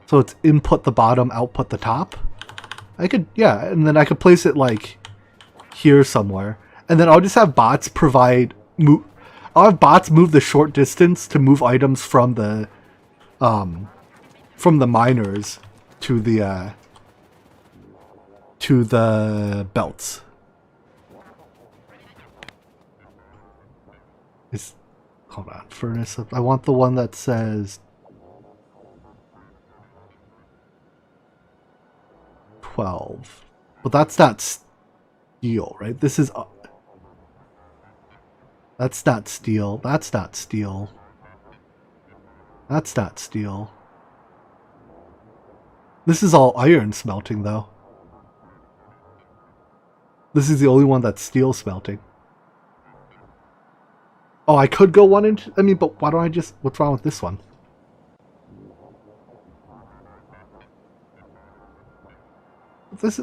So it's input the bottom, output the top? I could, yeah, and then I could place it like here somewhere. And then I'll just have bots provide, I'll have bots move the short distance to move items from the miners to the belts. Hold on, furnace. I want the one that says 12. But that's not steel, right? This is... That's not steel. That's not steel. That's not steel. This is all iron smelting, though. This is the only one that's steel smelting. Oh, I could go 1 inch. I mean, but why don't I just... What's wrong with this one? This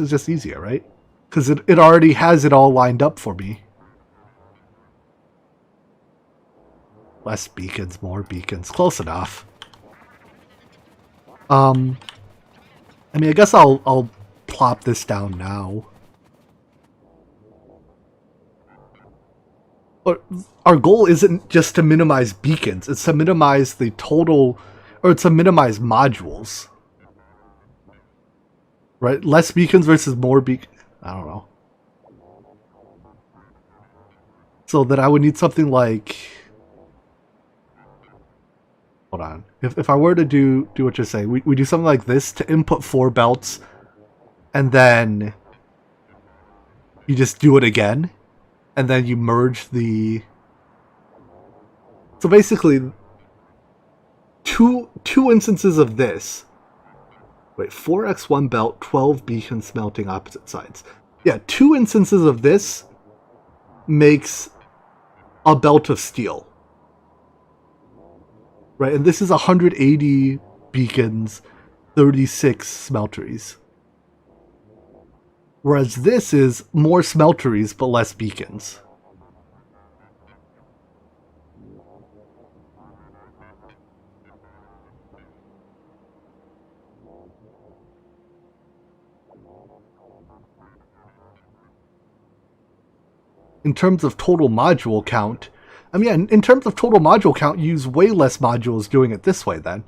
is just easier, right? Because it already has it all lined up for me. Less beacons, more beacons. Close enough. I mean, I guess I'll plop this down now. But our goal isn't just to minimize beacons. It's to minimize the total... Or it's to minimize modules. Right? Less beacons versus more beacons. I don't know. So then I would need something like... Hold on. If I were to do what you're saying, we do something like this to input 4 belts, and then you just do it again, and then you merge the... So basically, two instances of this. Wait, 4x1 belt, 12 beacons smelting opposite sides. Yeah, 2 instances of this makes a belt of steel. Right, and this is 180 beacons, 36 smelteries. Whereas this is more smelteries, but less beacons. In terms of total module count, I mean, in terms of total module count, you use way less modules doing it this way then.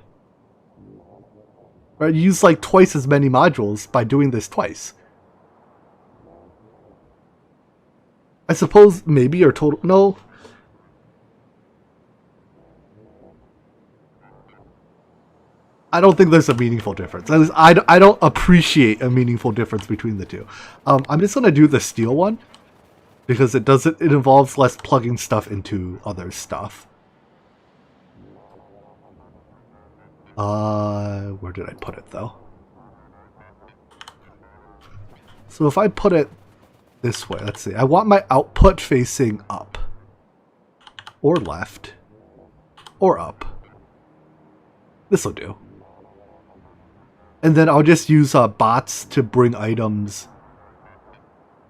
Right, you use like twice as many modules by doing this twice. I suppose maybe your total... No. I don't think there's a meaningful difference. At least I don't appreciate a meaningful difference between the two. I'm just going to do the steel one. Because it involves less plugging stuff into other stuff. Where did I put it though? So if I put it this way, let's see. I want my output facing up. Or left. Or up. This'll do. And then I'll just use bots to bring items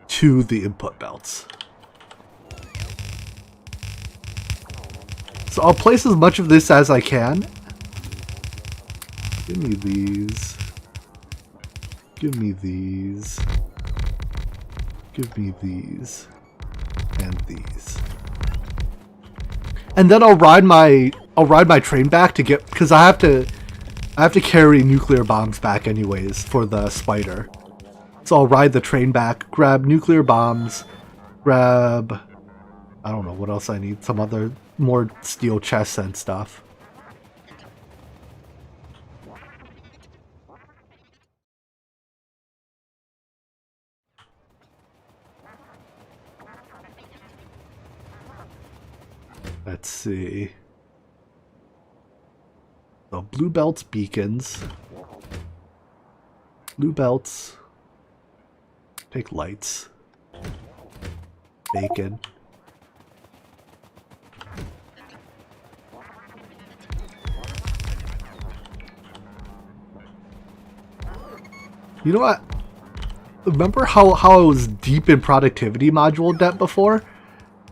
to the input belts. So I'll place as much of this as I can. Give me these. Give me these. Give me these. And these. And then I'll ride my train back to get, because I have to carry nuclear bombs back anyways for the spider. So I'll ride the train back, grab nuclear bombs, grab... I don't know what else I need. Some other more steel chests and stuff. Let's see. So blue belts, beacons. Blue belts. Take lights. Bacon. You know what? Remember how I was deep in productivity module debt before?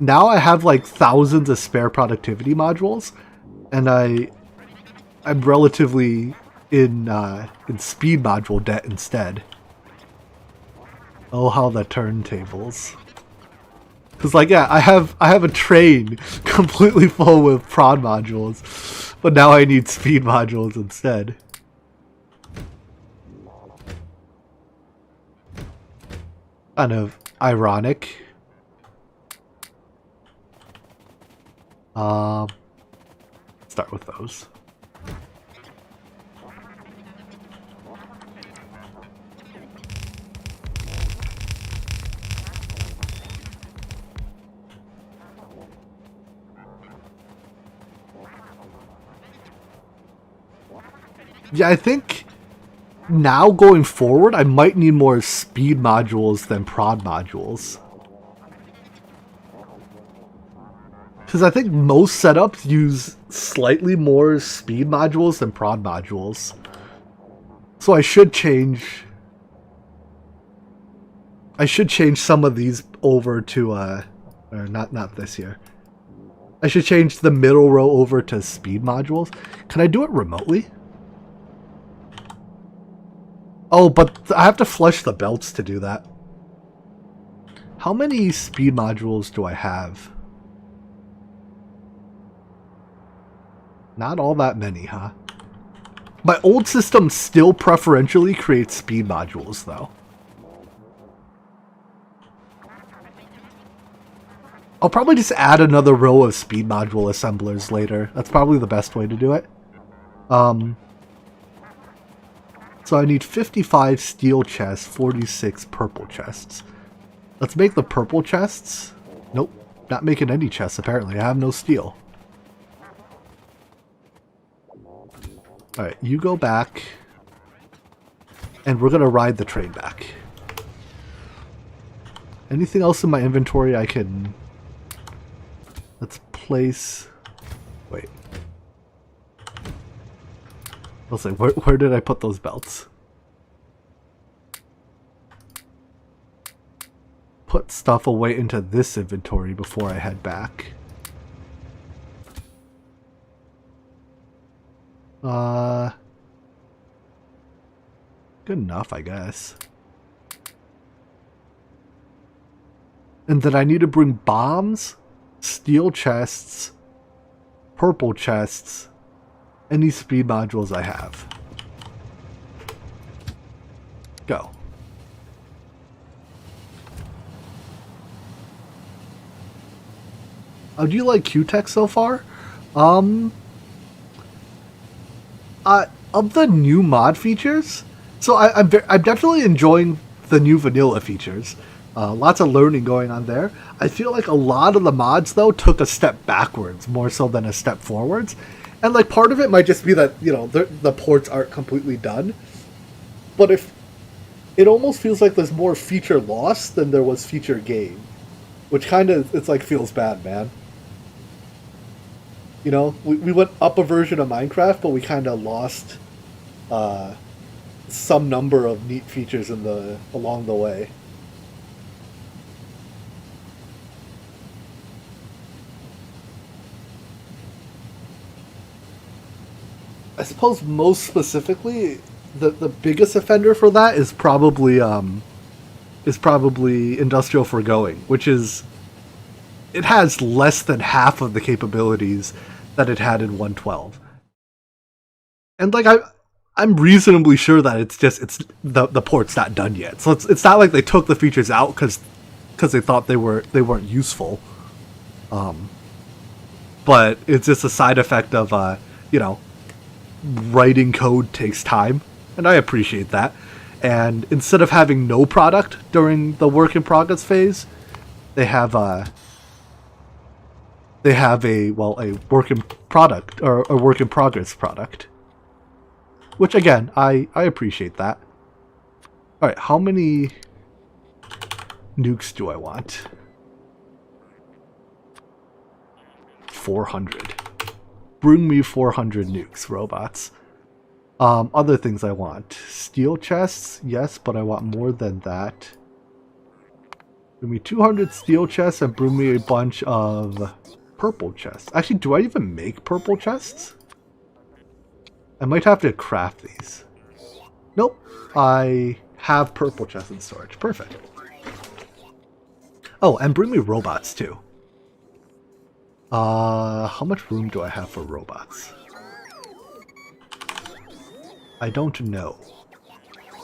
Now I have like thousands of spare productivity modules, and I'm relatively in speed module debt instead. Oh, how the turntables! Because like yeah, I have a train completely full with prod modules, but now I need speed modules instead. Kind of ironic. Start with those. Yeah, I think now going forward, I might need more speed modules than prod modules. Because I think most setups use slightly more speed modules than prod modules. So I should change some of these over to, or not this here. I should change the middle row over to speed modules. Can I do it remotely? Oh, but I have to flush the belts to do that. How many speed modules do I have? Not all that many, huh? My old system still preferentially creates speed modules, though. I'll probably just add another row of speed module assemblers later. That's probably the best way to do it. So I need 55 steel chests, 46 purple chests. Let's make the purple chests. Nope, not making any chests apparently. I have no steel. Alright, you go back. And we're gonna ride the train back. Anything else in my inventory I can... Let's place... Wait. I'll say, where did I put those belts? Put stuff away into this inventory before I head back. Good enough, I guess. And then I need to bring bombs, steel chests, purple chests, any speed modules I have. Go. Oh, do you like Q-Tech so far? Of the new mod features, so I'm definitely enjoying the new vanilla features. Lots of learning going on there. I feel like a lot of the mods, though, took a step backwards more so than a step forwards. And, like, part of it might just be that, you know, the ports aren't completely done. But if it almost feels like there's more feature loss than there was feature gain. Which kind of, it's like, feels bad, man. You know, we went up a version of Minecraft, but we kind of lost some number of neat features along the way. I suppose most specifically, the biggest offender for that is probably Industrial Foregoing, which is, it has less than half of the capabilities that it had in 1.12. And like I'm reasonably sure that it's the port's not done yet. So it's not like they took the features out because they thought they weren't useful. But it's just a side effect of you know, writing code takes time, and I appreciate that. And instead of having no product during the work in progress phase, they have a work in product or a work in progress product. Which again, I appreciate that. Alright, how many nukes do I want? 400. Bring me 400 nukes, robots. Other things I want. Steel chests, yes, but I want more than that. Bring me 200 steel chests and bring me a bunch of purple chests. Actually, do I even make purple chests? I might have to craft these. Nope. I have purple chests in storage. Perfect. Oh, and bring me robots too. How much room do I have for robots? I don't know.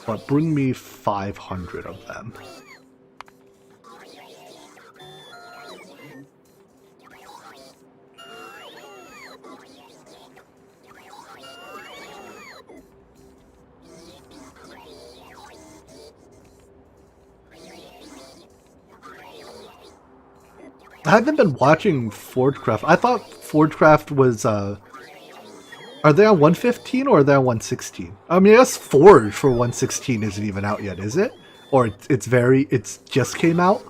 But bring me 500 of them. I haven't been watching Forgecraft. I thought Forgecraft was Are they on 115 or are they on 116? I mean, I guess Forge for 116 isn't even out yet, is it? Or it's just came out?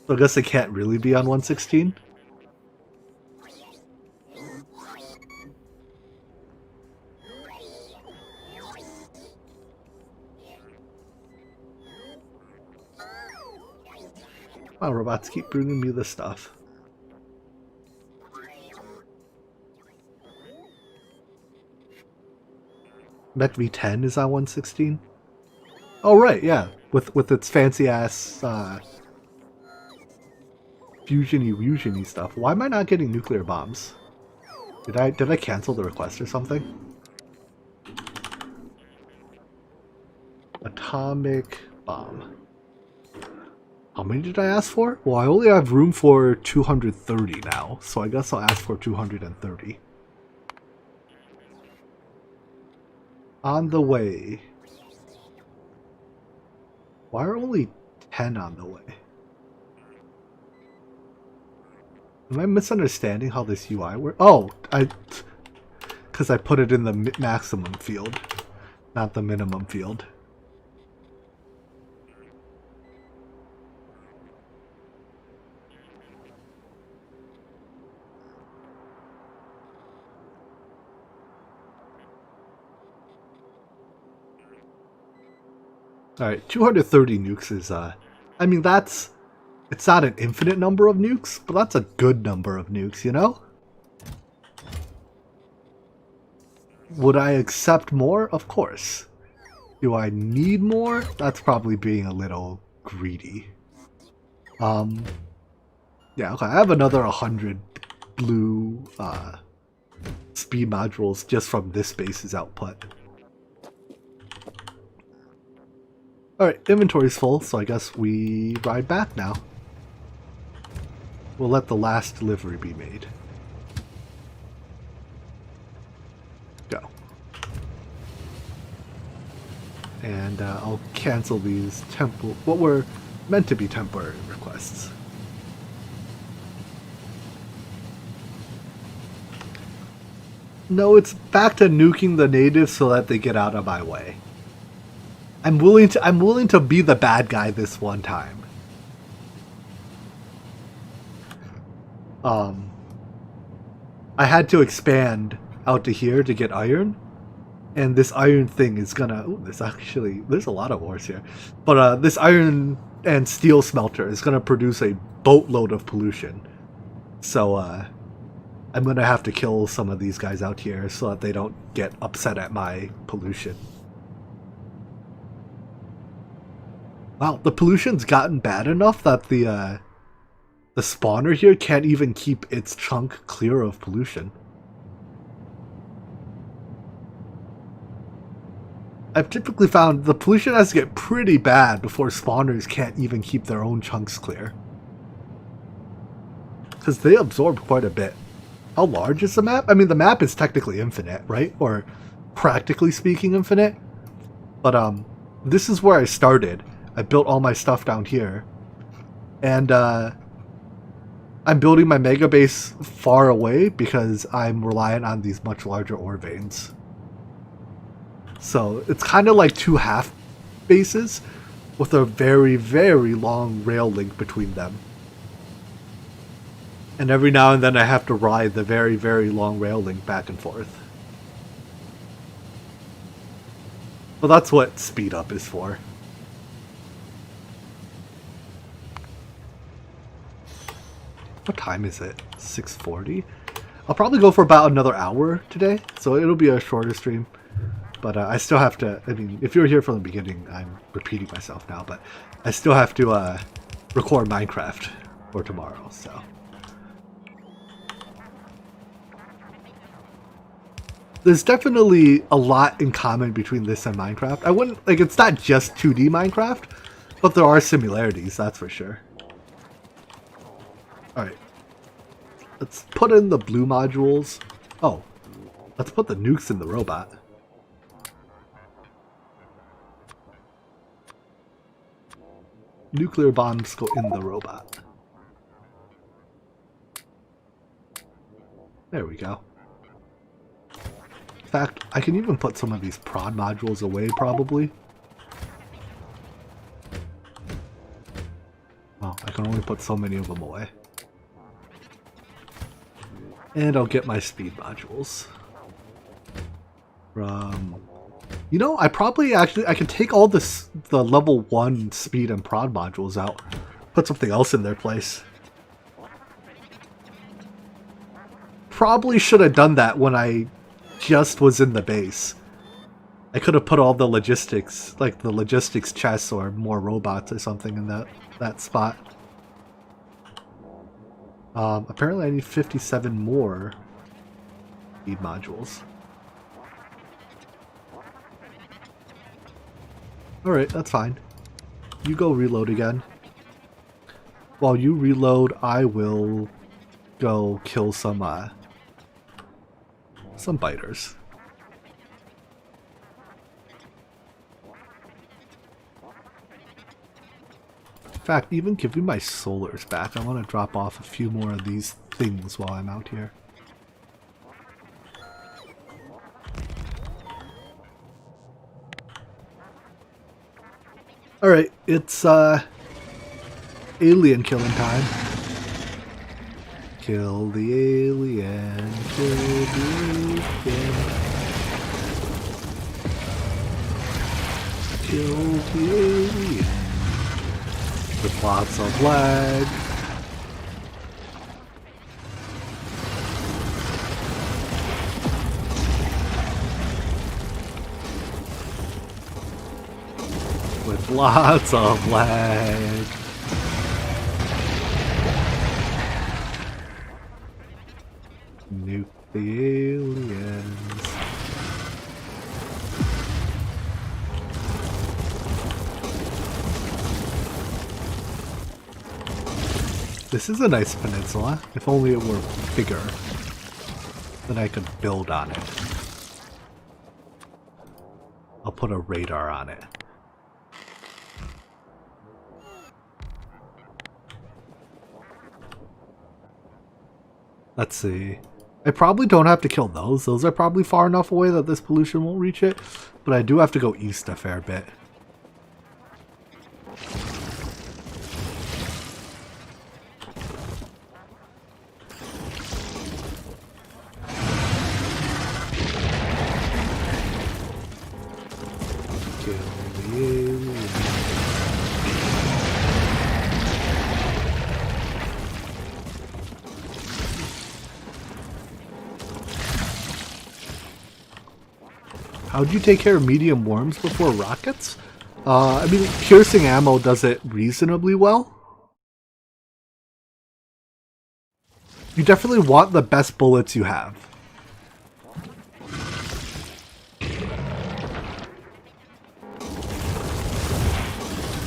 So I guess it can't really be on 116. Wow, robots keep bringing me the stuff. Mech V10 is on 116? Oh right, yeah. With its fancy ass fusiony stuff. Why am I not getting nuclear bombs? Did I cancel the request or something? Atomic bomb. How many did I ask for? Well, I only have room for 230 now, so I guess I'll ask for 230. On the way. Why are only 10 on the way? Am I misunderstanding how this UI works? Oh, because I put it in the maximum field, not the minimum field. Alright, 230 nukes is, I mean, it's not an infinite number of nukes, but that's a good number of nukes, you know? Would I accept more? Of course. Do I need more? That's probably being a little greedy. Yeah, okay, I have another 100 blue, speed modules just from this base's output. Alright, inventory's full, so I guess we ride back now. We'll let the last delivery be made. Go. And I'll cancel these what were meant to be temporary requests. No, it's back to nuking the natives so that they get out of my way. I'm willing to be the bad guy this one time. I had to expand out to here to get iron, and this iron thing is gonna. Ooh, there's a lot of ores here, but this iron and steel smelter is gonna produce a boatload of pollution. So I'm gonna have to kill some of these guys out here so that they don't get upset at my pollution. Wow, the pollution's gotten bad enough that the spawner here can't even keep its chunk clear of pollution. I've typically found the pollution has to get pretty bad before spawners can't even keep their own chunks clear. Because they absorb quite a bit. How large is the map? I mean, the map is technically infinite, right? Or practically speaking infinite. But this is where I started. I built all my stuff down here. And I'm building my mega base far away because I'm reliant on these much larger ore veins. So it's kind of like two half bases with a very, very long rail link between them. And every now and then I have to ride the very, very long rail link back and forth. Well, that's what speed up is for. What time is it? 6:40? I'll probably go for about another hour today, so it'll be a shorter stream. But I still have to, I mean, if you were here from the beginning, I'm repeating myself now, but I still have to record Minecraft for tomorrow, so. There's definitely a lot in common between this and Minecraft. I wouldn't, like, it's not just 2D Minecraft, but there are similarities, that's for sure. Alright. Let's put in the blue modules. Oh, let's put the nukes in the robot. Nuclear bombs go in the robot. There we go. fact, I can even put some of these prod modules away, probably. Oh, I can only put so many of them away. And I'll get my speed modules. From... You know, I probably actually... I can take all the level 1 speed and prod modules out. Put something else in their place. Probably should have done that when I just was in the base. I could have put all the logistics, like the logistics chests or more robots or something in that spot. Apparently I need 57 more speed modules. Alright, that's fine. You go reload again. While you reload, I will go kill some biters. In fact, even give me my solars back. I want to drop off a few more of these things while I'm out here. Alright, it's alien killing time. Kill the alien, kill the alien. Kill the alien. With lots of lag. With lots of lag. Nuke the aliens. This is a nice peninsula. If only it were bigger, then I could build on it. I'll put a radar on it. Let's see. I probably don't have to kill those. Those are probably far enough away that this pollution won't reach it. But I do have to go east a fair bit. How'd you take care of medium worms before rockets? I mean, piercing ammo does it reasonably well. You definitely want the best bullets you have.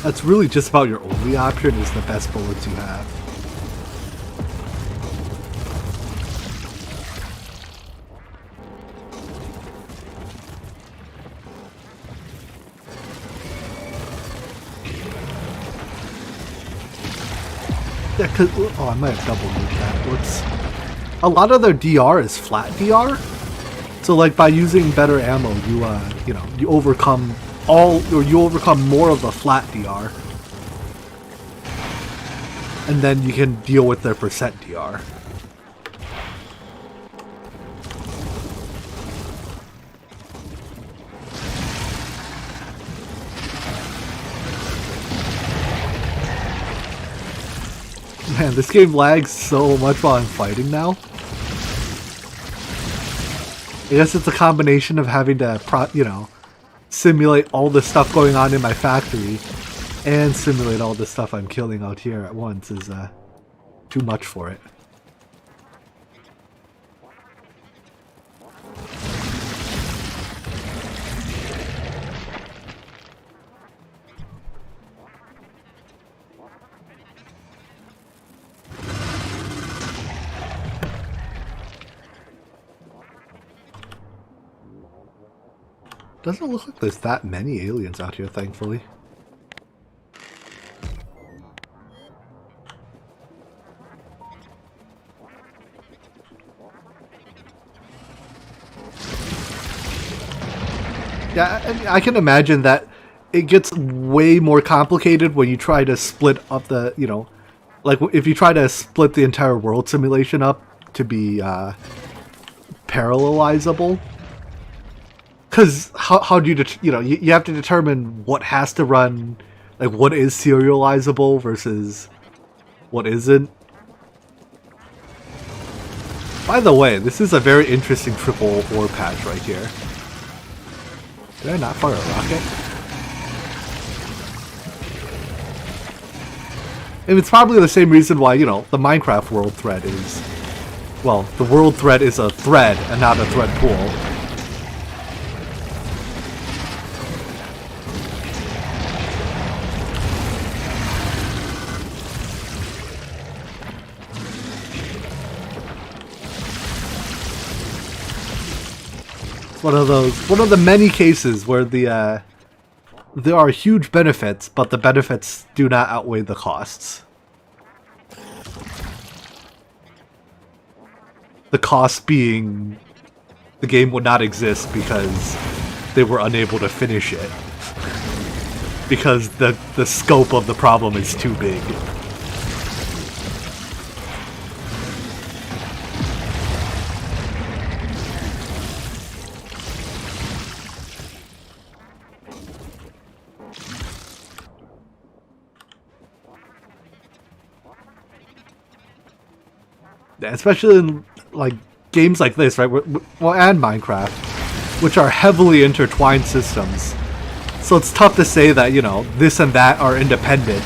That's really just about your only option, is the best bullets you have. Yeah, cause, oh, I might have double moved that. Whoops. A lot of their DR is flat DR. So like by using better ammo, you know, you overcome more of the flat DR. And then you can deal with their percent DR. Man, this game lags so much while I'm fighting now. I guess it's a combination of having to, you know, simulate all the stuff going on in my factory and simulate all the stuff I'm killing out here at once is too much for it. Doesn't look like there's that many aliens out here, thankfully. Yeah, I can imagine that it gets way more complicated when you try to split up the, like if you try to split the entire world simulation up to be parallelizable. Because how do you have to determine what has to run, like what is serializable versus what isn't. By the way, this is a very interesting triple ore patch right here. Did I not fire a rocket? And it's probably the same reason why, the Minecraft world thread is... Well, the world thread is a thread and not a thread pool. One of the many cases where there are huge benefits, but the benefits do not outweigh the costs. The cost being the game would not exist because they were unable to finish it. Because the scope of the problem is too big. Especially in like games like this, right? Well, and Minecraft, which are heavily intertwined systems. So it's tough to say that, this and that are independent.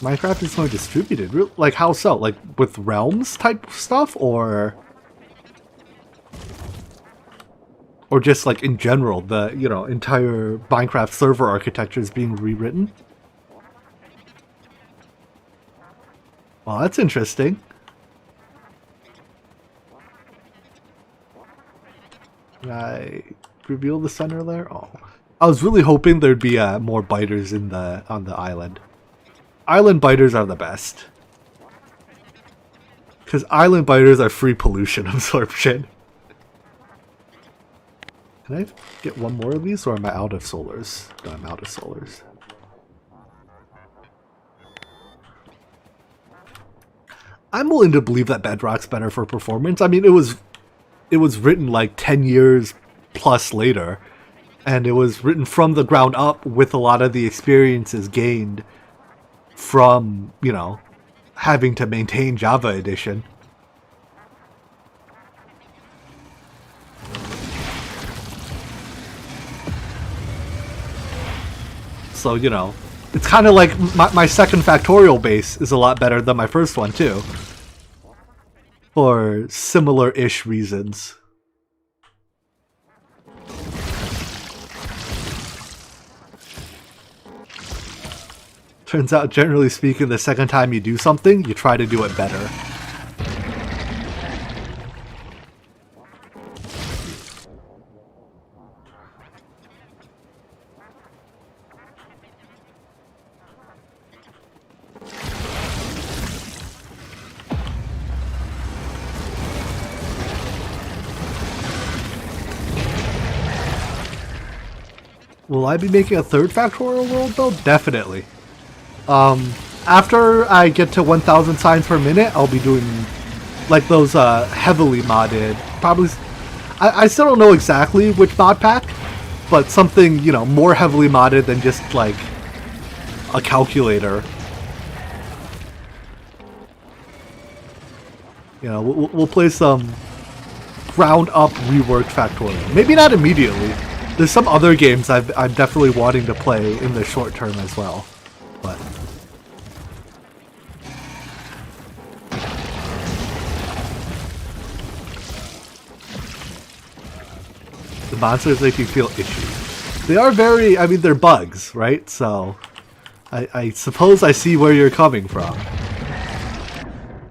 Minecraft is so distributed. Like, how so? Like, with realms type stuff? Or just like in general, the entire Minecraft server architecture is being rewritten. Well, that's interesting. Can I reveal the center there? Oh, I was really hoping there'd be more biters on the island. Island biters are the best because island biters are free pollution absorption. Can I get one more of these, or am I out of solars? No, I'm out of solars. I'm willing to believe that Bedrock's better for performance. I mean, it was written like 10 years plus later, and it was written from the ground up with a lot of the experiences gained from, having to maintain Java Edition. So, it's kind of like my second Factorio base is a lot better than my first one, too. For similar-ish reasons. Turns out, generally speaking, the second time you do something, you try to do it better. Will I be making a third Factorial world, though? Definitely. After I get to 1,000 signs per minute, I'll be doing, like, those heavily modded, probably... I still don't know exactly which mod pack, but something, more heavily modded than just, like, a calculator. We'll play some ground-up reworked Factorial. Maybe not immediately. There's some other games I'm definitely wanting to play in the short term as well, but the monsters make you feel itchy. They are very, they're bugs, right? So I suppose I see where you're coming from.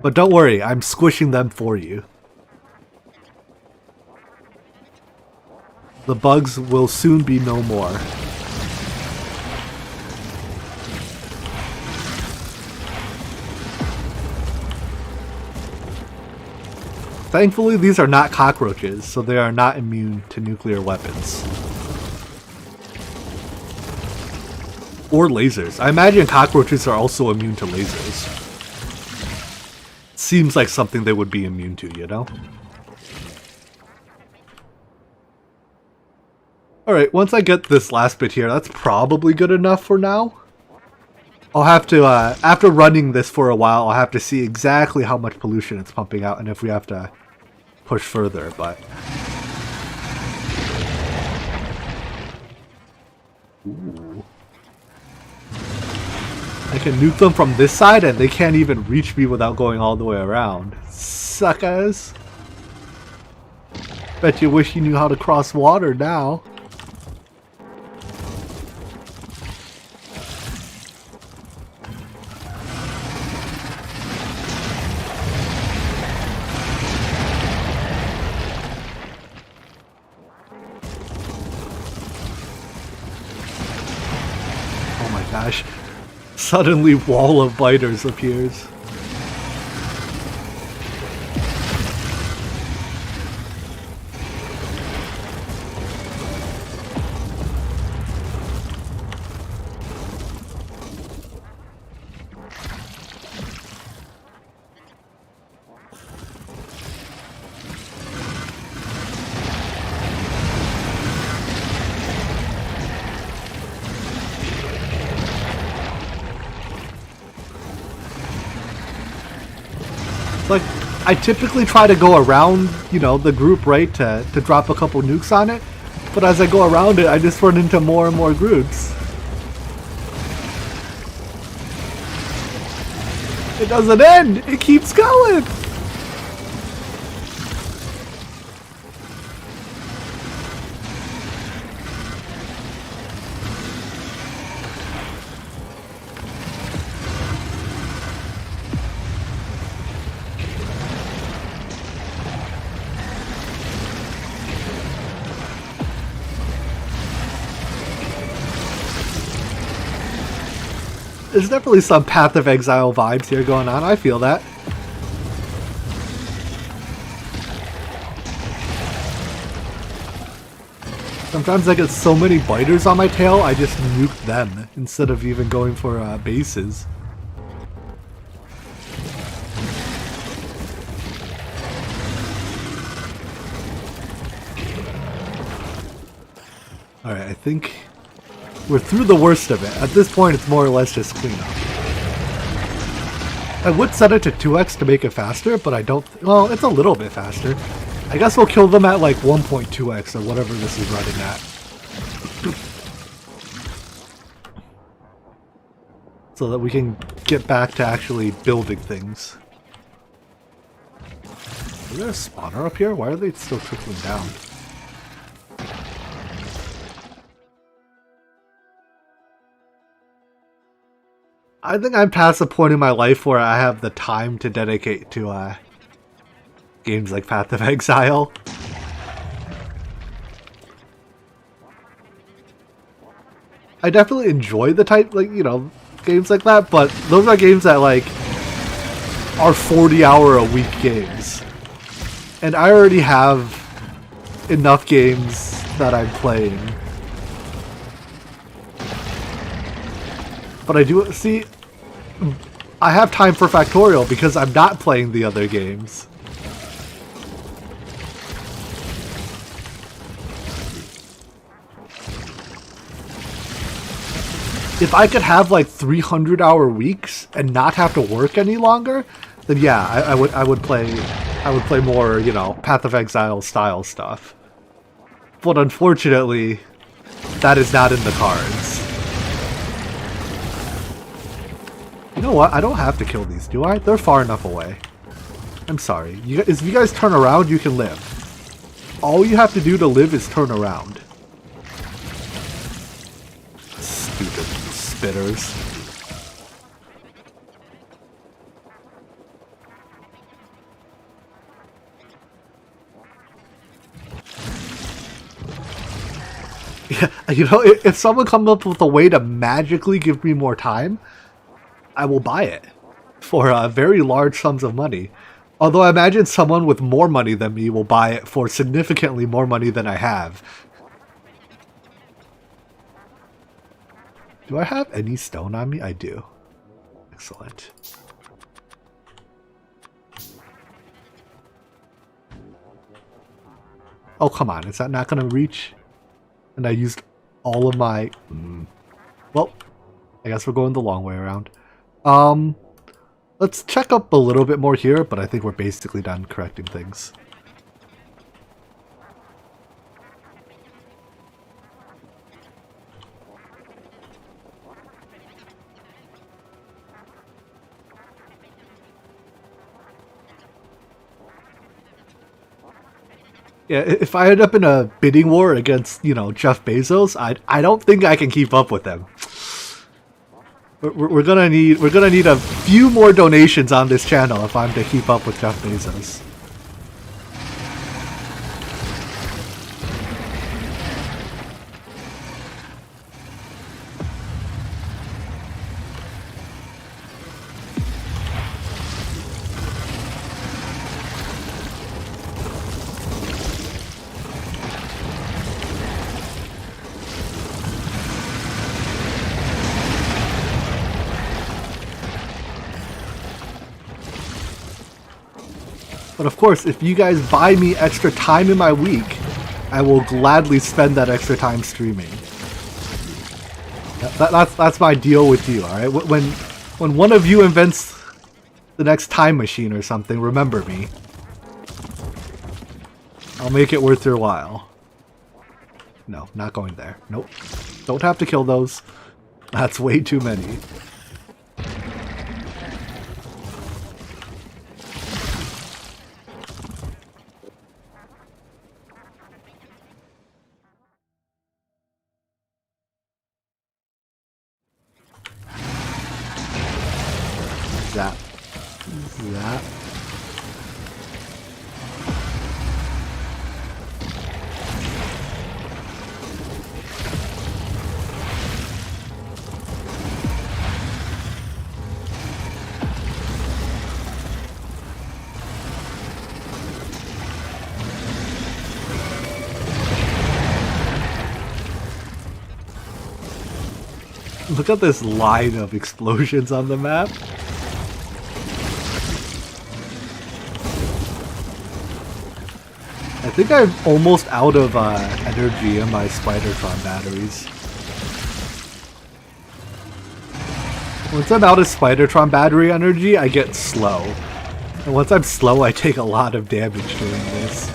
But don't worry, I'm squishing them for you. The bugs will soon be no more. Thankfully, these are not cockroaches, so they are not immune to nuclear weapons. Or lasers. I imagine cockroaches are also immune to lasers. Seems like something they would be immune to, you know? Alright, once I get this last bit here, that's probably good enough for now. I'll have to, after running this for a while, I'll have to see exactly how much pollution it's pumping out and if we have to push further, but... Ooh. I can nuke them from this side and they can't even reach me without going all the way around. Suckers! Bet you wish you knew how to cross water now. Oh my gosh. Suddenly wall of biters appears. Like, I typically try to go around, you know, the group, right, to drop a couple nukes on it. But as I go around it, I just run into more and more groups. It doesn't end! It keeps going! There's definitely some Path of Exile vibes here going on, I feel that. Sometimes I get so many biters on my tail, I just nuke them instead of even going for bases. Alright, I think we're through the worst of it. At this point, it's more or less just cleanup. I would set it to 2x to make it faster, but I don't... Well, it's a little bit faster. I guess we'll kill them at like 1.2x or whatever this is running at. So that we can get back to actually building things. Is there a spawner up here? Why are they still trickling down? I think I'm past the point in my life where I have the time to dedicate to games like Path of Exile. I definitely enjoy the type, like, you know, games like that, but those are games that, like, are 40-hour-a-week games. And I already have enough games that I'm playing. But I do, see, I have time for Factorio because I'm not playing the other games. If I could have like 300-hour weeks and not have to work any longer, then yeah, I would play more, you know, Path of Exile style stuff. But unfortunately, that is not in the cards. You know what? I don't have to kill these, do I? They're far enough away. I'm sorry. If you guys turn around, you can live. All you have to do to live is turn around. Stupid spitters. Yeah, you know, if someone comes up with a way to magically give me more time, I will buy it for very large sums of money. Although I imagine someone with more money than me will buy it for significantly more money than I have. Do I have any stone on me? I do. Excellent. Oh, come on. Is that not going to reach? And I used all of my... Well, I guess we're going the long way around. Let's check up a little bit more here, but I think we're basically done correcting things. Yeah, if I end up in a bidding war against, you know, Jeff Bezos, I don't think I can keep up with them. We're gonna need a few more donations on this channel if I'm to keep up with Jeff Bezos. But of course, if you guys buy me extra time in my week, I will gladly spend that extra time streaming. That's my deal with you, alright? When one of you invents the next time machine or something, remember me. I'll make it worth your while. No, not going there. Nope. Don't have to kill those. That's way too many. Zap. Zap. Look at this line of explosions on the map. I think I'm almost out of energy in my Spidertron batteries. Once I'm out of Spidertron battery energy, I get slow. And once I'm slow, I take a lot of damage doing this.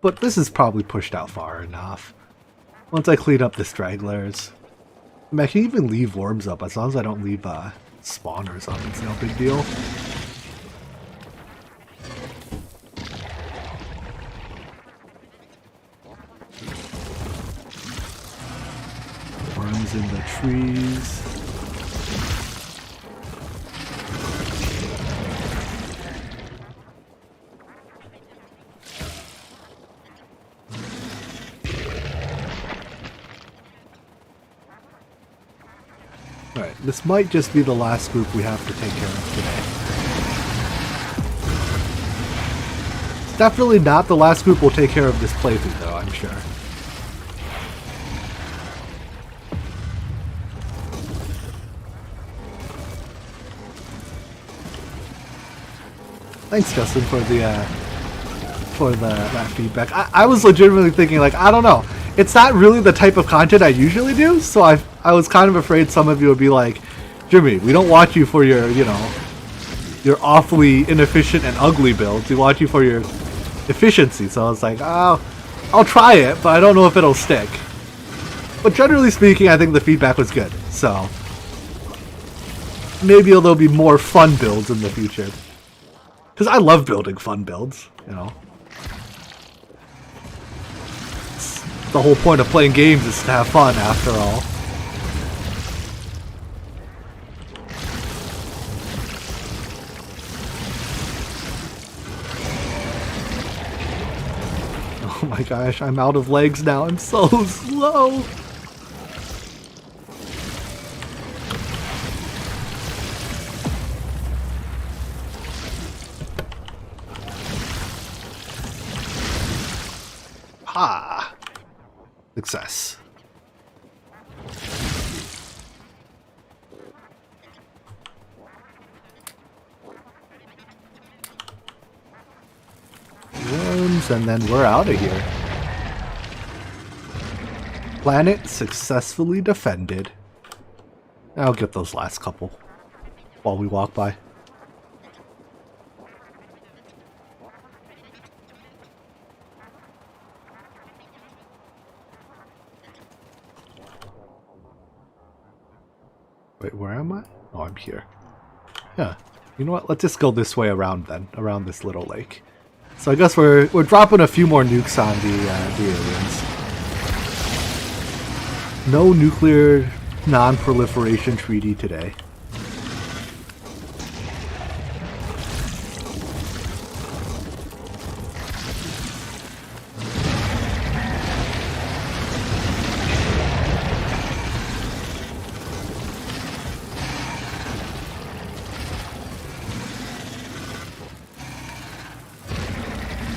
But this is probably pushed out far enough. Once I clean up the stragglers. I mean, I can even leave worms up as long as I don't leave spawners up. It's no big deal. Worms in the trees. Alright, this might just be the last group we have to take care of today. It's definitely not the last group we'll take care of this playthrough though, I'm sure. Thanks Justin for that feedback. I was legitimately thinking like, I don't know. It's not really the type of content I usually do, so I was kind of afraid some of you would be like, Jimmy, we don't watch you for your, you know, your awfully inefficient and ugly builds. We watch you for your efficiency. So I was like, oh, I'll try it, but I don't know if it'll stick. But generally speaking, I think the feedback was good. So maybe there'll be more fun builds in the future. Because I love building fun builds, you know. The whole point of playing games is to have fun, after all. Oh my gosh, I'm out of legs now. I'm so slow. Ha! Success. Worms, and then we're out of here. Planet successfully defended. I'll get those last couple while we walk by. Wait, where am I? Oh, I'm here. Yeah. You know what? Let's just go this way around then, around this little lake. So I guess we're dropping a few more nukes on the aliens. No nuclear non-proliferation treaty today.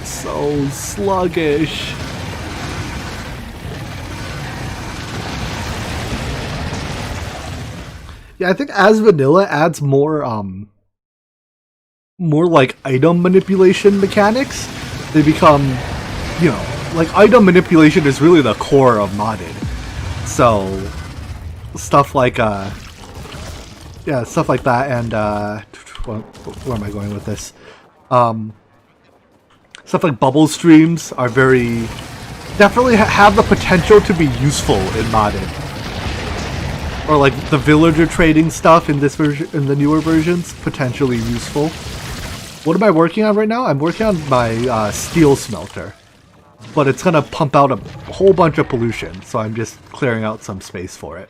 So sluggish. Yeah, I think as vanilla adds more like item manipulation mechanics, they become, you know, like item manipulation is really the core of modded. So stuff like yeah, stuff like that, and where am I going with this? Stuff like bubble streams are definitely have the potential to be useful in modded. Or like the villager trading stuff in this version, in the newer versions, potentially useful. What am I working on right now? I'm working on my steel smelter, but it's gonna pump out a whole bunch of pollution, so I'm just clearing out some space for it.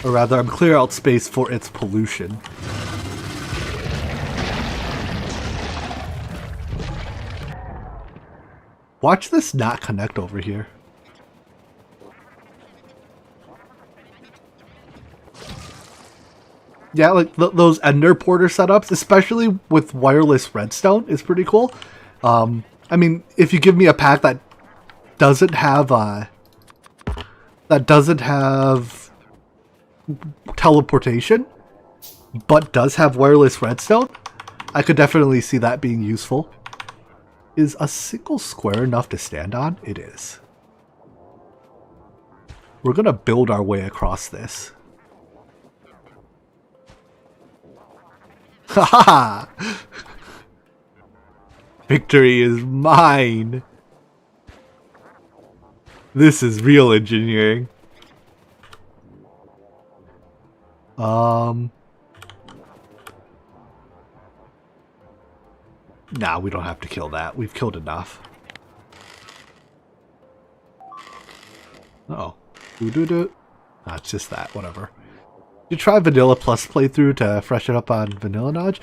Or rather, I'm clearing out space for its pollution. Watch this not connect over here. Yeah, like those Ender Porter setups, especially with wireless redstone, is pretty cool. I mean, if you give me a pack that doesn't have teleportation, but does have wireless redstone, I could definitely see that being useful. Is a single square enough to stand on? It is. We're gonna build our way across this. Haha! Victory is mine! This is real engineering. Nah, we don't have to kill that. We've killed enough. Uh-oh. Ah, it's just that. Whatever. You try Vanilla Plus playthrough to freshen up on Vanilla Knowledge?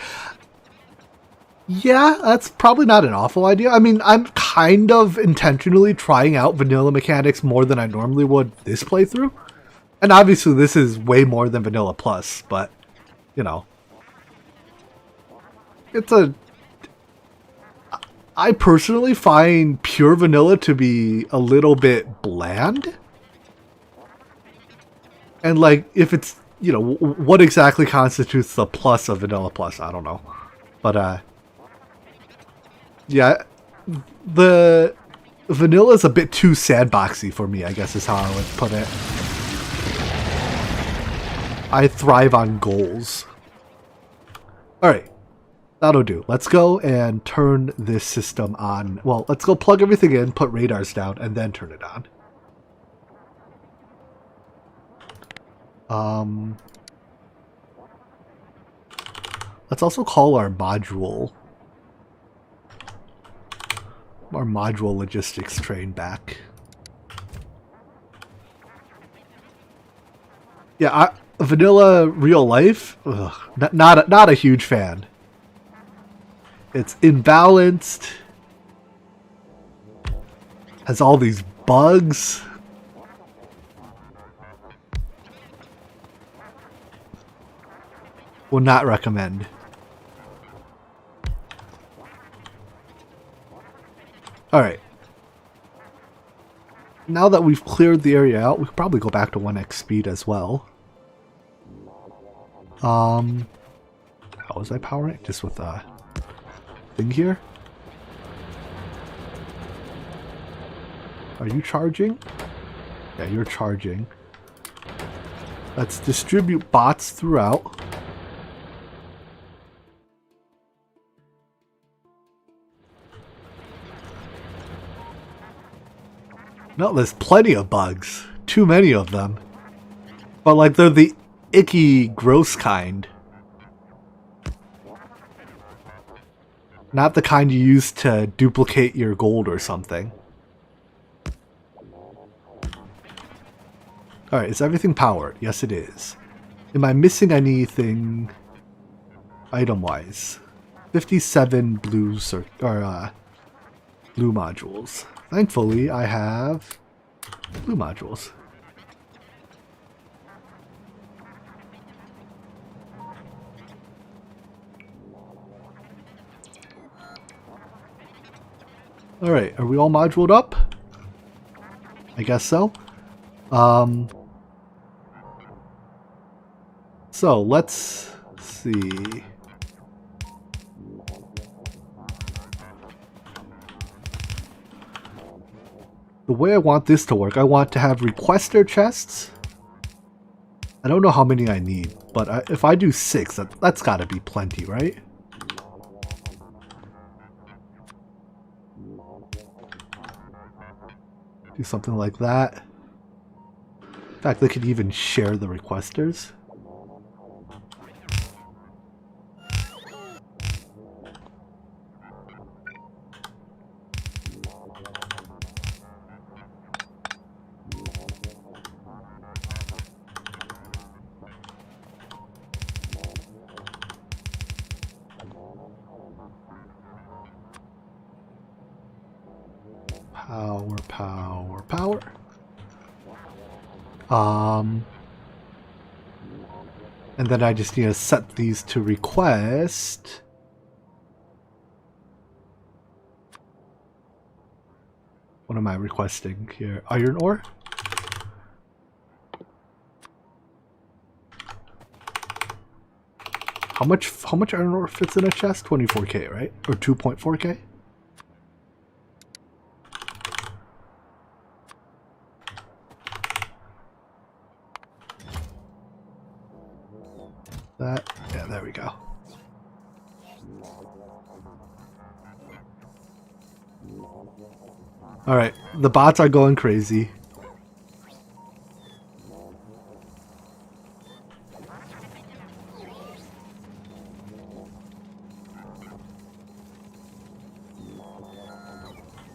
Yeah, that's probably not an awful idea. I mean, I'm kind of intentionally trying out vanilla mechanics more than I normally would this playthrough. And obviously this is way more than Vanilla Plus, but, you know. I personally find pure vanilla to be a little bit bland. And like, if it's, you know, what exactly constitutes the plus of Vanilla Plus? I don't know. But, yeah, the vanilla is a bit too sandboxy for me, I guess is how I would put it. I thrive on goals. Alright, that'll do. Let's go and turn this system on. Well, let's go plug everything in, put radars down, and then turn it on. Let's also call our module logistics train back. Yeah, vanilla real life, ugh, not a huge fan. It's imbalanced, has all these bugs. Will not recommend. Now that we've cleared the area out, we could probably go back to 1x speed as well. How was I powering it? Just with a thing here? Are you charging? Yeah, you're charging. Let's distribute bots throughout. No, there's plenty of bugs. Too many of them. But like they're the icky, gross kind. Not the kind you use to duplicate your gold or something. Alright, is everything powered? Yes, it is. Am I missing anything item-wise? 57 blue blue modules. Thankfully, I have blue modules. Alright, are we all moduled up? I guess so. So let's see. The way I want this to work, I want to have requester chests. I don't know how many I need, but if I do 6, that's gotta be plenty, right? Do something like that. In fact, they could even share the requesters. Power. And then I just need to set these to request. What am I requesting here? Iron ore? How much iron ore fits in a chest? 24k, right? Or 2.4k? That, yeah, there we go. Alright, the bots are going crazy.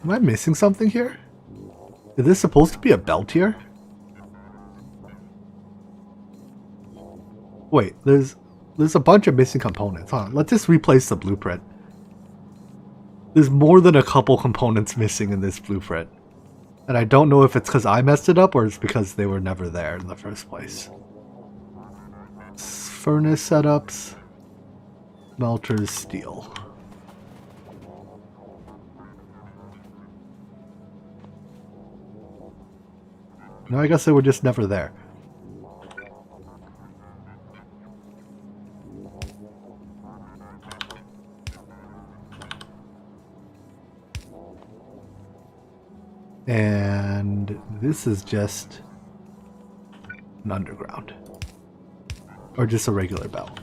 Am I missing something here? Is this supposed to be a belt here? Wait, there's a bunch of missing components. Hold on, let's just replace the blueprint. There's more than a couple components missing in this blueprint. And I don't know if it's because I messed it up or it's because they were never there in the first place. Furnace setups. Smelters, steel. No, I guess they were just never there. And this is just an underground. Or just a regular bell.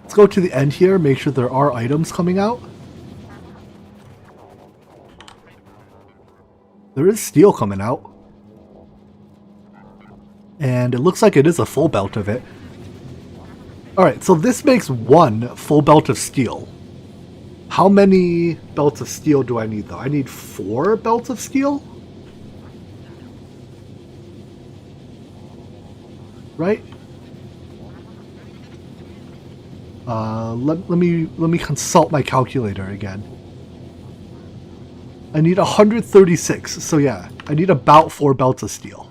Let's go to the end here, make sure there are items coming out. There is steel coming out. And it looks like it is a full belt of it. Alright, so this makes one full belt of steel. How many belts of steel do I need though? I need 4 belts of steel? Right? Let me consult my calculator again. I need 136, so yeah, I need about 4 belts of steel.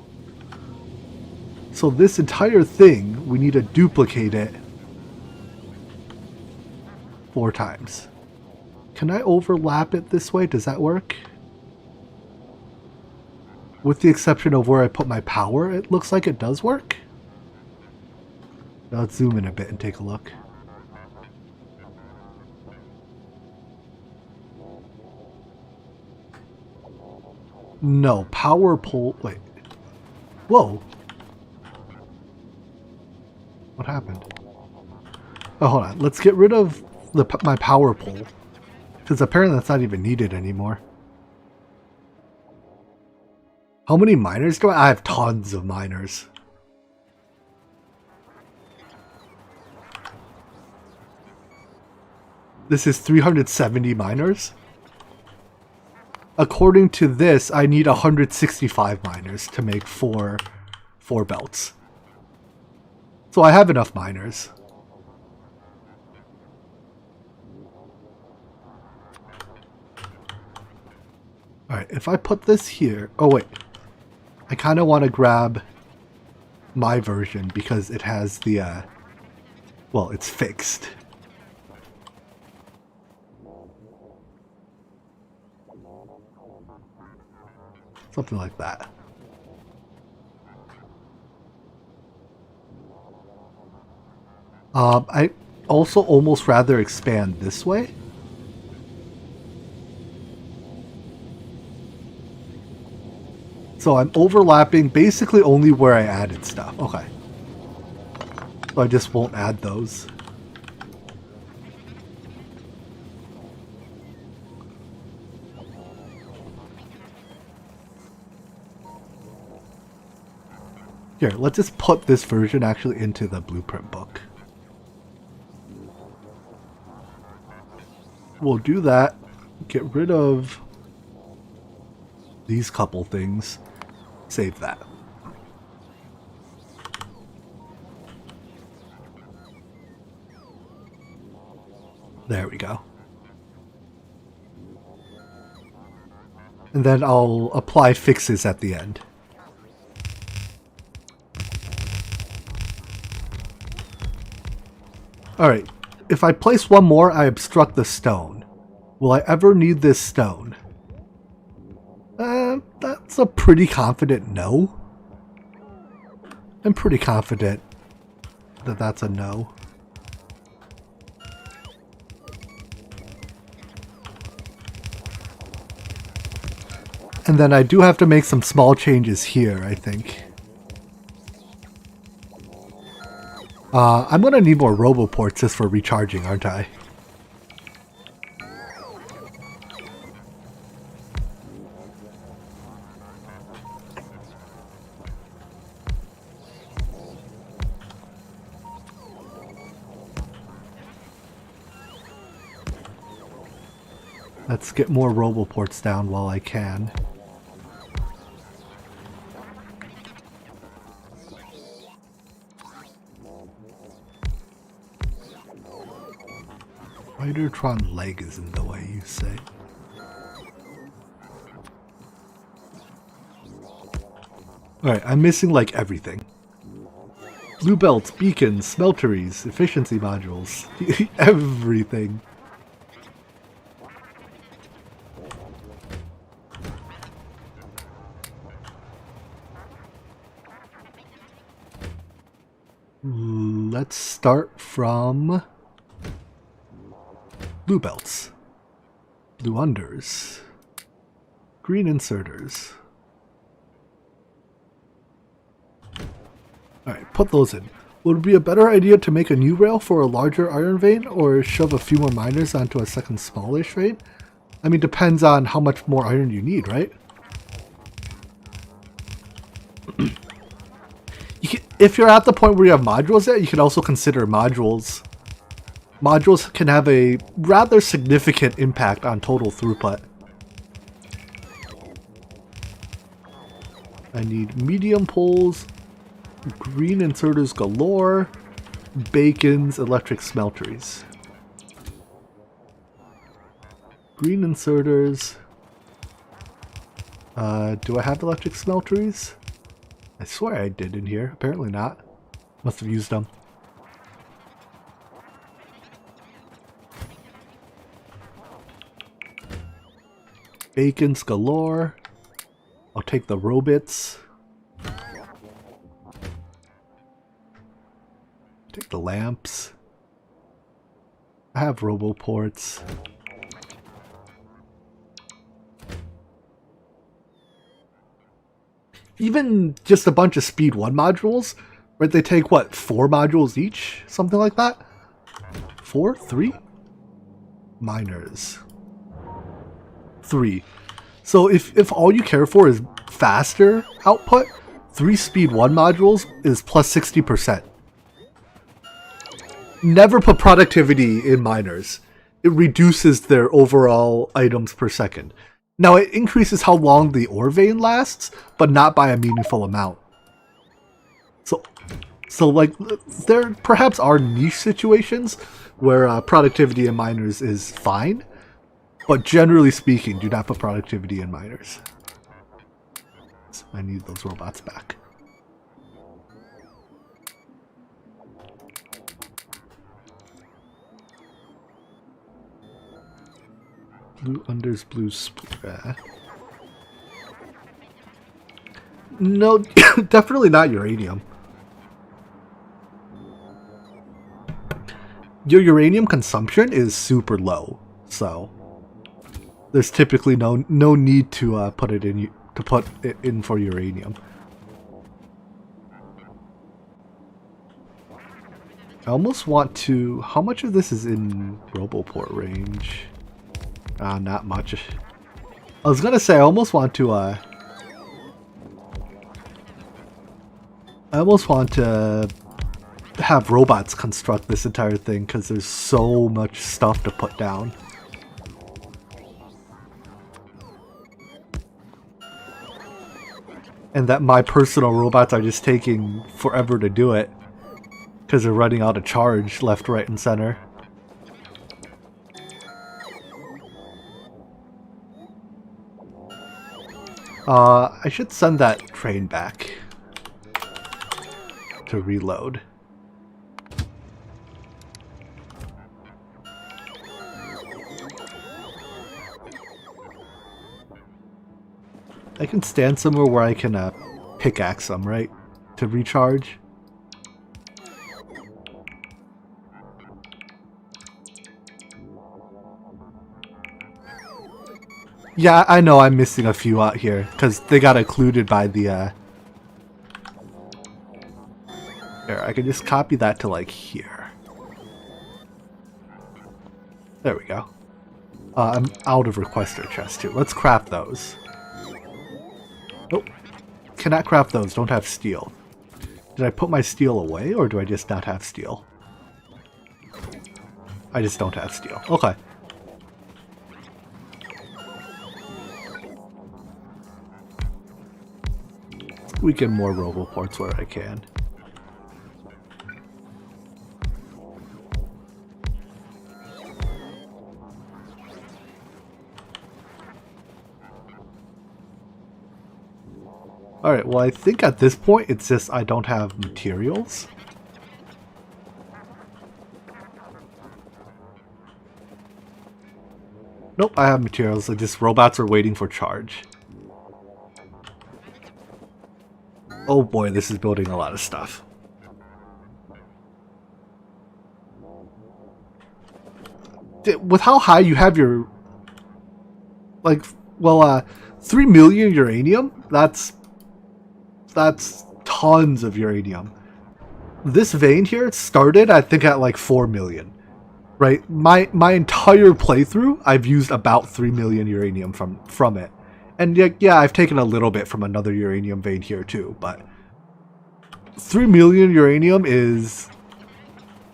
So this entire thing, we need to duplicate it 4 times. Can I overlap it this way? Does that work? With the exception of where I put my power, it looks like it does work. Now let's zoom in a bit and take a look. No, power pole... Wait. Whoa. What happened? Oh, hold on. Let's get rid of my power pole. Because apparently that's not even needed anymore. How many miners do I have? Tons of miners. This is 370 miners. According to this, I need 165 miners to make four belts. So I have enough miners. Alright, if I put this here... Oh, wait. I kind of want to grab my version because it has the... well, it's fixed. Something like that. I also almost rather expand this way. So I'm overlapping basically only where I added stuff. Okay. So I just won't add those. Here, let's just put this version actually into the blueprint book. We'll do that. Get rid of these couple things. Save that. There we go. And then I'll apply fixes at the end. Alright, if I place one more, I obstruct the stone. Will I ever need this stone? That's a pretty confident no. I'm pretty confident that that's a no. And then I do have to make some small changes here, I think. I'm gonna need more roboports just for recharging, aren't I? Let's get more roboports down while I can. Spidertron leg is in the way, you say? Alright, I'm missing like everything. Blue belts, beacons, smelteries, efficiency modules. Everything. Let's start from blue belts, blue unders, green inserters. Alright, put those in. Would it be a better idea to make a new rail for a larger iron vein or shove a few more miners onto a second smallish vein? I mean, depends on how much more iron you need, right? If you're at the point where you have modules yet, you can also consider modules. Modules can have a rather significant impact on total throughput. I need medium poles, green inserters galore, bacons, electric smelteries. Green inserters. Do I have electric smelteries? I swear I did in here. Apparently not. Must have used them. Bacons galore. I'll take the robots. Take the lamps. I have roboports. Even just a bunch of speed 1 modules, right? They take what, 4 modules each? Something like that? 4? 3? Miners. 3. So if all you care for is faster output, 3 speed 1 modules is plus 60%. Never put productivity in miners. It reduces their overall items per second. Now it increases how long the ore vein lasts, but not by a meaningful amount. So like, there perhaps are niche situations where productivity in miners is fine, but generally speaking, do not put productivity in miners. So I need those robots back. Blue unders, blue split. No, definitely not uranium. Your uranium consumption is super low, so there's typically no need to put it in for uranium. I almost want to. How much of this is in Roboport range? Not much. I was gonna say I almost want to. I almost want to have robots construct this entire thing because there's so much stuff to put down. And that my personal robots are just taking forever to do it because they're running out of charge left, right, and center. I should send that train back to reload. I can stand somewhere where I can pickaxe them, right? To recharge. Yeah, I know I'm missing a few out here because they got occluded by the Here, I can just copy that to like here. There we go. I'm out of requester chests too. Let's craft those. Oh, cannot craft those. Don't have steel. Did I put my steel away or do I just not have steel? I just don't have steel. Okay. We get more roboports where I can. Alright, well I think at this point it's just I don't have materials. Nope, I have materials. I just robots are waiting for charge. Oh boy, this is building a lot of stuff. With how high you have your... Like, well, 3 million uranium? That's tons of uranium. This vein here started, I think, at like 4 million. Right? My entire playthrough, I've used about 3 million uranium from it. And yeah, I've taken a little bit from another uranium vein here too, but 3 million uranium is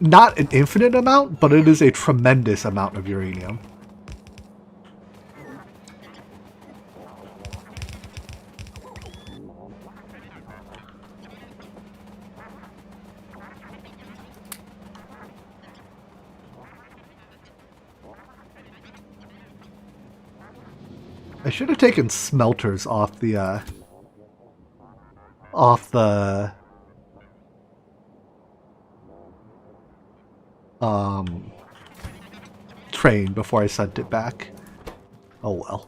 not an infinite amount, but it is a tremendous amount of uranium. I should have taken smelters off the train before I sent it back. Oh well.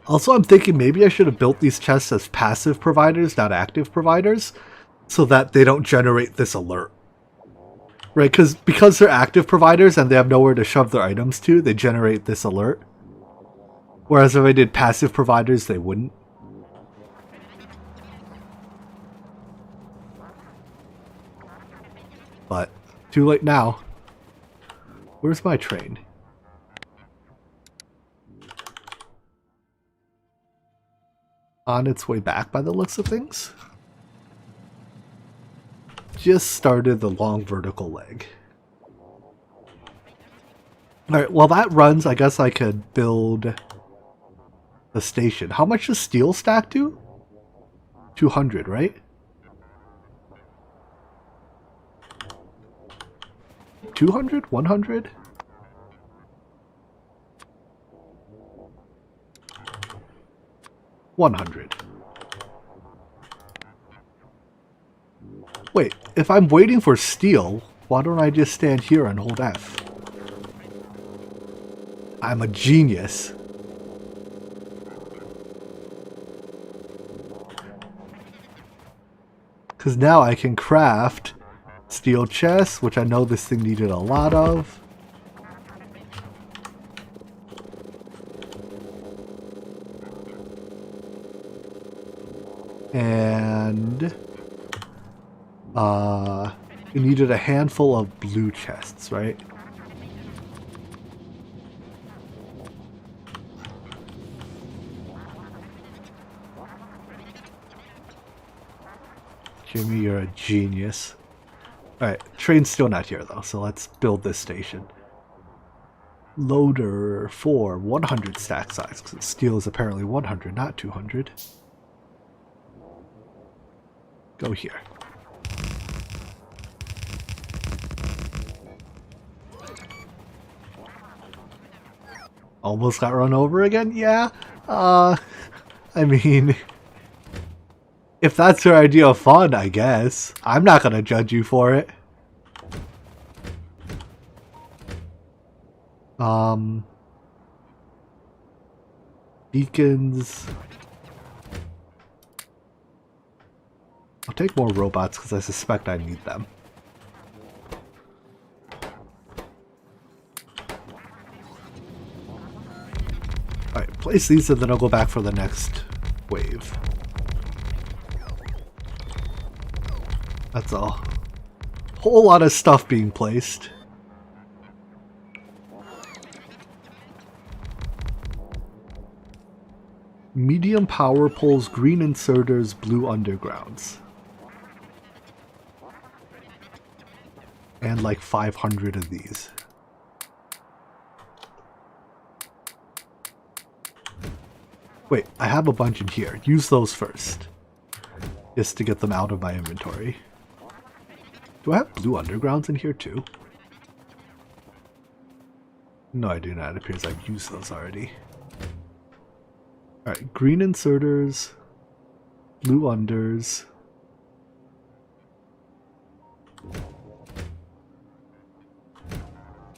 Also, I'm thinking maybe I should have built these chests as passive providers, not active providers, so that they don't generate this alert. Right, because they're active providers and they have nowhere to shove their items to, they generate this alert. Whereas if I did passive providers, they wouldn't. But too late now. Where's my train? On its way back by the looks of things. Just started the long vertical leg. Alright, while that runs, I guess I could build the station. How much does steel stack do? 200, right? 200? 100? $100. Wait, if I'm waiting for steel, why don't I just stand here and hold F? I'm a genius. Because now I can craft steel chests, which I know this thing needed a lot of. And it needed a handful of blue chests, right? Jimmy, you're a genius. Alright, train's still not here though, so let's build this station. Loader for 100 stack size, because steel is apparently 100, not 200. Go here. Almost got run over again? Yeah. I mean, if that's your idea of fun, I guess. I'm not gonna judge you for it. Beacons. I'll take more robots because I suspect I need them. Alright, place these and then I'll go back for the next wave. That's a whole lot of stuff being placed. Medium power poles, green inserters, blue undergrounds. And like 500 of these. Wait, I have a bunch in here. Use those first. Just to get them out of my inventory. Do I have blue undergrounds in here too? No, I do not. It appears I've used those already. Alright, green inserters, blue unders.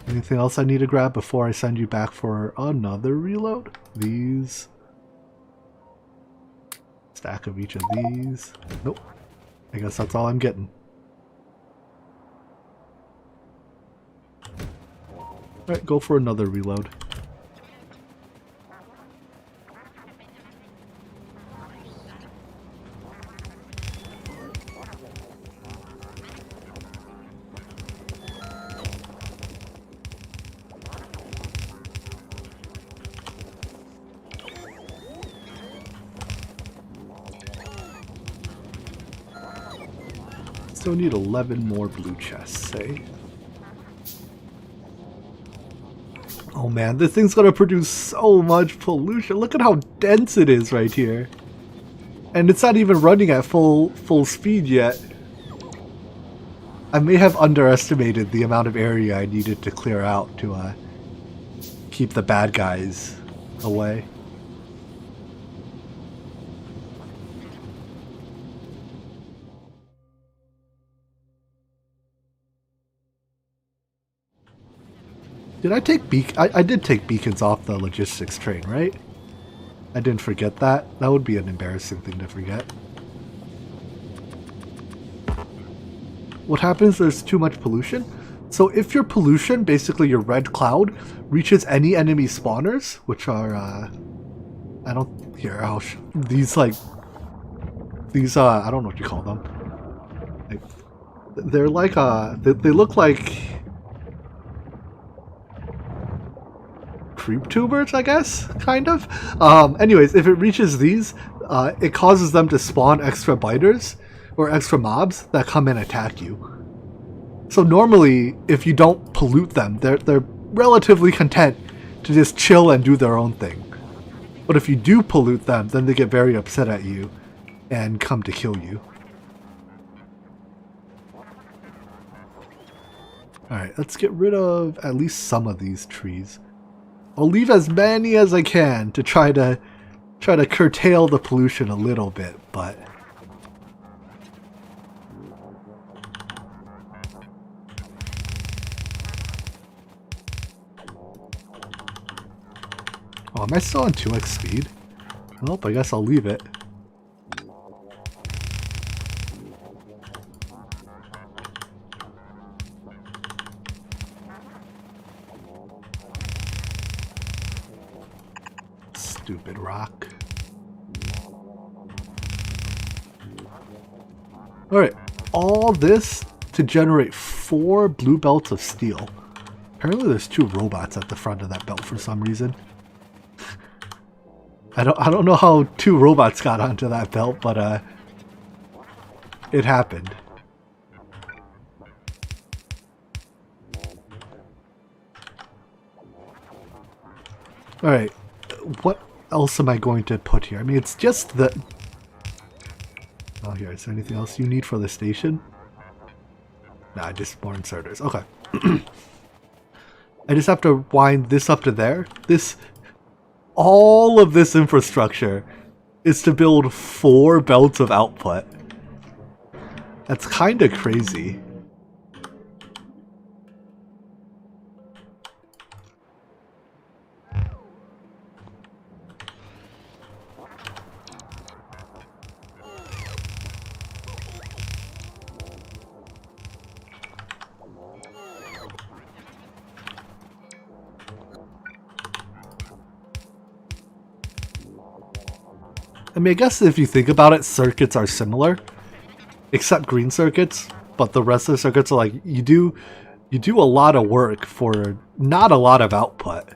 Anything else I need to grab before I send you back for another reload? These. Stack of each of these. Nope. I guess that's all I'm getting. Alright, go for another reload. Still need 11 more blue chests, eh? Oh man, this thing's gonna produce so much pollution. Look at how dense it is right here. And it's not even running at full speed yet. I may have underestimated the amount of area I needed to clear out to keep the bad guys away. Did I take I did take beacons off the logistics train, right? I didn't forget that. That would be an embarrassing thing to forget. What happens if there's too much pollution? So if your pollution, basically your red cloud, reaches any enemy spawners, which are, I don't, here, these like, these, I don't know what you call them. Like, they're like, they look like creep tubers, I guess, kind of. Anyways, if it reaches these, it causes them to spawn extra biters or extra mobs that come and attack you. So normally, if you don't pollute them, they're relatively content to just chill and do their own thing. But if you do pollute them, then they get very upset at you and come to kill you. Alright, let's get rid of at least some of these trees. I'll leave as many as I can to try to curtail the pollution a little bit, but oh, am I still on 2x speed? Well, I guess I'll leave it. Stupid rock. Alright, all this to generate 4 blue belts of steel. Apparently there's 2 robots at the front of that belt for some reason. I don't know how 2 robots got onto that belt, but it happened. Alright, what else am I going to put here? I mean, it's just the... Oh, here, is there anything else you need for the station? Nah, just more inserters. Okay. I just have to wind this up to there. All of this infrastructure is to build 4 belts of output. That's kind of crazy. I mean, I guess if you think about it, circuits are similar, except green circuits, but the rest of the circuits are like, you do a lot of work for not a lot of output.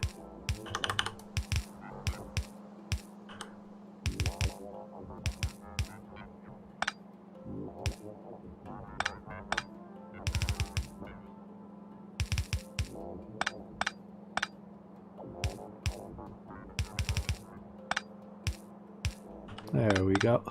There we go.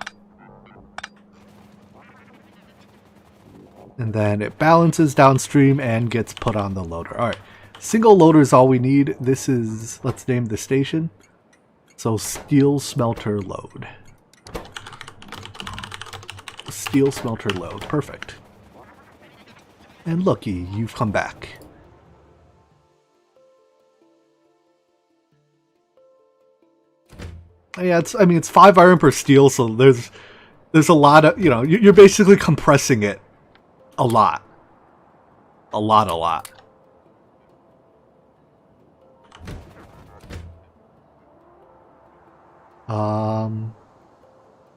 And then it balances downstream and gets put on the loader. Alright, single loader is all we need. This is, let's name the station. So, steel smelter load. Steel smelter load, perfect. And looky, you've come back. Yeah, it's 5 iron per steel, so there's a lot of, you know, you're basically compressing it a lot. A lot.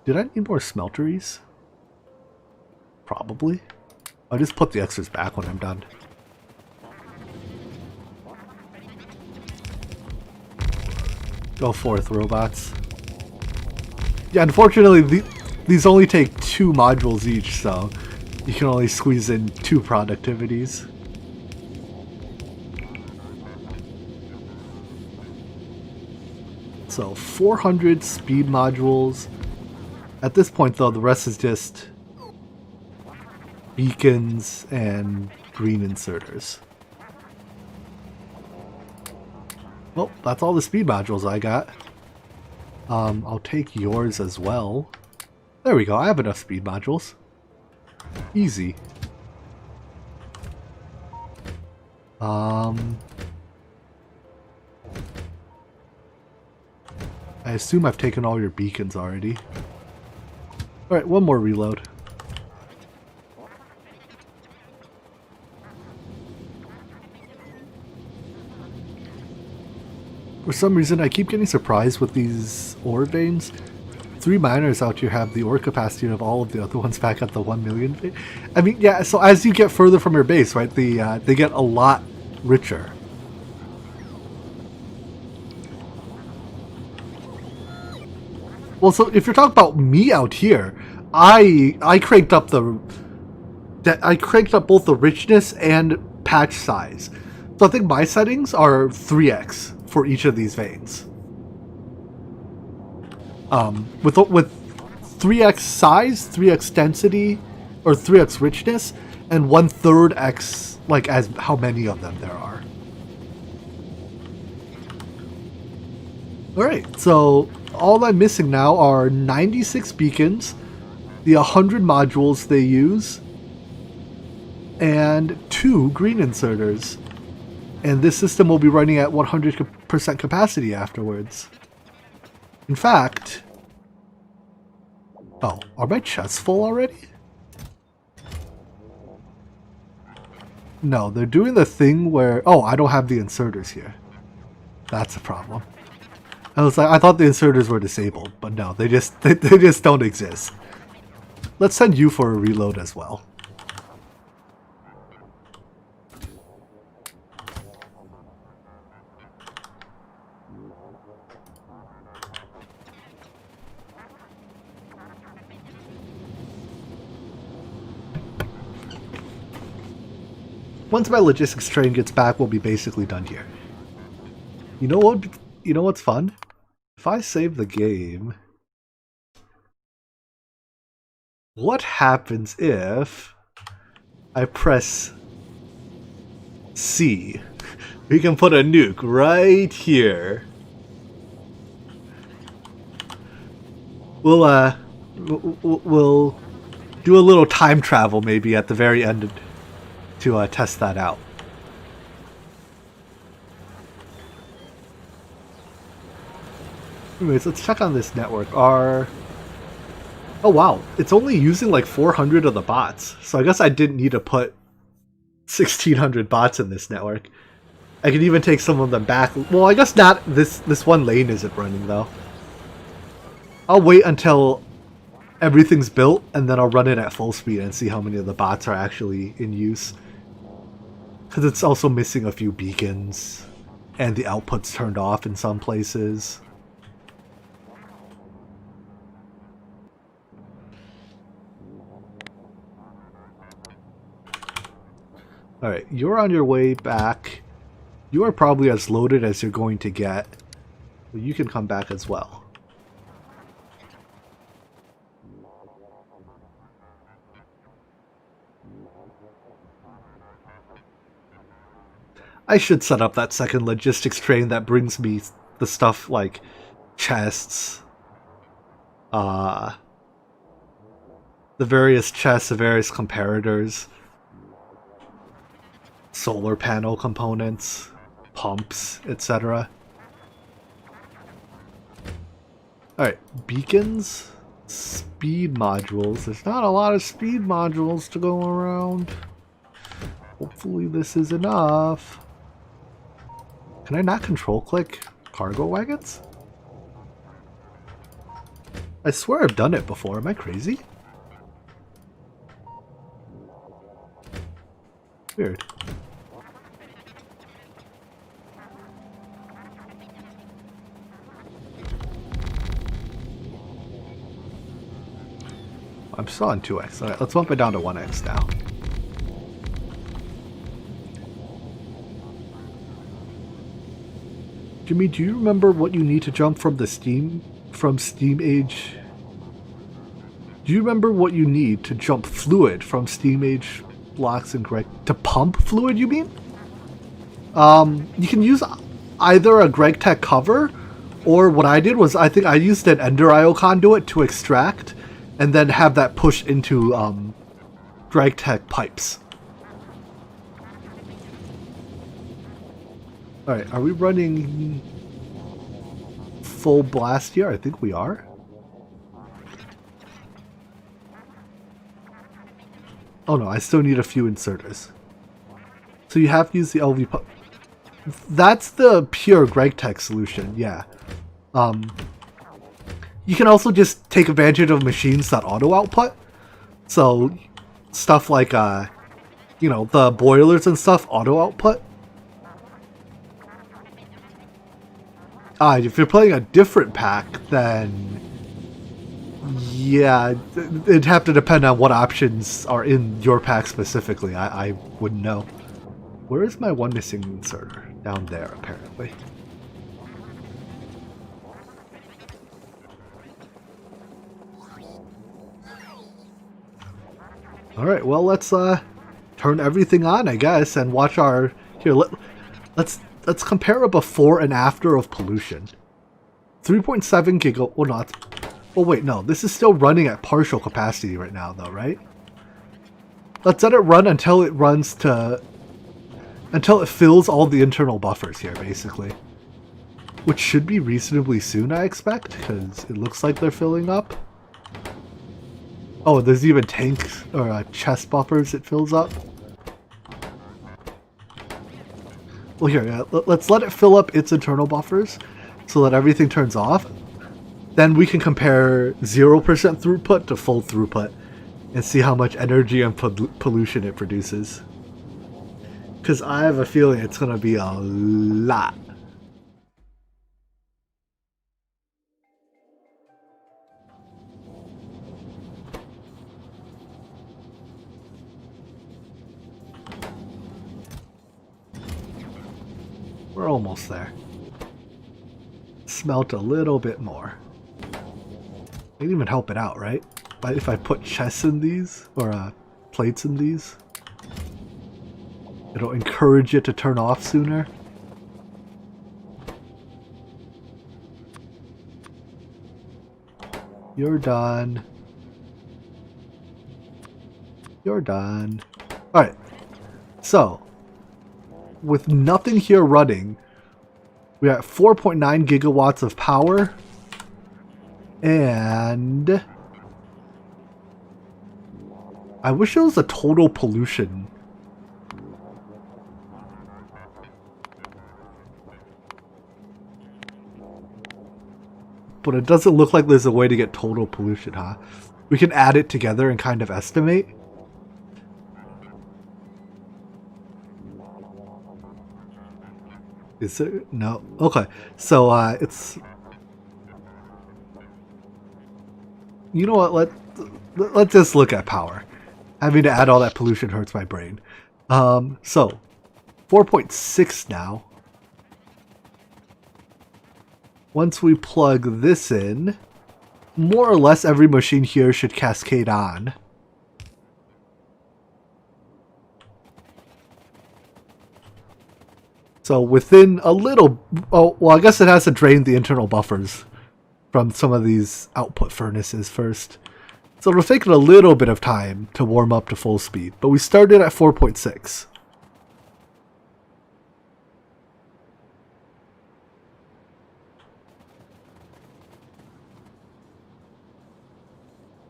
Did I need more smelteries? Probably. I'll just put the extras back when I'm done. Go forth, robots. Yeah, unfortunately, these only take 2 modules each, so you can only squeeze in 2 productivities. So 400 speed modules. At this point, though, the rest is just beacons and green inserters. Well, that's all the speed modules I got. I'll take yours as well. There we go, I have enough speed modules. Easy. I assume I've taken all your beacons already. Alright, one more reload. For some reason, I keep getting surprised with these ore veins. 3 miners out here have the ore capacity of all of the other ones back at the 1 million vein. I mean, yeah, so as you get further from your base, right, they get a lot richer. Well, so if you're talking about me out here, I cranked up both the richness and patch size. So I think my settings are 3x for each of these veins. With 3x size, 3x density, or 3x richness, and 1/3 x, like, as how many of them there are. Alright, so all I'm missing now are 96 beacons, the 100 modules they use, and 2 green inserters. And this system will be running at 100% capacity afterwards. In fact... Oh, are my chests full already? No, they're doing the thing where... Oh, I don't have the inserters here. That's a problem. I was like, I thought the inserters were disabled, but no, they just don't exist. Let's send you for a reload as well. Once my logistics train gets back, we'll be basically done here. You know what? You know what's fun? If I save the game, what happens if I press C? We can put a nuke right here. We'll do a little time travel maybe at the very end to test that out. Anyways, let's check on this network. Oh wow, it's only using like 400 of the bots. So I guess I didn't need to put 1600 bots in this network. I can even take some of them back. Well, I guess not. This one lane isn't running though. I'll wait until everything's built and then I'll run it at full speed and see how many of the bots are actually in use. Because it's also missing a few beacons and the output's turned off in some places. Alright, you're on your way back. You are probably as loaded as you're going to get. But you can come back as well. I should set up that second logistics train that brings me the stuff like chests. The various chests, the various comparators. Solar panel components, pumps, etc. Alright, beacons, speed modules. There's not a lot of speed modules to go around. Hopefully this is enough. Can I not control click cargo wagons? I swear I've done it before. Am I crazy? Weird. I'm still on 2x. Alright, let's bump it down to 1x now. Jimmy, do you remember what you need to jump from Steam Age? Do you remember what you need to jump fluid from Steam Age blocks and Greg to pump fluid, you mean? You can use either a Greg Tech cover, or what I did was I think I used an Ender IO conduit to extract and then have that push into Greg Tech pipes. Alright, are we running full blast here? I think we are. Oh no, I still need a few inserters. So you have to use the LV pump. That's the pure GregTech solution, yeah. You can also just take advantage of machines that auto output. So stuff like, you know, the boilers and stuff auto output. If you're playing a different pack, then yeah, it'd have to depend on what options are in your pack specifically. I wouldn't know. Where is my one missing inserter? Down there, apparently. Alright, well, let's turn everything on, I guess, and watch our... Here, let's compare a before and after of pollution. 3.7 giga... Well, not... Well, wait, no. This is still running at partial capacity right now, though, right? Let's let it run until it runs to... Until it fills all the internal buffers here, basically. Which should be reasonably soon, I expect, because it looks like they're filling up. Oh, there's even tanks or chest buffers it fills up. Well, here, yeah, let's let it fill up its internal buffers so that everything turns off. Then we can compare 0% throughput to full throughput and see how much energy and pollution it produces. Because I have a feeling it's going to be a lot. We're almost there. Smelt a little bit more. Might even help it out, right? If I put chests in these, or plates in these, it'll encourage it to turn off sooner. You're done. You're done. Alright. So, with nothing here running, we are at 4.9 gigawatts of power. And I wish it was a total pollution. But it doesn't look like there's a way to get total pollution, huh? We can add it together and kind of estimate. Is it? No. Okay. So, it's... You know what? Let's just look at power. Having to add all that pollution hurts my brain. So, 4.6 now. Once we plug this in, more or less every machine here should cascade on. So within a little... Oh, well, I guess it has to drain the internal buffers from some of these output furnaces first. So it'll take it a little bit of time to warm up to full speed. But we started at 4.6.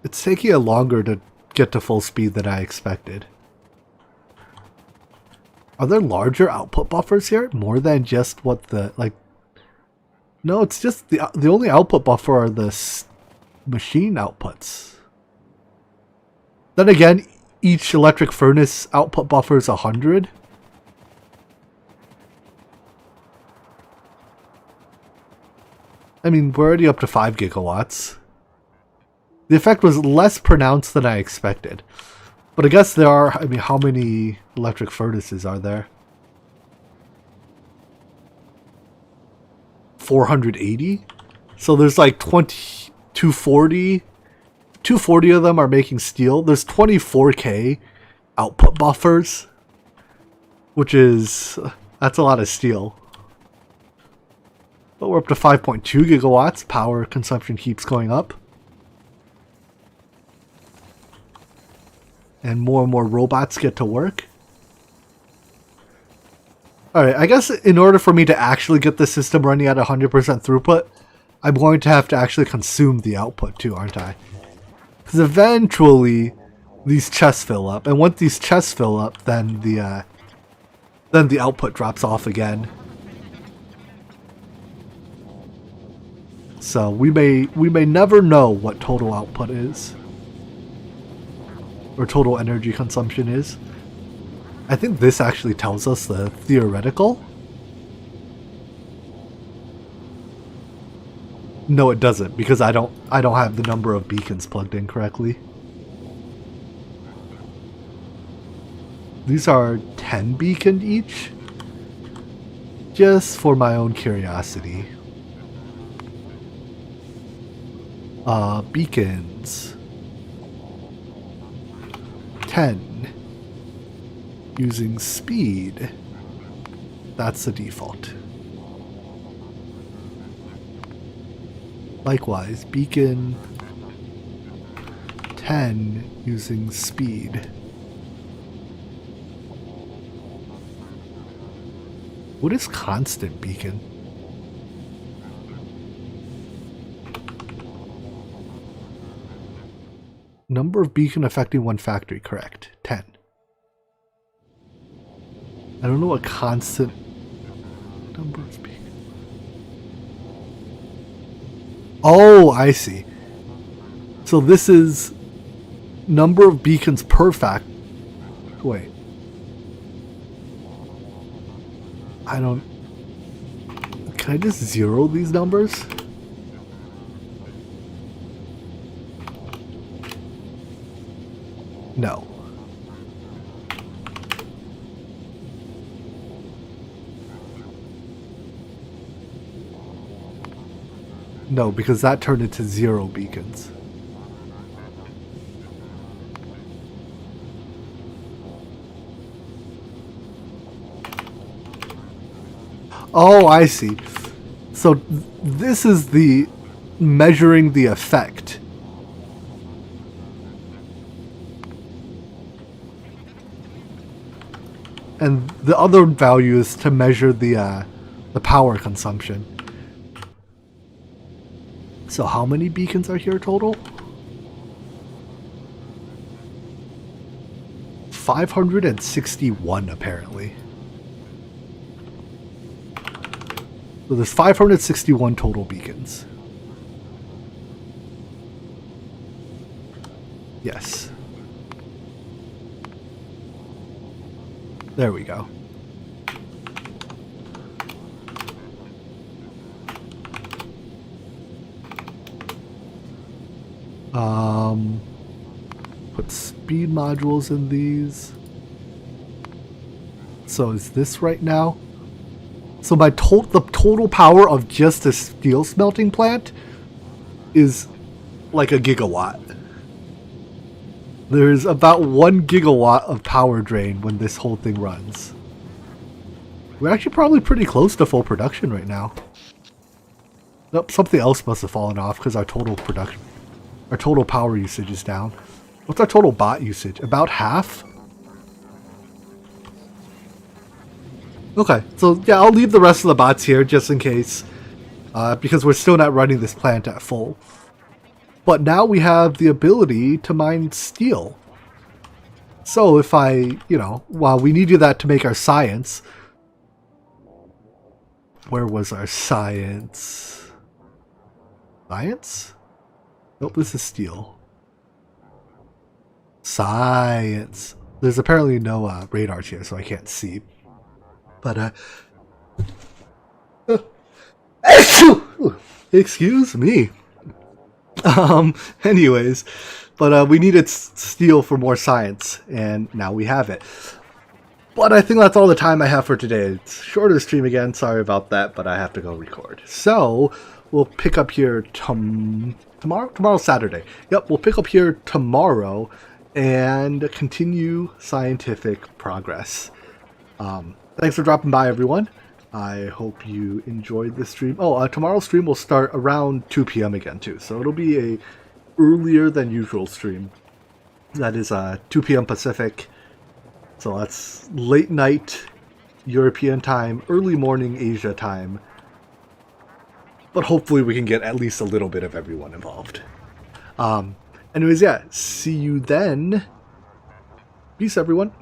It's taking it longer to get to full speed than I expected. Are there larger output buffers here? More than just what the, like... No, it's just the only output buffer are the machine outputs. Then again, each electric furnace output buffer is 100. I mean, we're already up to 5 gigawatts. The effect was less pronounced than I expected. But I guess there are, I mean, how many electric furnaces are there? 480? So there's like 240. 240 of them are making steel. There's 24k output buffers. Which is, that's a lot of steel. But we're up to 5.2 gigawatts. Power consumption keeps going up. And more robots get to work. Alright, I guess in order for me to actually get the system running at 100% throughput, I'm going to have to actually consume the output too, aren't I? Because eventually these chests fill up, and once these chests fill up, then the output drops off again. So we may never know what total output is, or total energy consumption is. I think this actually tells us the theoretical. No, it doesn't, because I don't have the number of beacons plugged in correctly. These are 10 beacon each, just for my own curiosity. Beacons. 10. Using speed. That's the default. Likewise, beacon 10 using speed. What is constant beacon? Number of beacon affecting one factory, correct. 10. I don't know what constant number of beacon. Oh, I see. So this is number of beacons per fact. Wait. I don't... Can I just zero these numbers? No. No, because that turned into 0 beacons. Oh, I see. So this is the measuring the effect. And the other value is to measure the power consumption. So how many beacons are here total? 561 apparently. So there's 561 total beacons. Yes. There we go. Put speed modules in these. So is this right now? So my the total power of just a steel smelting plant is like a gigawatt. There's about 1 gigawatt of power drain when this whole thing runs. We're actually probably pretty close to full production right now. Nope, something else must have fallen off because our total power usage is down. What's our total bot usage? About half? Okay, so yeah, I'll leave the rest of the bots here just in case. Because we're still not running this plant at full. But now we have the ability to mine steel. So if while we needed that to make our science. Where was our science? Science? Nope, this is steel. Science. There's apparently no radars here, so I can't see. But, excuse me. Anyways, but we needed steel for more science, and now we have it. But I think that's all the time I have for today. It's shorter stream again, sorry about that, but I have to go record. So, we'll pick up here tomorrow? Tomorrow's Saturday. Yep, we'll pick up here tomorrow and continue scientific progress. Thanks for dropping by, everyone. I hope you enjoyed this stream. Oh, tomorrow's stream will start around 2 p.m. again, too. So it'll be a earlier than usual stream. That is 2 p.m. Pacific. So that's late night European time, early morning Asia time. But hopefully we can get at least a little bit of everyone involved. Anyways, yeah, see you then. Peace, everyone.